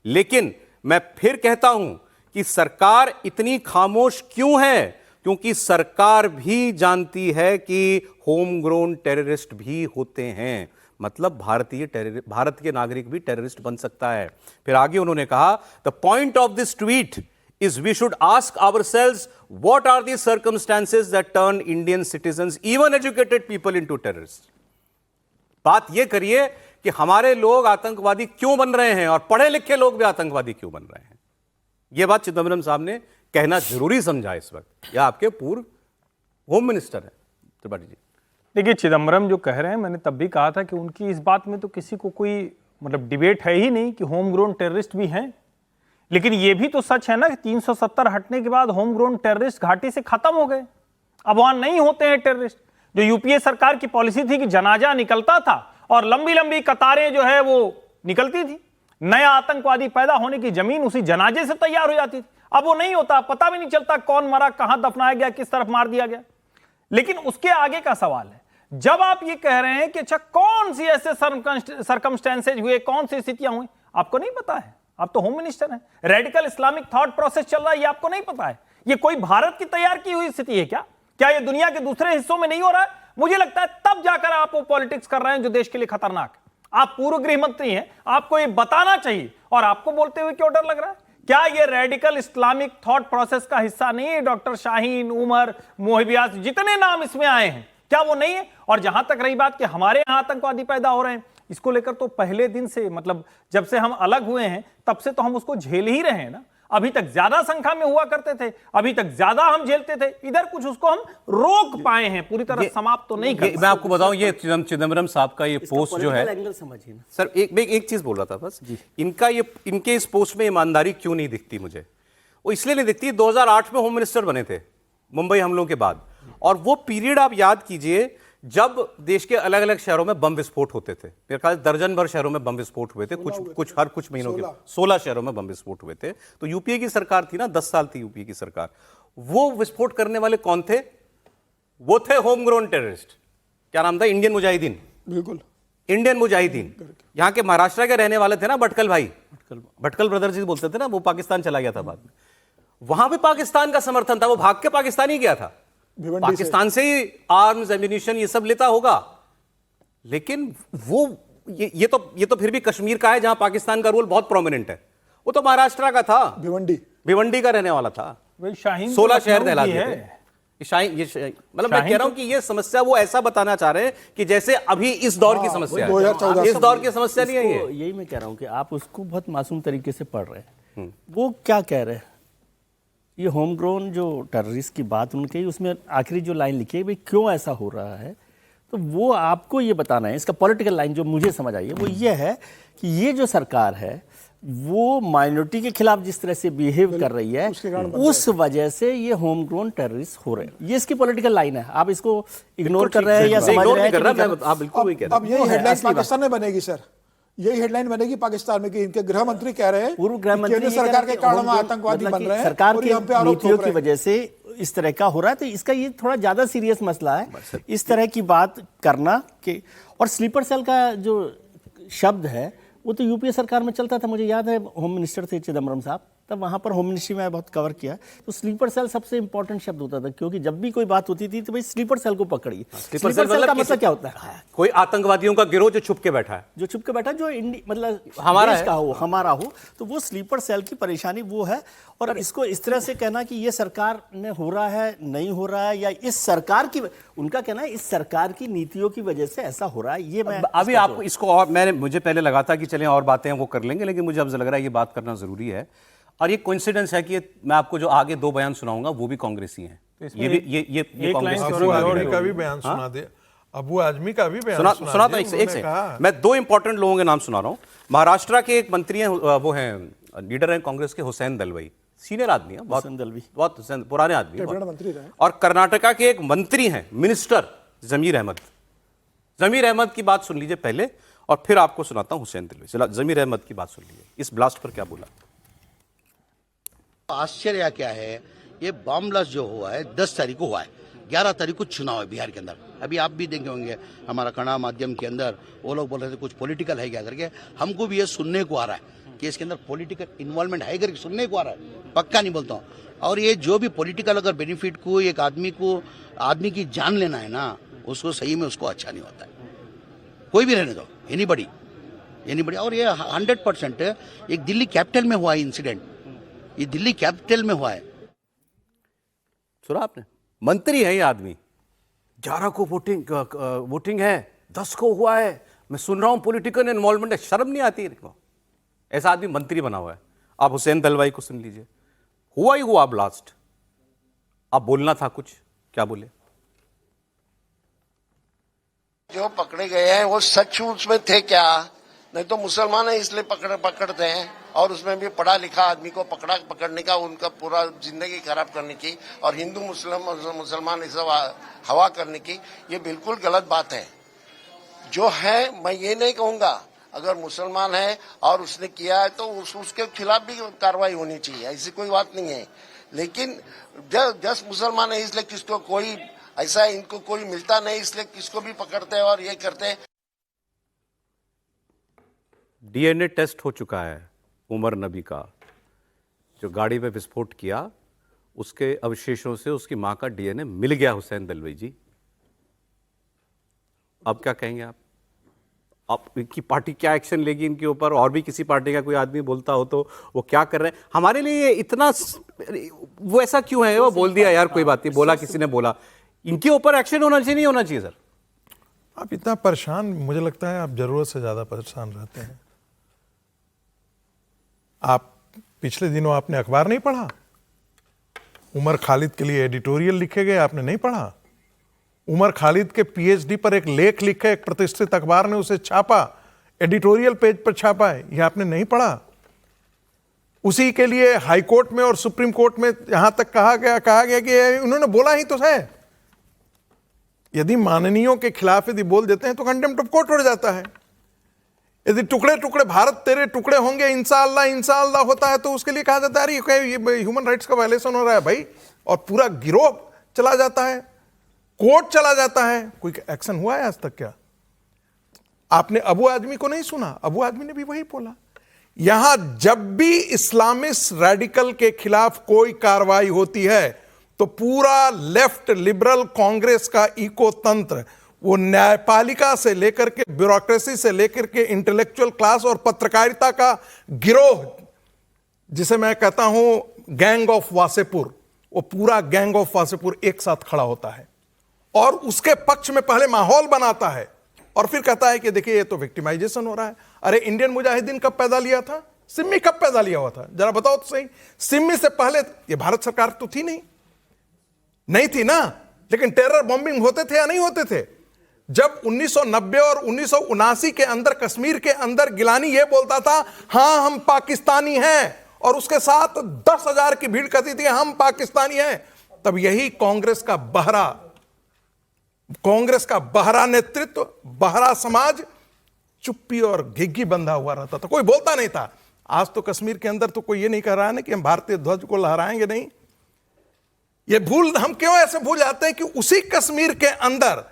लेकिन मैं फिर कहता हूं कि सरकार इतनी खामोश क्यों है? क्योंकि सरकार भी जानती है कि होम ग्रोन टेररिस्ट भी होते हैं, मतलब भारत के नागरिक भी टेररिस्ट बन सकता है। फिर आगे उन्होंने कहा, the point of this tweet is we should ask ourselves what are the circumstances that turn Indian citizens, even educated people, into terrorists. बात यह करिए कि हमारे लोग आतंकवादी क्यों बन रहे हैं और पढ़े लिखे लोग भी आतंकवादी क्यों बन रहे हैं। यह बात चिदम्बरम साहब ने कहना जरूरी समझा इस वक्त। यह आपके पूर्व होम मिनिस्टर है त्रिपाठी जी।
देखिए चिदम्बरम जो कह रहे हैं, मैंने तब भी कहा था कि उनकी इस बात में तो किसी को कोई मतलब डिबेट है ही नहीं कि होम ग्रोन टेररिस्ट भी हैं। लेकिन यह भी तो सच है ना कि 370 हटने के बाद होम ग्रोन टेररिस्ट घाटी से खत्म हो गए, अब वहां नहीं होते हैं टेररिस्ट। जो यूपीए सरकार की पॉलिसी थी कि जनाजा निकलता था और लंबी लंबी कतारें जो है वो निकलती थी, नया आतंकवादी पैदा होने की जमीन उसी जनाजे से तैयार हो जाती थी। अब वो नहीं होता, पता भी नहीं चलता कौन मरा, कहां दफनाया गया, किस तरफ मार दिया गया। लेकिन उसके आगे का सवाल है, जब आप ये कह रहे हैं कि अच्छा कौन सी ऐसे सर्कमस्टेंसेज हुए, कौन सी स्थितियां हुई, आपको नहीं पता है। आप तो होम मिनिस्टर हैं। रेडिकल इस्लामिक थॉट प्रोसेस चल रहा है, ये आपको नहीं पता है। ये कोई भारत की तैयार की हुई स्थिति है क्या? क्या ये दुनिया के दूसरे हिस्सों में नहीं हो रहा है? मुझे लगता है तब जाकर आप वो पॉलिटिक्स कर रहे हैं जो देश के लिए खतरनाक है। आप पूर्व गृह मंत्री हैं, आपको ये बताना चाहिए, और आपको बोलते हुए क्यों डर लग रहा है? क्या ये रेडिकल इस्लामिक थॉट प्रोसेस का हिस्सा नहीं है? डॉक्टर शाहीन, उमर, मोहिबियास, जितने नाम इसमें आए हैं, क्या वो नहीं है? और जहां तक रही बात कि हमारे यहां आतंकवादी पैदा हो रहे हैं, इसको लेकर तो पहले दिन से, मतलब जब से हम अलग हुए हैं तब से तो हम उसको झेल ही रहे हैं ना। अभी तक ज्यादा संख्या में हुआ करते थे, अभी तक ज्यादा हम झेलते थे, इधर कुछ उसको हम रोक पाए हैं, पूरी तरह समाप्त तो नहीं कर।
मैं आपको बताऊं, ये चिदम्बरम साहब का ये पोस्ट जो है,
समझिए ना
सर, एक चीज बोल रहा था बस, इनके इस पोस्ट में ईमानदारी क्यों नहीं दिखती मुझे? वो इसलिए नहीं दिखती, 2008 में होम मिनिस्टर बने थे मुंबई हमलों के बाद, और वो पीरियड आप याद कीजिए जब देश के अलग अलग शहरों में बम विस्फोट होते थे। मेरे ख्याल दर्जन भर शहरों में बम विस्फोट हुए थे, हर कुछ महीनों के 16 शहरों में बम विस्फोट हुए थे। तो यूपीए की सरकार थी ना, 10 साल थी यूपीए की सरकार। वो विस्फोट करने वाले कौन थे? वो थे होम ग्रोन टेररिस्ट। क्या नाम था? इंडियन मुजाहिदीन।
बिल्कुल,
इंडियन मुजाहिदीन। यहां के महाराष्ट्र के रहने वाले थे ना, भटकल भाई, भटकल ब्रदर्स जी बोलते थे ना, वो पाकिस्तान चला गया था बाद में, वहां पे पाकिस्तान का समर्थन था, वो भाग के पाकिस्तान ही गया था, पाकिस्तान से ही आर्म्स एम्यूनिशन ये सब लेता होगा, लेकिन वो ये तो फिर भी कश्मीर का है जहां पाकिस्तान का रोल बहुत प्रोमिनेंट है। वो तो महाराष्ट्र का था, भिवंडी का रहने वाला था, 16 शहर दहला दिए थे। मतलब मैं कह रहा हूं कि ये समस्या वो ऐसा बताना चाह रहे हैं कि जैसे अभी इस दौर की समस्या है, इस दौर की समस्या नहीं है ये।
यही मैं कह रहा हूं कि आप उसको बहुत मासूम तरीके से पढ़ रहे हैं। वो क्या कह रहे हैं, ये होम ग्रोन जो टेररिस्ट की बात उन्होंने कही, उसमें आखिरी जो लाइन लिखी है भाई क्यों ऐसा हो रहा है, तो वो आपको ये बताना है। इसका पॉलिटिकल लाइन जो मुझे समझ आई है वो ये है कि ये जो सरकार है वो माइनॉरिटी के खिलाफ जिस तरह से बिहेव कर रही है उस वजह से ये होम ग्रोन टेररिस्ट हो रहे हैं। ये इसकी पॉलिटिकल लाइन है, आप इसको इग्नोर कर रहे हैं या समझ रहे हैं कि
आप बिल्कुल वही कह रहे हैं।
अब यही हेडलाइन पाकिस्तान में बनेगी सर, यही हेडलाइन बनेगी पाकिस्तान में कि इनके गृह मंत्री कह रहे हैं
पूर्व गृह मंत्री
केंद्र सरकार के कारण आतंकवादी बन रहे हैं,
सरकार की नीतियों की वजह से इस तरह का हो रहा है। तो इसका ये थोड़ा ज्यादा सीरियस मसला है इस तरह की बात करना के। और स्लीपर सेल का जो शब्द है वो तो यूपीए सरकार में चलता था, मुझे याद है होम मिनिस्टर थे चिदम्बरम साहब, तब वहाँ पर होम मिनिस्ट्री में बहुत कवर किया। तो स्लीपर सेल सबसे इंपॉर्टेंट शब्द होता था, क्योंकि जब भी कोई बात होती थी तो भाई स्लीपर सेल को पकड़िए। स्लीपर सेल का मतलब क्या होता है,
कोई आतंकवादियों का गिरोह जो छुप के बैठा है,
जो छुप के बैठा, जो मतलब
हमारा
का हो, हमारा हो, तो वो स्लीपर सेल की परेशानी वो है। और इसको इस तरह से कहना कि ये सरकार में हो रहा है, नहीं हो रहा है, या इस सरकार की, उनका कहना है इस सरकार की नीतियों की वजह से ऐसा हो रहा है, ये मैं
अभी आपको इसको, और मुझे पहले लगा था कि चलें और बातें वो कर लेंगे, लेकिन मुझे अब लग रहा है ये बात करना जरूरी है। और ये कोइंसिडेंस है कि मैं आपको जो आगे 2 बयान सुनाऊंगा वो भी कांग्रेसी हैं। ये भी कांग्रेस
का भी बयान सुना दे, अबू आजमी का भी बयान
सुना था। एक से मैं 2 इंपॉर्टेंट लोगों के नाम सुना रहा हूं। महाराष्ट्र के एक मंत्री हैं, वो हैं लीडर हैं कांग्रेस के, हुसैन दलवाई, सीनियर आदमी है, बहुत पुराने आदमी, और कर्नाटका के एक मंत्री हैं, मिनिस्टर जमीर अहमद की बात सुन लीजिए पहले, और फिर आपको सुनाता हूं हुसैन दलवाई। जमीर अहमद की बात सुन लीजिए, इस ब्लास्ट पर क्या बोला।
आश्चर्य क्या है, ये बम ब्लास्ट जो हुआ है 10 तारीख को हुआ है, 11 तारीख को चुनाव है बिहार के अंदर। अभी आप भी देखे होंगे हमारा कड़ा माध्यम के अंदर वो लोग बोल रहे थे कुछ पॉलिटिकल है क्या करके, हमको भी ये सुनने को आ रहा है कि इसके अंदर पॉलिटिकल इन्वॉल्वमेंट है करके सुनने को आ रहा है, पक्का नहीं बोलता हूँ। और ये जो भी पॉलिटिकल अगर बेनिफिट को एक आदमी की जान लेना है ना, उसको सही में उसको अच्छा नहीं होता है, कोई भी रहने दो, एनीबडी। और ये 100% एक दिल्ली कैपिटल में हुआ इंसिडेंट, ये दिल्ली कैपिटल में हुआ है।
सुना आपने, मंत्री है ये आदमी, 11 को वोटिंग है, 10 को हुआ है, मैं सुन रहा हूं पॉलिटिकल इन्वॉल्वमेंट है, शर्म नहीं आती है? ऐसा आदमी मंत्री बना हुआ है। आप हुसैन दलवाई को सुन लीजिए, हुआ ही हुआ ब्लास्ट, आप बोलना था कुछ, क्या बोले।
जो पकड़े गए हैं वो सच उसमें थे क्या? नहीं तो मुसलमान है इसलिए पकड़ते हैं, और उसमें भी पढ़ा लिखा आदमी को पकड़ने का, उनका पूरा जिंदगी खराब करने की, और हिंदू मुसलमान सब हवा करने की, ये बिल्कुल गलत बात है। जो है मैं ये नहीं कहूंगा, अगर मुसलमान है और उसने किया है तो उसके खिलाफ भी कार्रवाई होनी चाहिए, ऐसी कोई बात नहीं है। लेकिन जस्ट मुसलमान है इसलिए किसको कोई ऐसा इनको कोई मिलता नहीं इसलिए किसको भी पकड़ते हैं और ये करते हैं।
डीएनए टेस्ट हो चुका है उमर नबी का, जो गाड़ी में विस्फोट किया, उसके अवशेषों से उसकी मां का डीएनए मिल गया हुसैन दलवाई जी। अब क्या कहेंगे आप इनकी पार्टी क्या एक्शन लेगी इनके ऊपर? और भी किसी पार्टी का कोई आदमी बोलता हो तो वो क्या कर रहे हैं? हमारे लिए इतना वो ऐसा क्यों है? वो बोल दिया यार, कोई बात नहीं, बोला किसी ने बोला, इनके ऊपर एक्शन होना चाहिए, नहीं होना चाहिए सर?
आप इतना परेशान, मुझे लगता है आप जरूरत से ज्यादा परेशान रहते हैं। आप पिछले दिनों आपने अखबार नहीं पढ़ा? उमर खालिद के लिए एडिटोरियल लिखे गए, आपने नहीं पढ़ा? उमर खालिद के पीएचडी पर एक लेख लिखा, एक प्रतिष्ठित अखबार ने उसे छापा, एडिटोरियल पेज पर छापा है, यह आपने नहीं पढ़ा? उसी के लिए हाई कोर्ट में और सुप्रीम कोर्ट में यहां तक कहा गया कि उन्होंने बोला ही तो है। यदि माननीयों के खिलाफ यदि बोल देते हैं तो कंटेम्प्ट ऑफ कोर्ट हो जाता है। यदि टुकड़े टुकड़े भारत तेरे टुकड़े होंगे इंशाअल्लाह इंशाअल्लाह होता है तो उसके लिए कहा जाता है अरे ये ह्यूमन राइट्स का वायलेशन हो रहा है भाई, और पूरा गिरोह चला जाता है, कोर्ट चला जाता है। कोई एक्शन हुआ है आज तक क्या? आपने अबू आजमी को नहीं सुना? अबू आजमी ने भी वही बोला। यहां जब भी इस्लामिस्ट रेडिकल के खिलाफ कोई कार्रवाई होती है तो पूरा लेफ्ट लिबरल कांग्रेस का इको तंत्र, वो न्यायपालिका से लेकर के ब्यूरोक्रेसी से लेकर के इंटेलेक्चुअल क्लास और पत्रकारिता का गिरोह, जिसे मैं कहता हूं गैंग ऑफ वासेपुर, वो पूरा गैंग ऑफ वासेपुर एक साथ खड़ा होता है और उसके पक्ष में पहले माहौल बनाता है और फिर कहता है कि देखिए ये तो विक्टिमाइजेशन हो रहा है। अरे इंडियन मुजाहिदीन कब पैदा लिया था? सिम्मी कब पैदा लिया हुआ था? जरा बताओ तो सही। सिम्मी से पहले ये भारत सरकार तो थी नहीं थी ना, लेकिन टेरर बॉम्बिंग होते थे या नहीं होते थे? जब 1990 और 1979 के अंदर कश्मीर के अंदर गिलानी यह बोलता था हां हम पाकिस्तानी हैं, और उसके साथ 10,000 की भीड़ कहती थी हम पाकिस्तानी हैं, तब यही कांग्रेस का बहरा नेतृत्व, बहरा समाज चुप्पी और घिग्गी बंधा हुआ रहता था, कोई बोलता नहीं था। आज तो कश्मीर के अंदर तो कोई ये नहीं कर रहा है ना कि हम भारतीय ध्वज को लहराएंगे नहीं। हम क्यों ऐसे भूल जाते हैं कि उसी कश्मीर के अंदर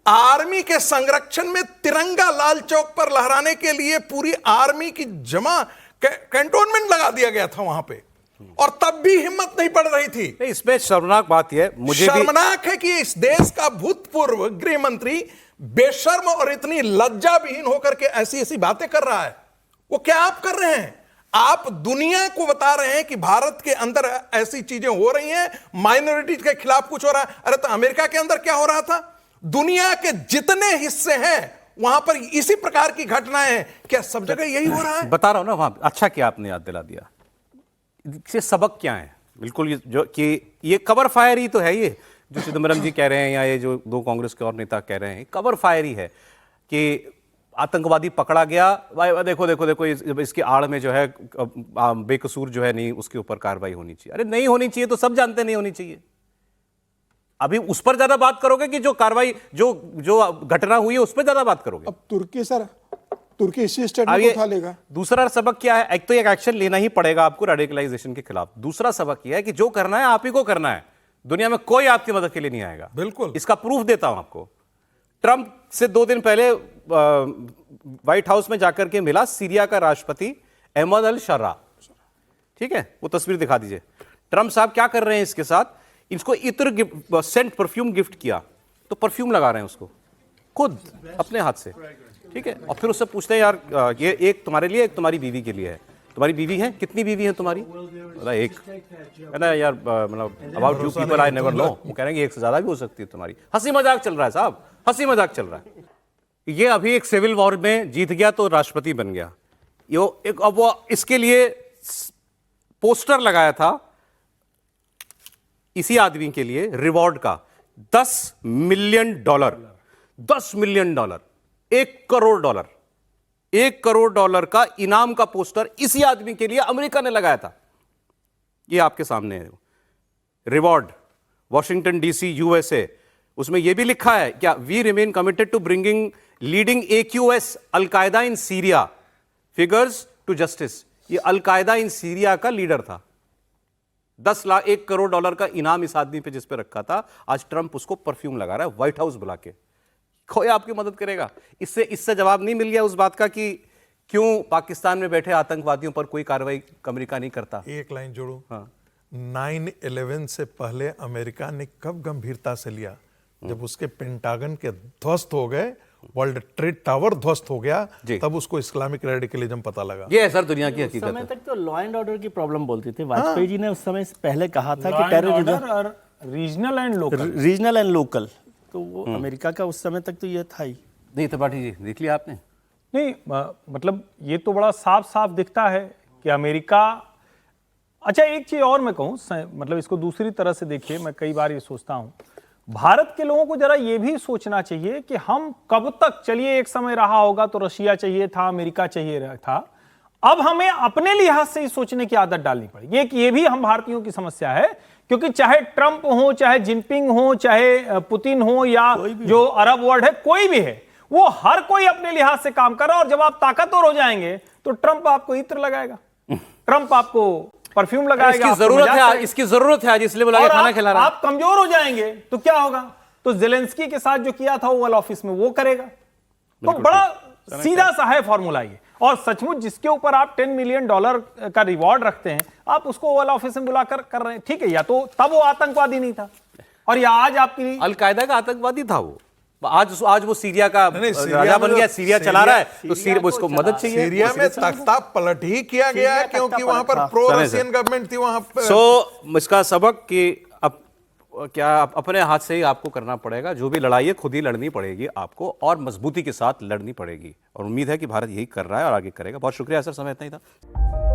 आर्मी के संरक्षण में तिरंगा लाल चौक पर लहराने के लिए पूरी आर्मी की जमा कैंटोनमेंट लगा दिया गया था वहां पे, और तब भी हिम्मत नहीं पड़ रही थी।
इसमें शर्मनाक बात यह है, मुझे
शर्मनाक है कि इस देश का भूतपूर्व गृह मंत्री बेशर्म और इतनी लज्जा विहीन होकर के ऐसी ऐसी बातें कर रहा है। वो क्या आप कर रहे हैं? आप दुनिया को बता रहे हैं कि भारत के अंदर ऐसी चीजें हो रही हैं, माइनॉरिटीज के खिलाफ कुछ हो रहा है। अरे तो अमेरिका के अंदर क्या हो रहा था? दुनिया के जितने हिस्से हैं वहां पर इसी प्रकार की घटनाएं हैं। क्या सब जगह यही हो रहा है?
बता रहा हूं ना, वहां अच्छा किया आपने याद दिला दिया। इससे सबक क्या है? बिल्कुल ये जो कि ये कवर फायर ही तो है, ये जो चिदम्बरम जी कह रहे हैं या ये जो दो कांग्रेस के और नेता कह रहे हैं, कवर फायर ही है कि आतंकवादी पकड़ा गया, देखो देखो देखो इसके आड़ में जो है बेकसूर जो है नहीं, उसके ऊपर कार्रवाई होनी चाहिए। अरे नहीं होनी चाहिए तो सब जानते नहीं होनी चाहिए। अभी उस पर ज्यादा बात करोगे कि जो कार्रवाई जो घटना हुई है उस पर ज्यादा बात करोगे?
अब तुर्की इसी स्टेटमेंट उठा लेगा।
दूसरा सबक क्या है? एक तो एक एक्शन लेना ही पड़ेगा आपको रेडिकलाइजेशन के खिलाफ। दूसरा सबक यह है कि जो करना है आप ही को करना है, दुनिया में कोई आपकी मदद के लिए नहीं आएगा।
बिल्कुल, इसका
प्रूफ देता हूं आपको। ट्रंप से 2 दिन पहले व्हाइट हाउस में जाकर के मिला सीरिया का राष्ट्रपति अहमद अल शर्रा, ठीक है, वो तस्वीर दिखा दीजिए। ट्रंप साहब क्या कर रहे हैं इसके साथ? इसको इत्र सेंट परफ्यूम गिफ्ट किया, तो परफ्यूम लगा रहे हैं उसको खुद अपने हाथ से, ठीक है। और फिर उससे पूछते हैं यार ये एक तुम्हारे लिए, एक तुम्हारी बीवी के लिए है। तुम्हारी बीवी है? कितनी बीवी है तुम्हारी? एक। कहना यार मतलब about you people I never know. वो कह रहे हैं एक से ज्यादा भी हो सकती है तुम्हारी। हंसी मजाक चल रहा है साहब, हंसी मजाक चल रहा है। ये अभी एक सिविल वॉर में जीत गया तो राष्ट्रपति बन गया। अब वो इसके लिए पोस्टर लगाया था इसी आदमी के लिए रिवॉर्ड का $10 मिलियन, $10 मिलियन, $1 करोड़, $1 करोड़ का इनाम का पोस्टर इसी आदमी के लिए अमेरिका ने लगाया था। ये आपके सामने है रिवॉर्ड, वॉशिंगटन डीसी यूएसए। उसमें यह भी लिखा है क्या? We remain committed to bringing leading AQS Al Qaeda in Syria figures to justice. ये अलकायदा इन सीरिया का लीडर था। 1 करोड़ डॉलर का इनाम इस आदमी पे जिस पे रखा था, आज ट्रंप उसको परफ्यूम लगा रहा है व्हाइट हाउस बुला के। कोई आपकी मदद करेगा? इससे जवाब नहीं मिल गया उस बात का कि क्यों पाकिस्तान में बैठे आतंकवादियों पर कोई कार्रवाई अमेरिका नहीं करता।
एक लाइन जोड़ू, 9/11 से पहले अमेरिका ने कब गंभीरता से लिया? जब उसके पेंटागन के ध्वस्त हो गए, वर्ल्ड ट्रेड टावर ध्वस्त हो गया, तब उसको इस्लामिक रेडिकलिज्म पता लगा।
ये है सर दुनिया की हकीकत।
उस समय तक तो लॉ एंड ऑर्डर की प्रॉब्लम बोलते थे। वाजपेयी जी ने उस समय पहले कहा था कि टेररिज्म
रीजनल
एंड लोकल, तो वो अमेरिका का उस समय तक तो ये था ही
नहीं। त्रिपाठी जी देख लिया आपने?
नहीं, मतलब ये तो बड़ा साफ साफ दिखता है कि अमेरिका। अच्छा एक चीज और मैं कहूँ, मतलब इसको दूसरी तरह से देखिए। मैं कई बार ये सोचता हूँ, भारत के लोगों को जरा ये भी सोचना चाहिए कि हम कब तक, चलिए एक समय रहा होगा तो रशिया चाहिए था, अमेरिका चाहिए था, अब हमें अपने लिहाज से ही सोचने की आदत डालनी पड़ेगी। ये भी हम भारतीयों की समस्या है, क्योंकि चाहे ट्रंप हो, चाहे जिनपिंग हो, चाहे पुतिन हो, या जो अरब वर्ल्ड है, कोई भी है, वो हर कोई अपने लिहाज से काम कर रहा है। और जब आप ताकतवर हो जाएंगे तो ट्रंप आपको इत्र लगाएगा, ट्रंप आपको परफ्यूम लगाएगा।
इसकी जरूरत है आज, इसलिए बुला के खाना खिला रहा है।
आप कमजोर हो जाएंगे तो क्या होगा? तो जेलेंस्की के साथ जो किया था ओवल ऑफिस में वो करेगा। तो बड़ा सीधा सा है फॉर्मूला ये। और सचमुच जिसके ऊपर आप $10 मिलियन का रिवॉर्ड रखते हैं, आप उसको ओवल ऑफिस में बुलाकर कर रहे हैं। ठीक है, या तो तब वो आतंकवादी नहीं था, और या आज आपकी
अलकायदा का आतंकवादी था वो। आज वो सीरिया का राजा बन गया, सीरिया चला रहा है, तो सीरिया उसको मदद चाहिए।
सीरिया में तख्ता पलट ही किया गया क्योंकि वहां पर प्रो रशियन गवर्नमेंट थी वहां पर।
सो इसका सबक कि अब क्या अपने हाथ से ही आपको करना पड़ेगा, जो भी लड़ाई है खुद ही लड़नी पड़ेगी आपको, और मजबूती के साथ लड़नी पड़ेगी, और उम्मीद है कि भारत यही कर रहा है और आगे करेगा। बहुत शुक्रिया सर, समय इतना ही था।